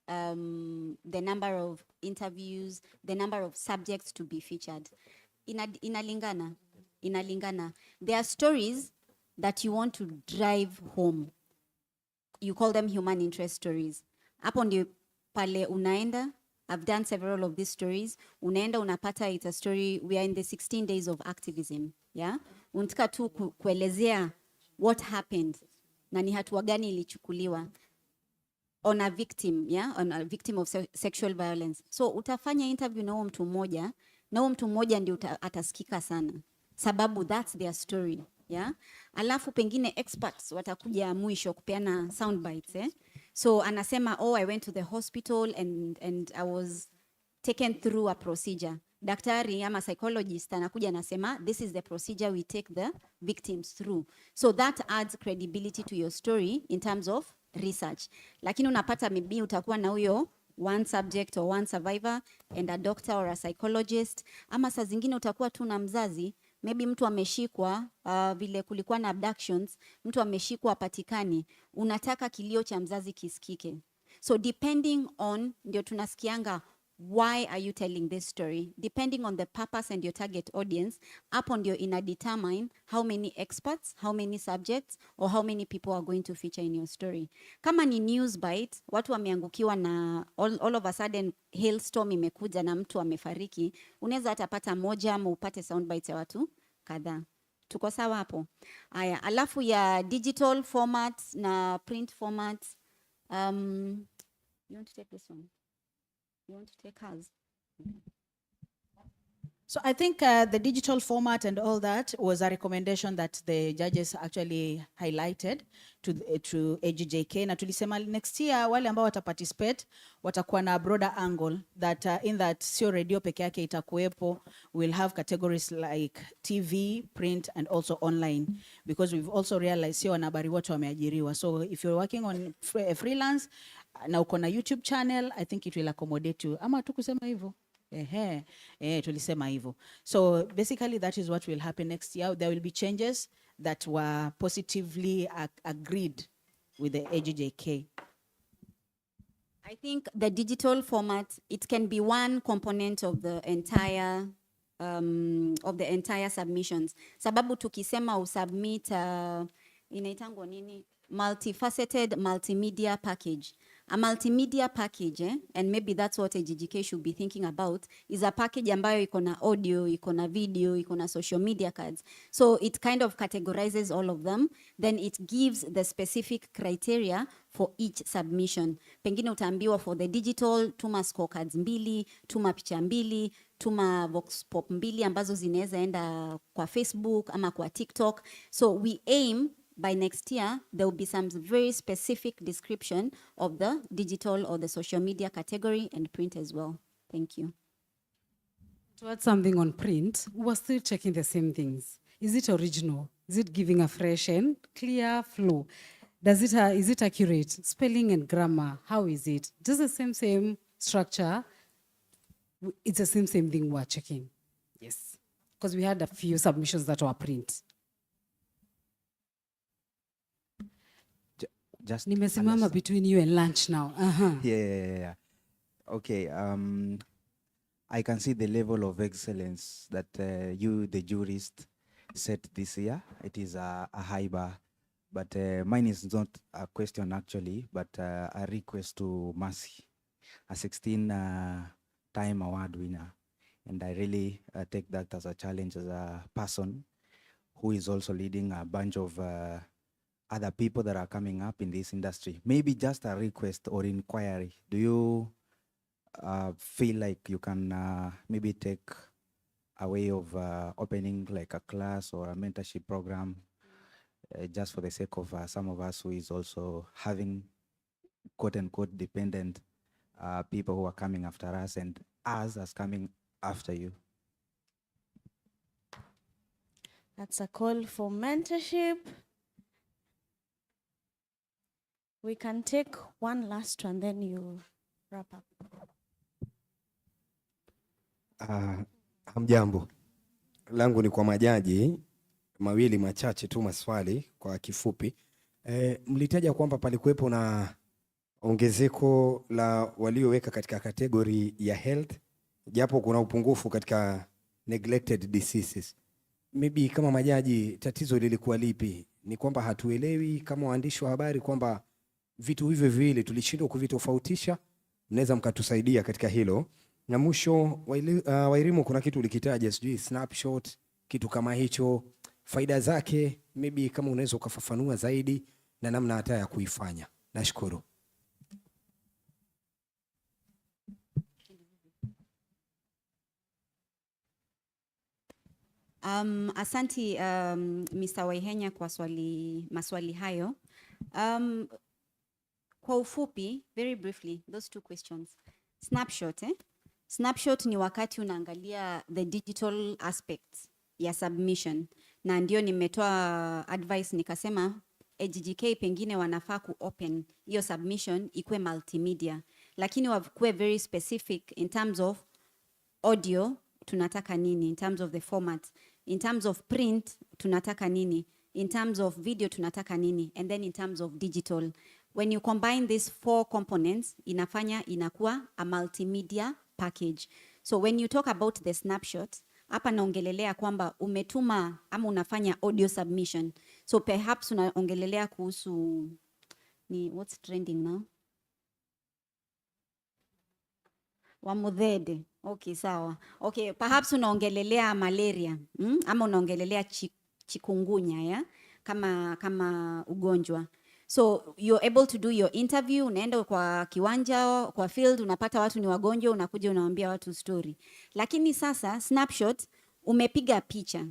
the number of interviews, the number of subjects to be featured. Inalingana. There are stories that you want to drive home. You call them human interest stories. Hapo ndio pale unaenda. I've done several of these stories. Unaenda unapata, it's a story, we are in the 16 days of activism. Yeah? Unataka tu kuelezea what happened na ni hatua gani ilichukuliwa on a victim, yeah, on a victim of sexual violence. So utafanya interview na huyo mtu mmoja, na huyo mtu mmoja ndio atasikika sana, sababu that's their story, yeah. Alafu pengine experts watakuja mwisho kupeana sound bites, eh? So anasema, oh, I went to the hospital and I was taken through a procedure. daktari ama psychologist anakuja anasema this is the procedure we take the victims through. So that adds credibility to your story in terms of research. Lakini unapata maybe utakuwa na huyo one subject or one survivor and a doctor or a psychologist, ama saa zingine utakuwa tu na mzazi, maybe mtu ameshikwa, vile kulikuwa na abductions, mtu ameshikwa patikani, unataka kilio cha mzazi kisikike. So depending on, ndio tunasikianga, why are you telling this story? Depending on the purpose and your target audience, hapo ndio ina determine how many experts, how many subjects, or how many people are going to feature in your story. Kama ni news bite, watu wameangukiwa na all of a sudden hailstorm imekuja na mtu amefariki, unaweza hata pata moja ama upate sound bites ya watu kadhaa. Tuko sawa hapo? Aya, alafu ya digital formats na print formats, you want to take this one? You want to take hers? So I think the digital format and all that was a recommendation that the judges actually highlighted to AGJK. Na tulisema next year wale ambao wataparticipate watakuwa na broader angle that in that sio radio peke yake itakuwepo. We'll have categories like TV, print and also online, because we've also realized sio wanahabari wote wameajiriwa. So if you're working on freelance na uko na YouTube channel, I think it will accommodate you. Ama tu kusema hivyo? Tulisema hivyo. So basically that is what will happen next year. There will be changes that were positively agreed with the AGJK. I think the digital format, it can be one component of the entire submissions. Sababu tukisema usubmit inaitangwa nini? Multifaceted multimedia package. A multimedia package, and maybe that's what AGJK should be thinking about, is a package ambayo iko na audio, iko na video, iko na social media cards. So it kind of categorizes all of them, then it gives the specific criteria for each submission. Pengine utaambiwa for the digital, tuma scorecards 2, tuma picha 2, tuma vox pop 2 ambazo zinaweza enda kwa Facebook ama kwa TikTok. So we aim by next year, there will be some very specific description of the digital or the social media category and print as well. Thank you. To add something on print, we're still checking the same things. Is it original? Is it giving a fresh and clear flow? Is it accurate? Spelling and grammar, how is it? Just the same structure. It's the same thing we're checking. Yes. Because we had a few submissions that were print. Just Nimesimama between you and lunch now. Yeah. Okay. I can see the level of excellence that you, the jurist, set this year. It is a high bar, but mine is not a question actually, but a request to Mercy, a 16-time award winner, and I really take that as a challenge as a person who is also leading a bunch of other people that are coming up in this industry. Maybe just a request or inquiry. Do you feel like you can maybe take a way of opening like a class or a mentorship program just for the sake of some of us who is also having quote unquote dependent people who are coming after us and us as coming after you? That's a call for mentorship. We can take one last one, then you wrap up. Hamjambo. Langu ni kwa majaji, mawili machache tu maswali kwa kifupi. Mlitaja kwamba palikuwepo na ongezeko la walioweka katika kategori ya health, japo kuna upungufu katika neglected diseases. Maybe kama majaji tatizo lilikuwa lipi? Ni kwamba hatuelewi kama waandishi wa habari kwamba vitu hivyo viwili tulishindwa kuvitofautisha? Mnaweza mkatusaidia katika hilo. Na mwisho Wairimu, kuna kitu ulikitaja sijui snapshot, kitu kama hicho, faida zake maybe kama unaweza ukafafanua zaidi na namna hata ya kuifanya. Nashukuru. Asanti Mr. Waihenya kwa maswali hayo. Kwa ufupi, very briefly, those two questions. Snapshot, Snapshot ni wakati unaangalia the digital aspects ya submission, na ndio nimetoa advice nikasema AGJK pengine wanafaa open hiyo submission ikue multimedia, lakini wakuwe very specific in terms of audio tunataka nini, in terms of the format, in terms of print tunataka nini, in terms of video tunataka nini, and then in terms of digital. When you combine these 4 components, inakuwa a multimedia package. So when you talk about the snapshot, hapa naongelelea kwamba umetuma ama unafanya audio submission. So perhaps unaongelelea kuhusu what's trending now? Wamudhede. Okay, sawa. Okay, perhaps unaongelelea malaria, ama unaongelelea chikungunya, ya? Kama ugonjwa. So you're able to do your interview, unaenda kwa kiwanja, kwa field, unapata watu ni wagonjwa, unakuja unawaambia watu story. Lakini sasa snapshot umepiga picha.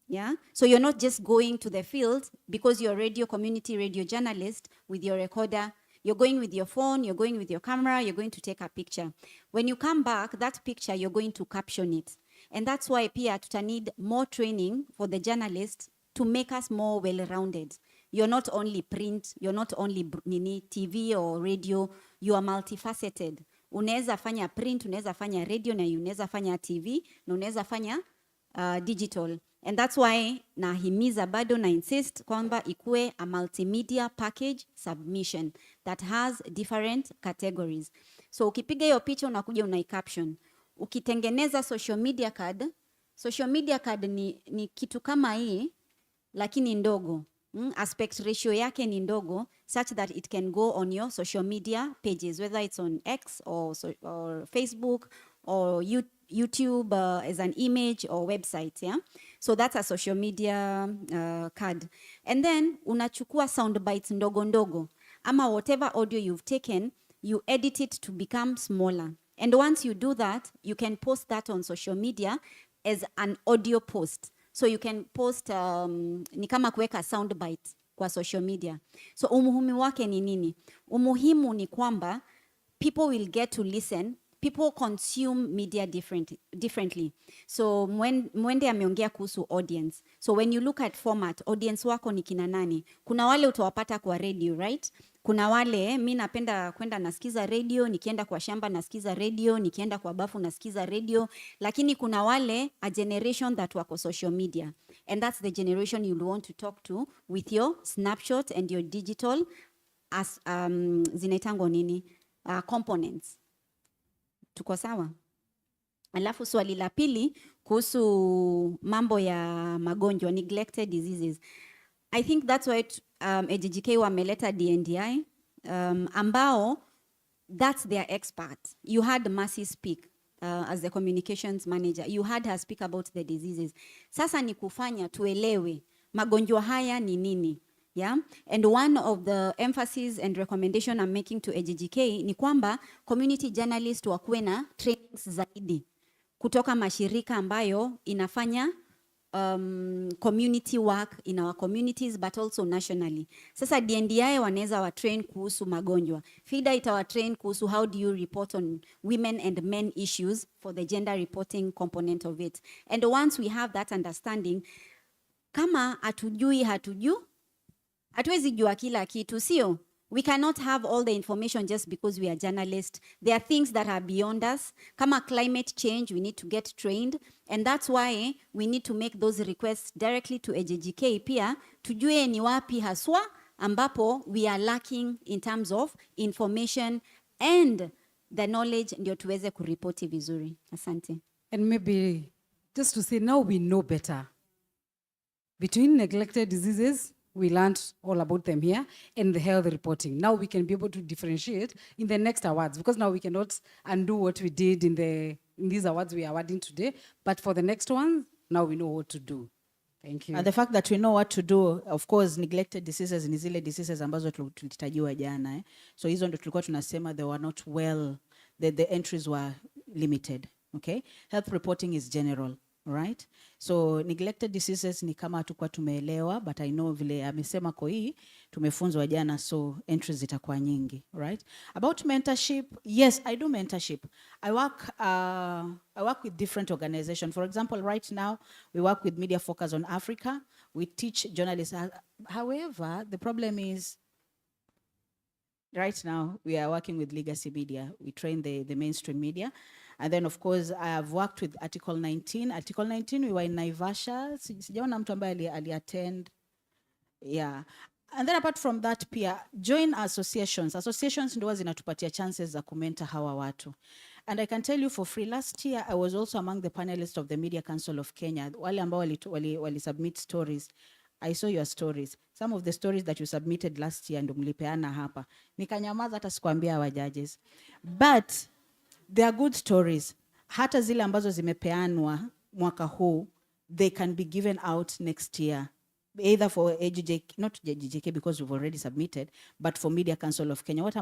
Yeah? So you're not just going to the field because you're community radio journalist with your recorder. You're going with your phone, you're going with your camera, you're going to take a picture. When you come back, that picture, you're going to caption it. And that's why pia tuta need more training for the journalists to make us more well-rounded. You're not only print, you're not only TV or radio, you are multifaceted. Unaweza fanya print, unaweza fanya radio, na unaweza fanya TV, na unaweza fanya digital. And that's why nahimiza bado na insist kwamba ikue a multimedia package submission that has different categories. So ukipiga hiyo picha unakuja unaicaption. Ukitengeneza social media card ni kitu kama hii lakini ndogo. Aspect ratio yake ni ndogo such that it can go on your social media pages, whether it's on X or Facebook or YouTube as an image or website, yeah? So that's a social media card. And then unachukua sound bites ndogo ndogo, ama whatever audio you've taken, you edit it to become smaller. And once you do that, you can post that on social media as an audio post. So you can post ni kama kuweka sound bite kwa social media. So umuhimu wake ni nini? Umuhimu ni kwamba people will get to listen. People consume media differently. So Mwende ameongea kuhusu audience. So when you look at format, audience wako ni kina nani? Kuna wale utawapata kwa radio, right? Kuna wale, mi napenda kwenda nasikiza radio, nikienda kwa shamba nasikiza radio, nikienda kwa bafu nasikiza radio, lakini kuna wale a generation that wako social media. And that's the generation you'll want to talk to with your snapshot and your digital as zinaitango nini? Components. Tuko sawa? Alafu swali la pili kuhusu mambo ya magonjwa, neglected diseases. I think that's why AGJK wameleta DNDi ambao that's their expert. You had Mercy speak as the communications manager. You had her speak about the diseases. Sasa ni kufanya tuelewe magonjwa haya ni nini. Yeah? And one of the emphasis and recommendation I'm making to AGJK ni kwamba community journalists wakuwe na trainings zaidi kutoka mashirika ambayo inafanya community work in our communities but also nationally. Sasa DNDi wanaweza wa train kuhusu magonjwa. FIDA itawa train kuhusu how do you report on women and men issues for the gender reporting component of it. And once we have that understanding, kama hatuwezi jua kila kitu, sio? We cannot have all the information just because we are journalists. There are things that are beyond us. Kama climate change, we need to get trained. And that's why we need to make those requests directly to AGJK pia. Tujue ni wapi haswa ambapo we are lacking in terms of information and the knowledge ndio tuweze kuripoti vizuri. Asante. And maybe just to say now we know better. Between neglected diseases, we learned all about them here, and the health reporting. Now we can be able to differentiate in the next awards, because now we cannot undo what we did in these awards we are awarding today, but for the next one, now we know what to do. Thank you. And the fact that we know what to do, of course, neglected diseases ni zile diseases ambazo tulitajiwa jana. So hizo ndo tulikuwa tunasema they were not well, the entries were limited. Okay? Health reporting is general. right? So neglected diseases ni kama hatukuwa tumeelewa, but I know vile amesema Koi, tumefunzwa jana, so entries zitakuwa nyingi, right? About mentorship, yes, I do mentorship. I work with different organizations. For example, right now, we work with Media Focus on Africa. We teach journalists. However, the problem is, right now, we are working with legacy media. We train the mainstream media. And then, of course, I have worked with Article 19. Article 19, we were in Naivasha. Sijaona mtu ambaye ali-attend. Yeah. And then apart from that, pia, join associations. Associations ndio zinatupatia chances za kumenta hawa watu. And I can tell you for free, last year, I was also among the panelists of the Media Council of Kenya. Wale ambao wali submit stories. I saw your stories. Some of the stories that you submitted last year ndo mlipeana hapa. Nikanyamaza hata sikuambia our judges. But they are good stories. Hata zile ambazo zimepeanwa mwaka huu, they can be given out next year. Either for AGJK, not AGJK because we've already submitted, but for Media Council of Kenya. What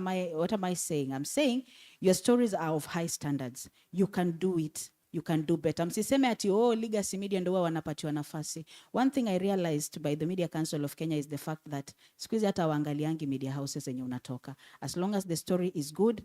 am I saying? I'm saying your stories are of high standards. You can do it. You can do better. Msiseme ati, oh, legacy media ndio wanapatiwa nafasi. One thing I realized by the Media Council of Kenya is the fact that siku hizi hata waangaliangi media houses zenye unatoka. As long as the story is good,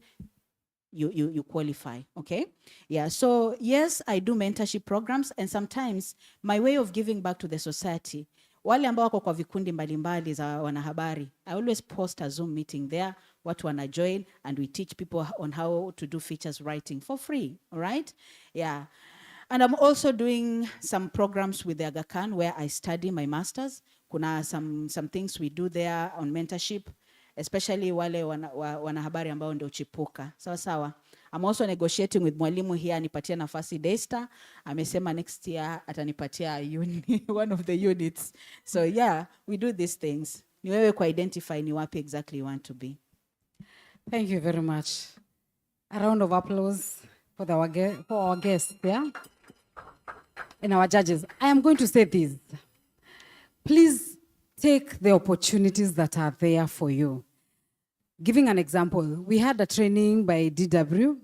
you qualify, okay? Yeah, so yes, I do mentorship programs, and sometimes my way of giving back to the society, wale ambao wako kwa vikundi mbalimbali za wanahabari, I always post a Zoom meeting there, watu wana join, and we teach people on how to do features writing for free, all right? Yeah. And I'm also doing some programs with the Aga Khan where I study my masters. Kuna some things we do there on mentorship, especially wale wanahabari ambao ndio chipuka. Sawa sawa. I'm also negotiating with mwalimu here anipatia nafasi Daystar. Amesema next year atanipatia one of the units. So yeah, we do these things. Ni wewe ku identify ni wapi exactly you want to be. Thank you very much. A round of applause for our guests, yeah? And our judges. I am going to say this. Please take the opportunities that are there for you. Giving an example, we had a training by DW,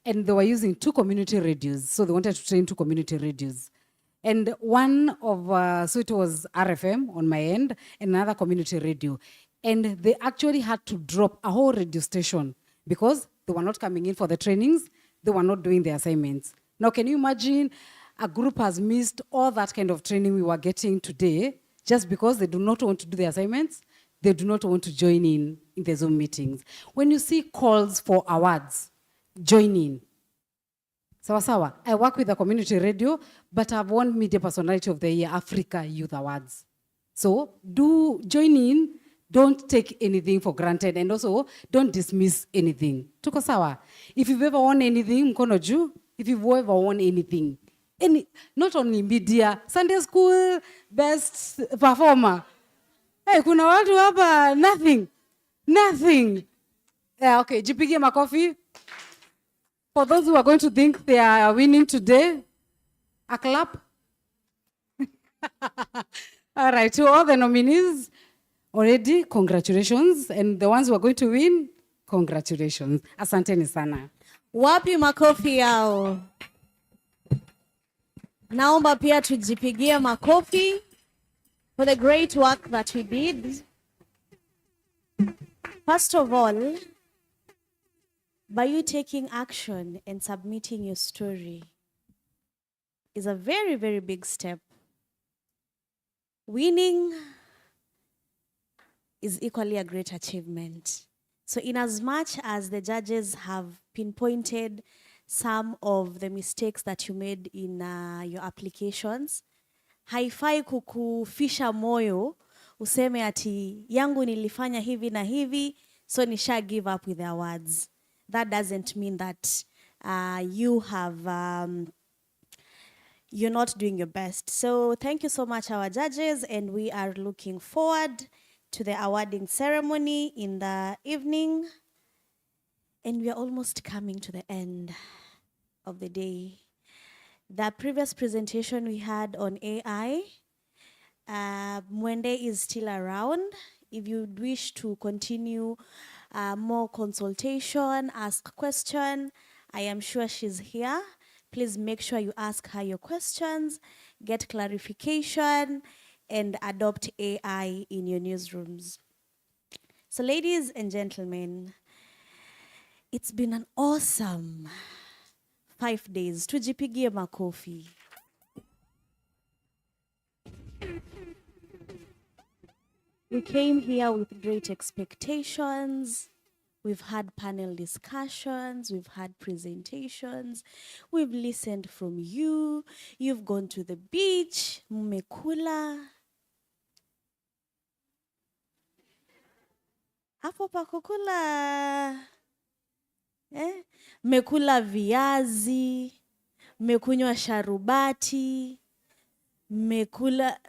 and they were using 2 community radios. So they wanted to train 2 community radios. And one of, so it was RFM on my end, and another community radio. And they actually had to drop a whole radio station because they were not coming in for the trainings, they were not doing the assignments. Now, can you imagine a group has missed all that kind of training we were getting today just because they do not want to do the assignments? They do not want to join in the Zoom meetings. When you see calls for awards, join in. Sawa sawa. I work with a community radio, but I've won Media Personality of the Year Africa Youth Awards. So do join in. Don't take anything for granted, and also don't dismiss anything. Tuko sawa. If you've ever won anything, mkono juu. If you've ever won anything, not only media, Sunday school, best performer. Hey, kuna watu hapa, nothing. Yeah, okay, jipigie makofi. For those who are going to think they are winning today, a clap. All right, to all the nominees, already, congratulations. And the ones who are going to win, congratulations. Asanteni sana. Wapi makofi yao? Naomba pia tujipigie makofi for the great work that we did. First of all, by you taking action and submitting your story is a very, very big step. Winning is equally a great achievement. So in as much as the judges have pinpointed some of the mistakes that you made in your applications, haifai kukufisha moyo useme ati yangu nilifanya hivi na hivi, so nisha give up with the awards. That doesn't mean that you have you're not doing your best. So thank you so much, our judges, and we are looking forward to the awarding ceremony in the evening. And we are almost coming to the end of the day. The previous presentation we had on AI, Mwende is still around. If you wish to continue more consultation, ask question, I am sure she's here please make sure you ask her your questions, get clarification, and adopt AI in your newsrooms. So ladies and gentlemen, it's been an awesome 5 days. Tujipigie makofi. We came here with great expectations. We've had panel discussions, we've had presentations, we've listened from you, you've gone to the beach, mmekula. Hapo pa kukula. Mmekula viazi, mmekunywa sharubati, mmekula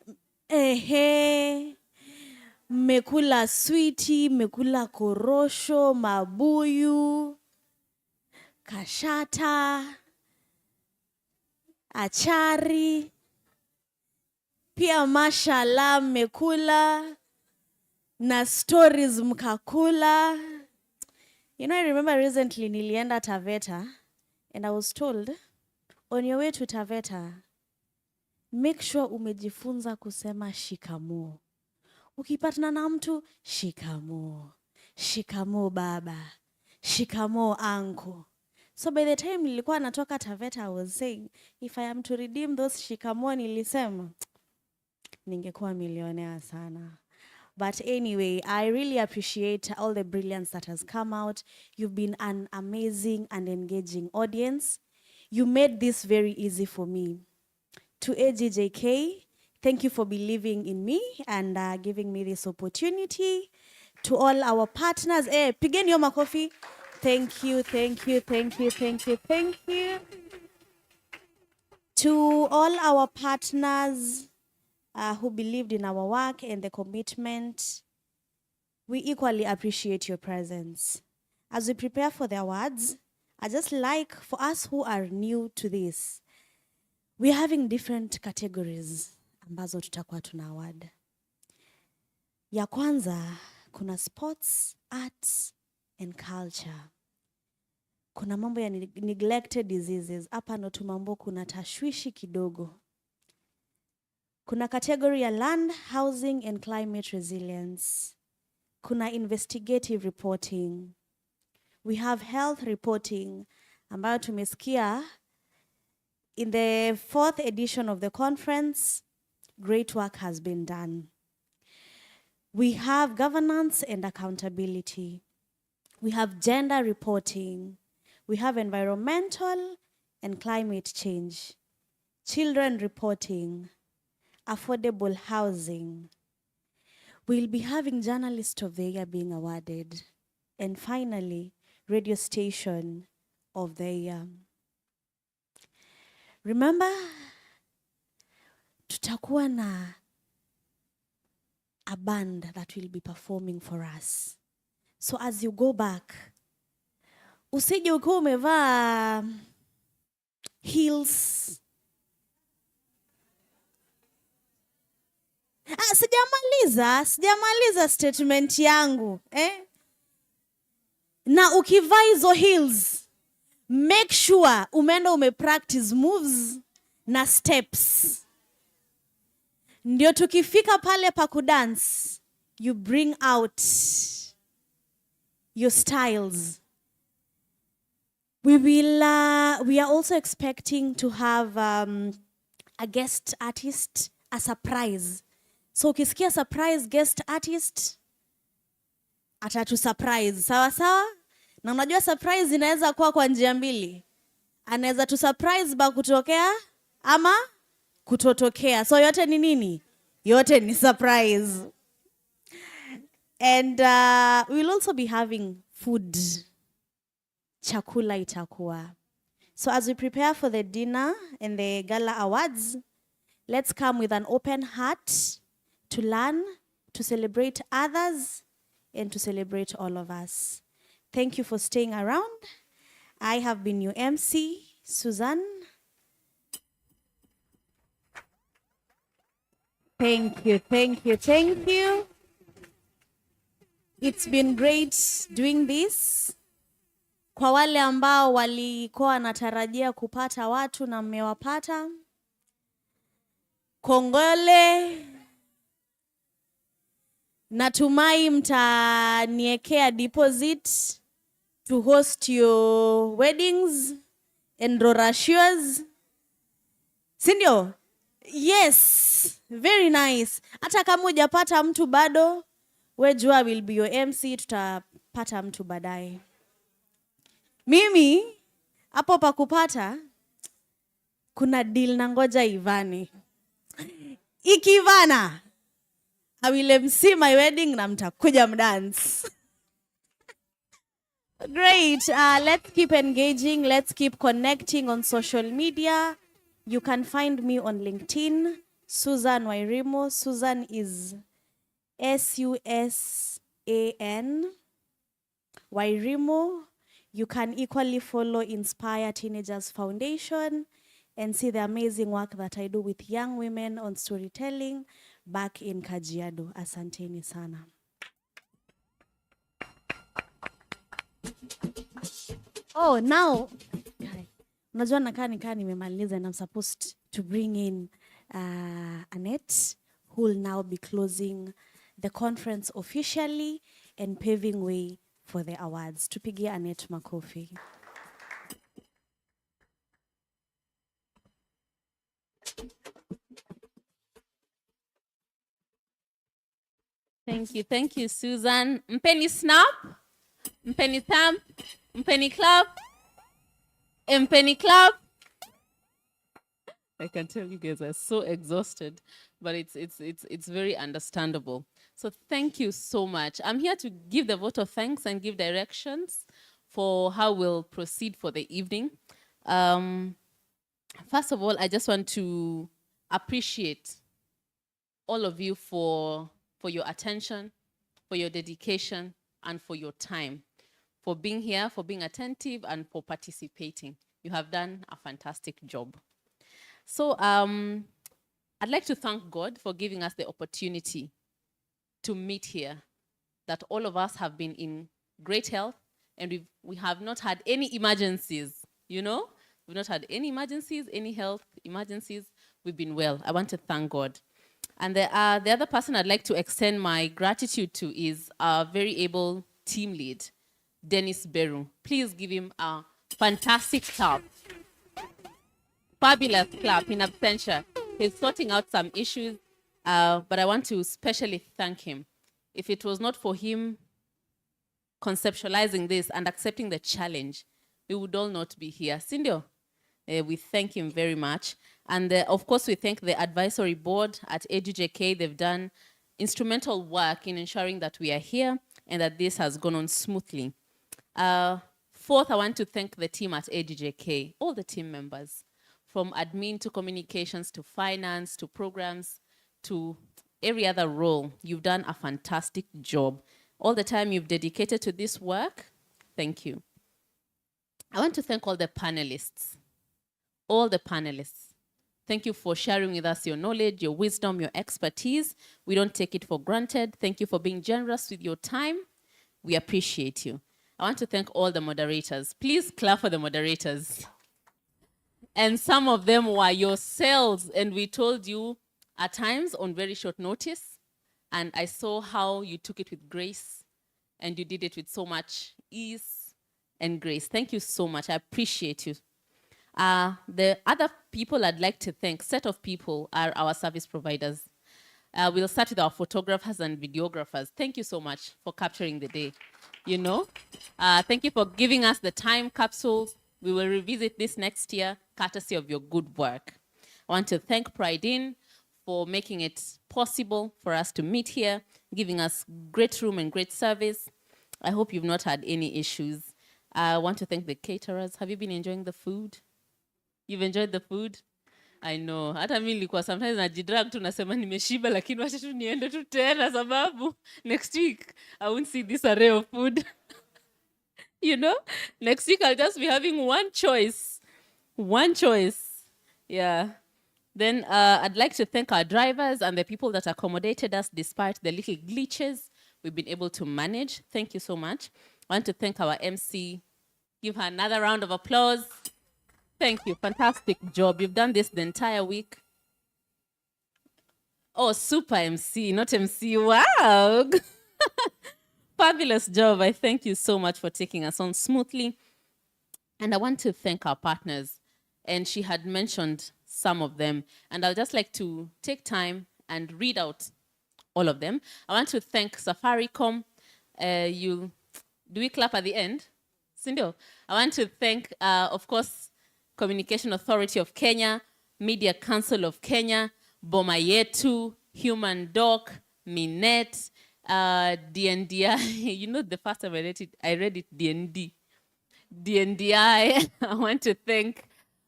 mmekula switi, mmekula korosho, mabuyu, kashata, achari, pia mashallah mmekula, na stories mkakula. You know, I remember recently nilienda Taveta and I was told, on your way to Taveta, make sure umejifunza kusema shikamoo. Ukipatana na mtu, shikamoo. Shikamoo baba. Shikamoo uncle. So by the time nilikuwa natoka Taveta, I was saying, if I am to redeem those shikamoo nilisema, ningekuwa millionaire sana. But anyway, I really appreciate all the brilliance that has come out. You've been an amazing and engaging audience. You made this very easy for me. To AGJK, thank you for believing in me and giving me this opportunity. To all our partners, pigeni yo makofi. Thank you, thank you, thank you, thank you, thank you. To all our partners who believed in our work and the commitment, we equally appreciate your presence. As we prepare for the awards, I just like for us who are new to this, we're having different categories ambazo tutakuwa tuna award. Ya kwanza, kuna sports, arts, and culture. Kuna mambo ya neglected diseases. Hapa ndo tumambo kuna tashwishi kidogo. Kuna category ya land, housing, and climate resilience. Kuna investigative reporting. We have health reporting, ambayo tumesikia in the 4th edition of the conference, great work has been done. We have governance and accountability. We have gender reporting. We have environmental and climate change. Children reporting. Affordable housing. We'll be having Journalist of the Year being awarded. And finally, Radio Station of the Year. Remember, tutakuwa na a band that will be performing for us. So as you go back, usije ukiwa umevaa heels. Sijamaliza statement yangu. Na ukivaa hizo heels, make sure umeenda umepractice moves na steps. Ndio tukifika pale pa kudance, you bring out your styles. We are also expecting to have a guest artist, a surprise. So ukisikia surprise guest artist, atatu surprise. Sawa sawa? Na unajua surprise inaweza kuwa kwa njia mbili. Anaweza tu surprise ba kutokea ama kutotokea. So yote ni nini? Yote ni surprise. And we'll also be having food. Chakula itakuwa. So as we prepare for the dinner and the gala awards, let's come with an open heart to learn, to celebrate others, and to celebrate all of us. Thank you for staying around. I have been your MC, Suzanne. Thank you, thank you, thank you. It's been great doing this. Kwa wale ambao walikuwa wanatarajia kupata watu na mmewapata, kongole. Natumai mtaniekea deposit to host your weddings and rorashios. Sindio? Yes, very nice. Hata kama hujapata mtu bado, we jua will be your MC, tutapata mtu baadaye. Mimi, hapo pa kupata, kuna deal na ngoja ivani. Ikivana, I will MC my wedding na mtakuja mdance. Great. Let's keep engaging. Let's keep connecting on social media. You can find me on LinkedIn, Susan Wairimo. Susan is SUSAN Wairimo. You can equally follow Inspire Teenagers Foundation and see the amazing work that I do with young women on storytelling back in Kajiado. Asanteni sana. Oh, now, unajua nakaa nikaa nimemaliza and I'm supposed to bring in Annette, who will now be closing the conference officially and paving way for the awards. Tupigie Annette makofi. Thank you, Susan. Mpeni snap, mpeni thumb, mpeni clap, mpeni clap. I can tell you guys are so exhausted, but it's very understandable. So thank you so much. I'm here to give the vote of thanks and give directions for how we'll proceed for the evening. First of all, I just want to appreciate all of you for your attention, for your dedication, and for your time, for being here, for being attentive, and for participating. You have done a fantastic job. So I'd like to thank God for giving us the opportunity to meet here, that all of us have been in great health, and we have not had any emergencies, you know? We've not had any emergencies, any health emergencies. We've been well. I want to thank God. And the other person I'd like to extend my gratitude to is our very able team lead, Dennis Beru. Please give him a fantastic clap. Fabulous clap in absentia. He's sorting out some issues, but I want to especially thank him. If it was not for him conceptualizing this and accepting the challenge, we would all not be here. Sindio, we thank him very much. And of course, we thank the advisory board at AGJK. They've done instrumental work in ensuring that we are here and that this has gone on smoothly. Fourth, I want to thank the team at AGJK, all the team members, from admin to communications to finance to programs to every other role. You've done a fantastic job. All the time you've dedicated to this work, thank you. I want to thank all the panelists. All the panelists. Thank you for sharing with us your knowledge, your wisdom, your expertise. We don't take it for granted. Thank you for being generous with your time. We appreciate you. I want to thank all the moderators. Please clap for the moderators. And some of them were yourselves, and we told you at times on very short notice. And I saw how you took it with grace, and you did it with so much ease and grace. Thank you so much. I appreciate you. The other people I'd like to thank, set of people, are our service providers. We'll start with our photographers and videographers. Thank you so much for capturing the day. You know, thank you for giving us the time capsules. We will revisit this next year, courtesy of your good work. I want to thank PrideInn for making it possible for us to meet here, giving us great room and great service. I hope you've not had any issues. I want to thank the caterers. Have you been enjoying the food? You've enjoyed the food? I know. Hata mimi nilikuwa sometimes najidrag tu nasema nimeshiba lakini wacha tu niende tu tena sababu next week I won't see this array of food. You know? Next week I'll just be having one choice. One choice. Yeah. Then I'd like to thank our drivers and the people that accommodated us despite the little glitches we've been able to manage. Thank you so much. I want to thank our MC, Give her another round of applause. Thank you. Fantastic job. You've done this the entire week. Oh, super MC, not MC. Wow. Fabulous job. I thank you so much for taking us on smoothly. And I want to thank our partners. And she had mentioned some of them. And I'd just like to take time and read out all of them. I want to thank Safaricom. Do we clap at the end? Sindio? I want to thank, of course, Communication Authority of Kenya, Media Council of Kenya, Boma Yetu, Human Doc, Minet, DNDI. You know, the first time I read it DND. DNDI. I want to thank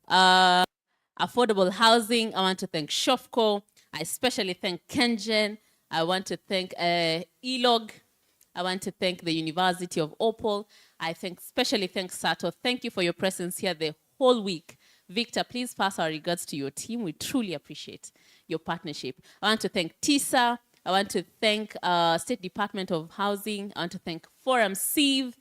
Affordable Housing. I want to thank Shofco. I especially thank Kengen. I want to thank ELOG. I want to thank the University of Opal. I especially thank Sato. Thank you for your presence here the whole week. Victor, please pass our regards to your team. We truly appreciate your partnership. I want to thank TISA. I want to thank State Department of Housing. I want to thank Forum CIV.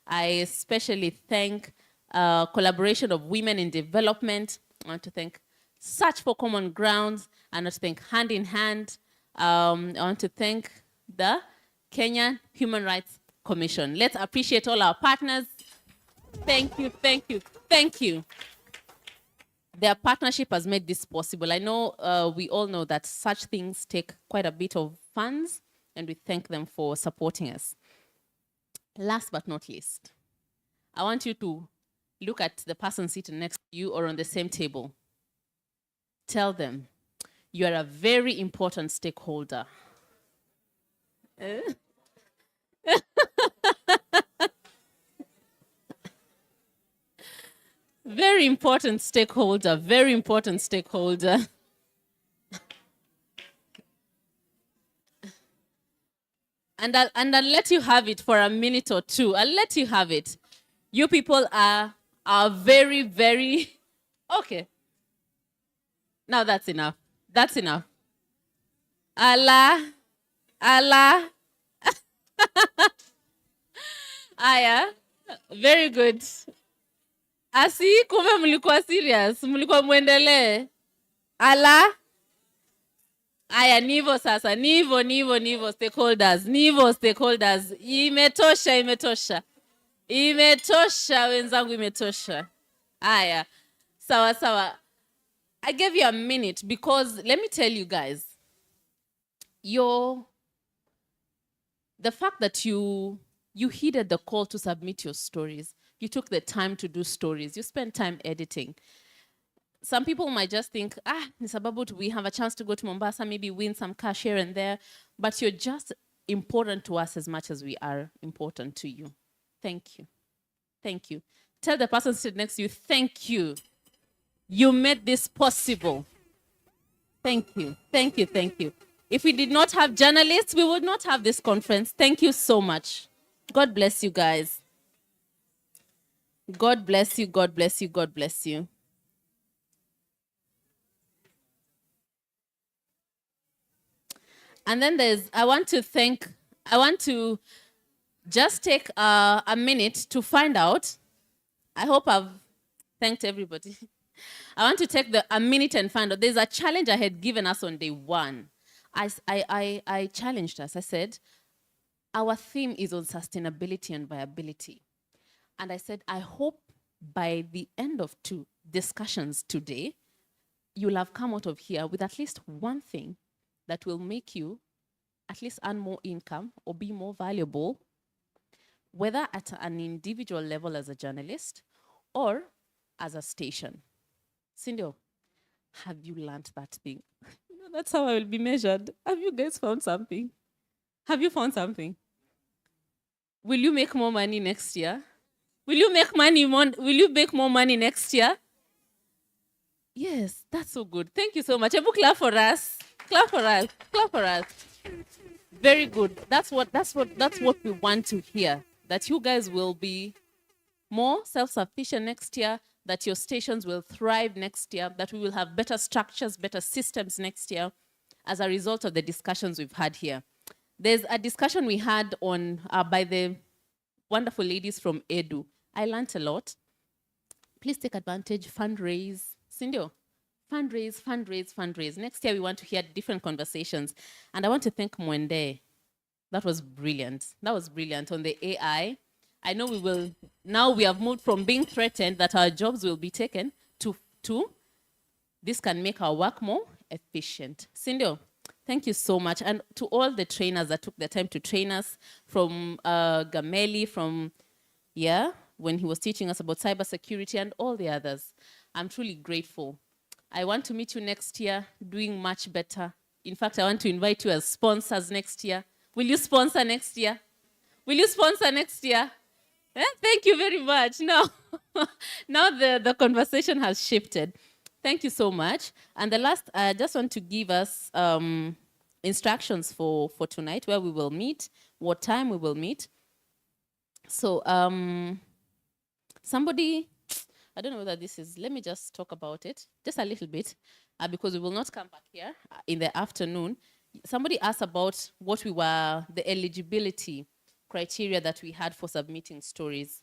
I especially thank Collaboration of Women in Development. I want to thank Search for Common Grounds. I want to thank Hand in Hand. I want to thank the Kenyan Human Rights Commission. Let's appreciate all our partners. Thank you, thank you, thank you. Their partnership has made this possible. I know we all know that such things take quite a bit of funds, and we thank them for supporting us. Last but not least, I want you to look at the person sitting next to you or on the same table. Tell them, you are a very important stakeholder. Very important stakeholder, very important stakeholder. And I'll let you have it for a minute or two. I'll let you have it. You people are very, very, okay. Now that's enough. That's enough. Allah. Aya, very good. Asi, kumbe mlikuwa serious, mlikuwa muendelee. Ala. Aya, nivo sasa, nivo, stakeholders. Imetosha. Imetosha, wenzangu imetosha. Aya, sawa. I gave you a minute because let me tell you guys, the fact that you heeded the call to submit your stories, you took the time to do stories, you spent time editing. Some people might just think, we have a chance to go to Mombasa, maybe win some cash here and there, but you're just important to us as much as we are important to you. Thank you. Thank you. Tell the person sitting next to you, thank you. You made this possible. Thank you. If we did not have journalists, we would not have this conference. Thank you so much. God bless you guys. God bless you. And then I want to just take a minute to find out. I hope I've thanked everybody. I want to take a minute and find out. There's a challenge I had given us on day one. I challenged us. I said, our theme is on sustainability and viability. And I said, I hope by the end of 2 discussions today, you'll have come out of here with at least one thing that will make you at least earn more income or be more valuable, whether at an individual level as a journalist or as a station. Cindy, have you learned that thing? That's how I will be measured. Have you guys found something? Have you found something? Will you make more money next year? Will you make more money next year? Yes, that's so good. Thank you so much. Ebu, clap for us. Clap for us. Very good. That's what we want to hear. That you guys will be more self-sufficient next year, that your stations will thrive next year, that we will have better structures, better systems next year as a result of the discussions we've had here. There's a discussion we had on by the wonderful ladies from EDU. I learned a lot. Please take advantage, fundraise. Sindio? Fundraise, fundraise, fundraise. Next year, we want to hear different conversations. And I want to thank Mwende. That was brilliant. That was brilliant on the AI. I know we will, now we have moved from being threatened that our jobs will be taken to this can make our work more efficient. Sindio, thank you so much. And to all the trainers that took the time to train us, from Gameli, from, when he was teaching us about cybersecurity and all the others. I'm truly grateful. I want to meet you next year doing much better. In fact, I want to invite you as sponsors next year. Will you sponsor next year? Will you sponsor next year? Thank you very much. Now, now the conversation has shifted. Thank you so much. And the last, I just want to give us instructions for tonight, where we will meet, what time we will meet. So somebody, I don't know whether this is, let me just talk about it, just a little bit, because we will not come back here in the afternoon. Somebody asked about what the eligibility criteria that we had for submitting stories.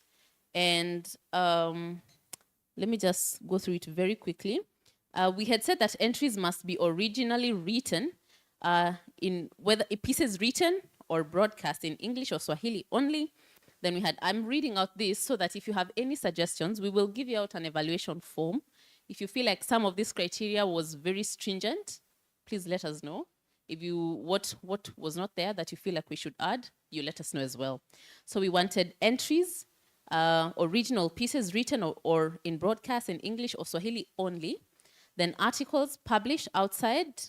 And let me just go through it very quickly. We had said that entries must be originally written in whether a piece is written or broadcast in English or Swahili only. Then we had, I'm reading out this so that if you have any suggestions, we will give you out an evaluation form. If you feel like some of this criteria was very stringent, please let us know. If you, what was not there that you feel like we should add, you let us know as well. So we wanted entries, original pieces written or in broadcast in English or Swahili only. Then articles published outside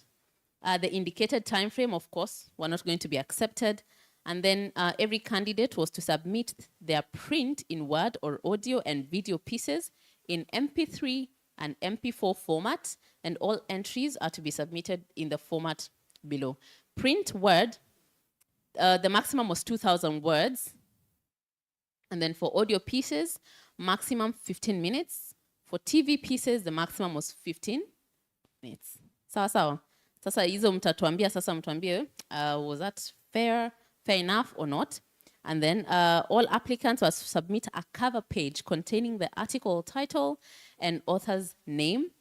the indicated time frame, of course, were not going to be accepted. And then every candidate was to submit their print in Word or audio and video pieces in MP3 and MP4 format, and all entries are to be submitted in the format below. Print Word, the maximum was 2,000 words. And then for audio pieces, maximum 15 minutes. For TV pieces, the maximum was 15 minutes. Sawa sawa. Sasa hizo mtatuambia, sasa mtuambie, was that fair enough or not? And then all applicants must submit a cover page containing the article title and author's name,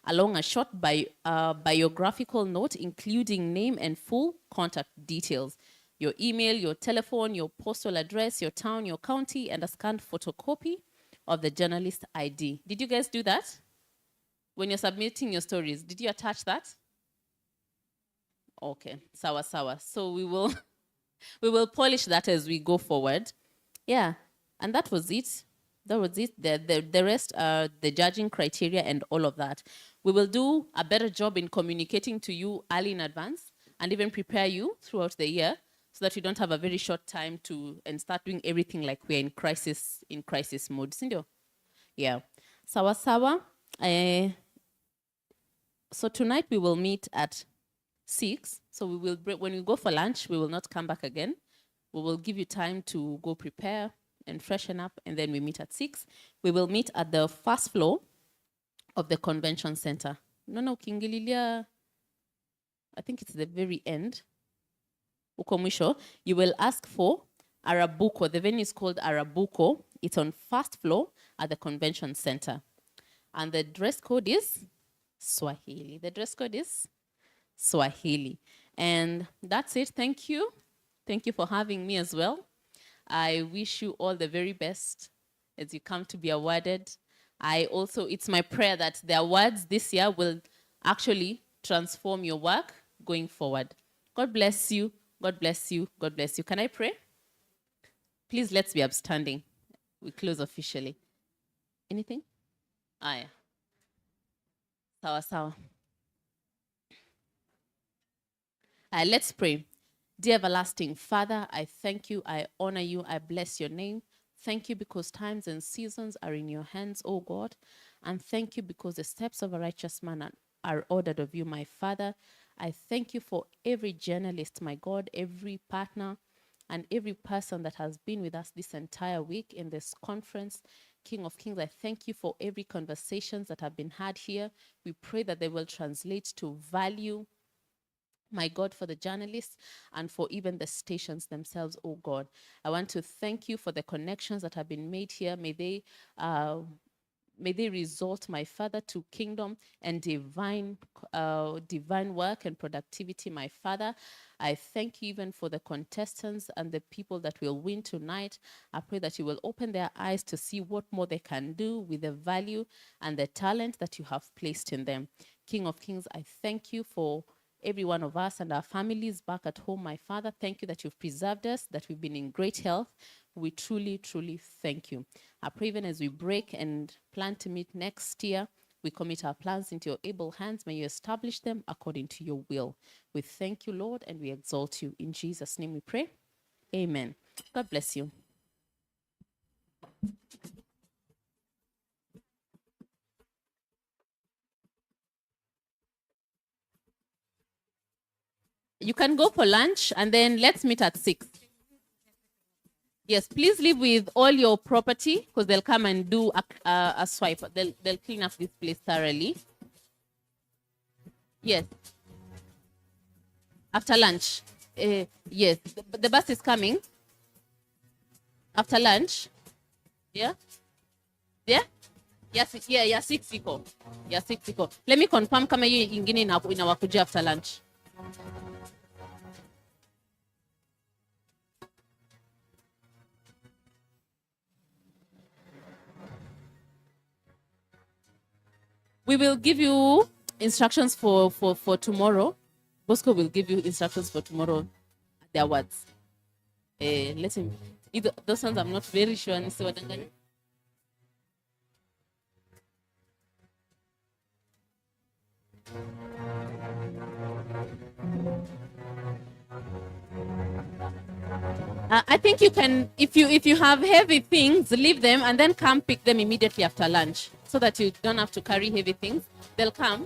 along a short biographical note, including name and full contact details, your email, your telephone, your postal address, your town, your county, and a scanned photocopy of the journalist ID. Did you guys do that? When you're submitting your stories, did you attach that? Okay, sawa sawa. So we will polish that as we go forward. Yeah, and that was it. That was it. The rest are the judging criteria and all of that. We will do a better job in communicating to you early in advance and even prepare you throughout the year so that you don't have a very short time and start doing everything like we're in crisis mode. Sindio? Yeah. Sawa sawa. So tonight we will meet at 6. So we will when we go for lunch, we will not come back again. We will give you time to go prepare and freshen up, and then we meet at 6. We will meet at the first floor of the convention center. No, Kingililia, I think it's the very end. Uko mwisho, you will ask for Arabuko. The venue is called Arabuko. It's on first floor at the convention center. And the dress code is Swahili. The dress code is Swahili. And that's it. Thank you. Thank you for having me as well. I wish you all the very best as you come to be awarded. It's my prayer that the awards this year will actually transform your work going forward. God bless you. God bless you. God bless you. Can I pray? Please, let's be upstanding. We close officially. Anything? Yeah. Sawa sawa. Let's pray. Dear everlasting Father, I thank you, I honor you, I bless your name. Thank you because times and seasons are in your hands, O God. And thank you because the steps of a righteous man are ordered of you, my Father. I thank you for every journalist, my God, every partner, and every person that has been with us this entire week in this conference. King of Kings, I thank you for every conversations that have been had here. We pray that they will translate to value my God, for the journalists and for even the stations themselves, oh God. I want to thank you for the connections that have been made here. May they result, my Father, to kingdom and divine work and productivity, my Father. I thank you even for the contestants and the people that will win tonight. I pray that you will open their eyes to see what more they can do with the value and the talent that you have placed in them. King of Kings, I thank you for every one of us and our families back at home, my Father. Thank you that you've preserved us, that we've been in great health. We truly, truly thank you. I pray even as we break and plan to meet next year, we commit our plans into your able hands. May you establish them according to your will. We thank you, Lord, and we exalt you. In Jesus' name we pray. Amen. God bless you. You can go for lunch and then let's meet at 6. Yes, please leave with all your property because they'll come and do a swipe. They'll clean up this place thoroughly. Yes. After lunch. Yes, the bus is coming. After lunch. Yeah? Yeah? Yes, yeah, 6 iko. Yeah, 6 iko. Let me confirm kama hiyo ingine inawakuja after lunch. We will give you instructions for tomorrow. Bosco will give you instructions for tomorrow. Their words. Let him. Those ones I'm not very sure. I think you can, if you have heavy things, leave them and then come pick them immediately after lunch so that you don't have to carry heavy things. They'll come.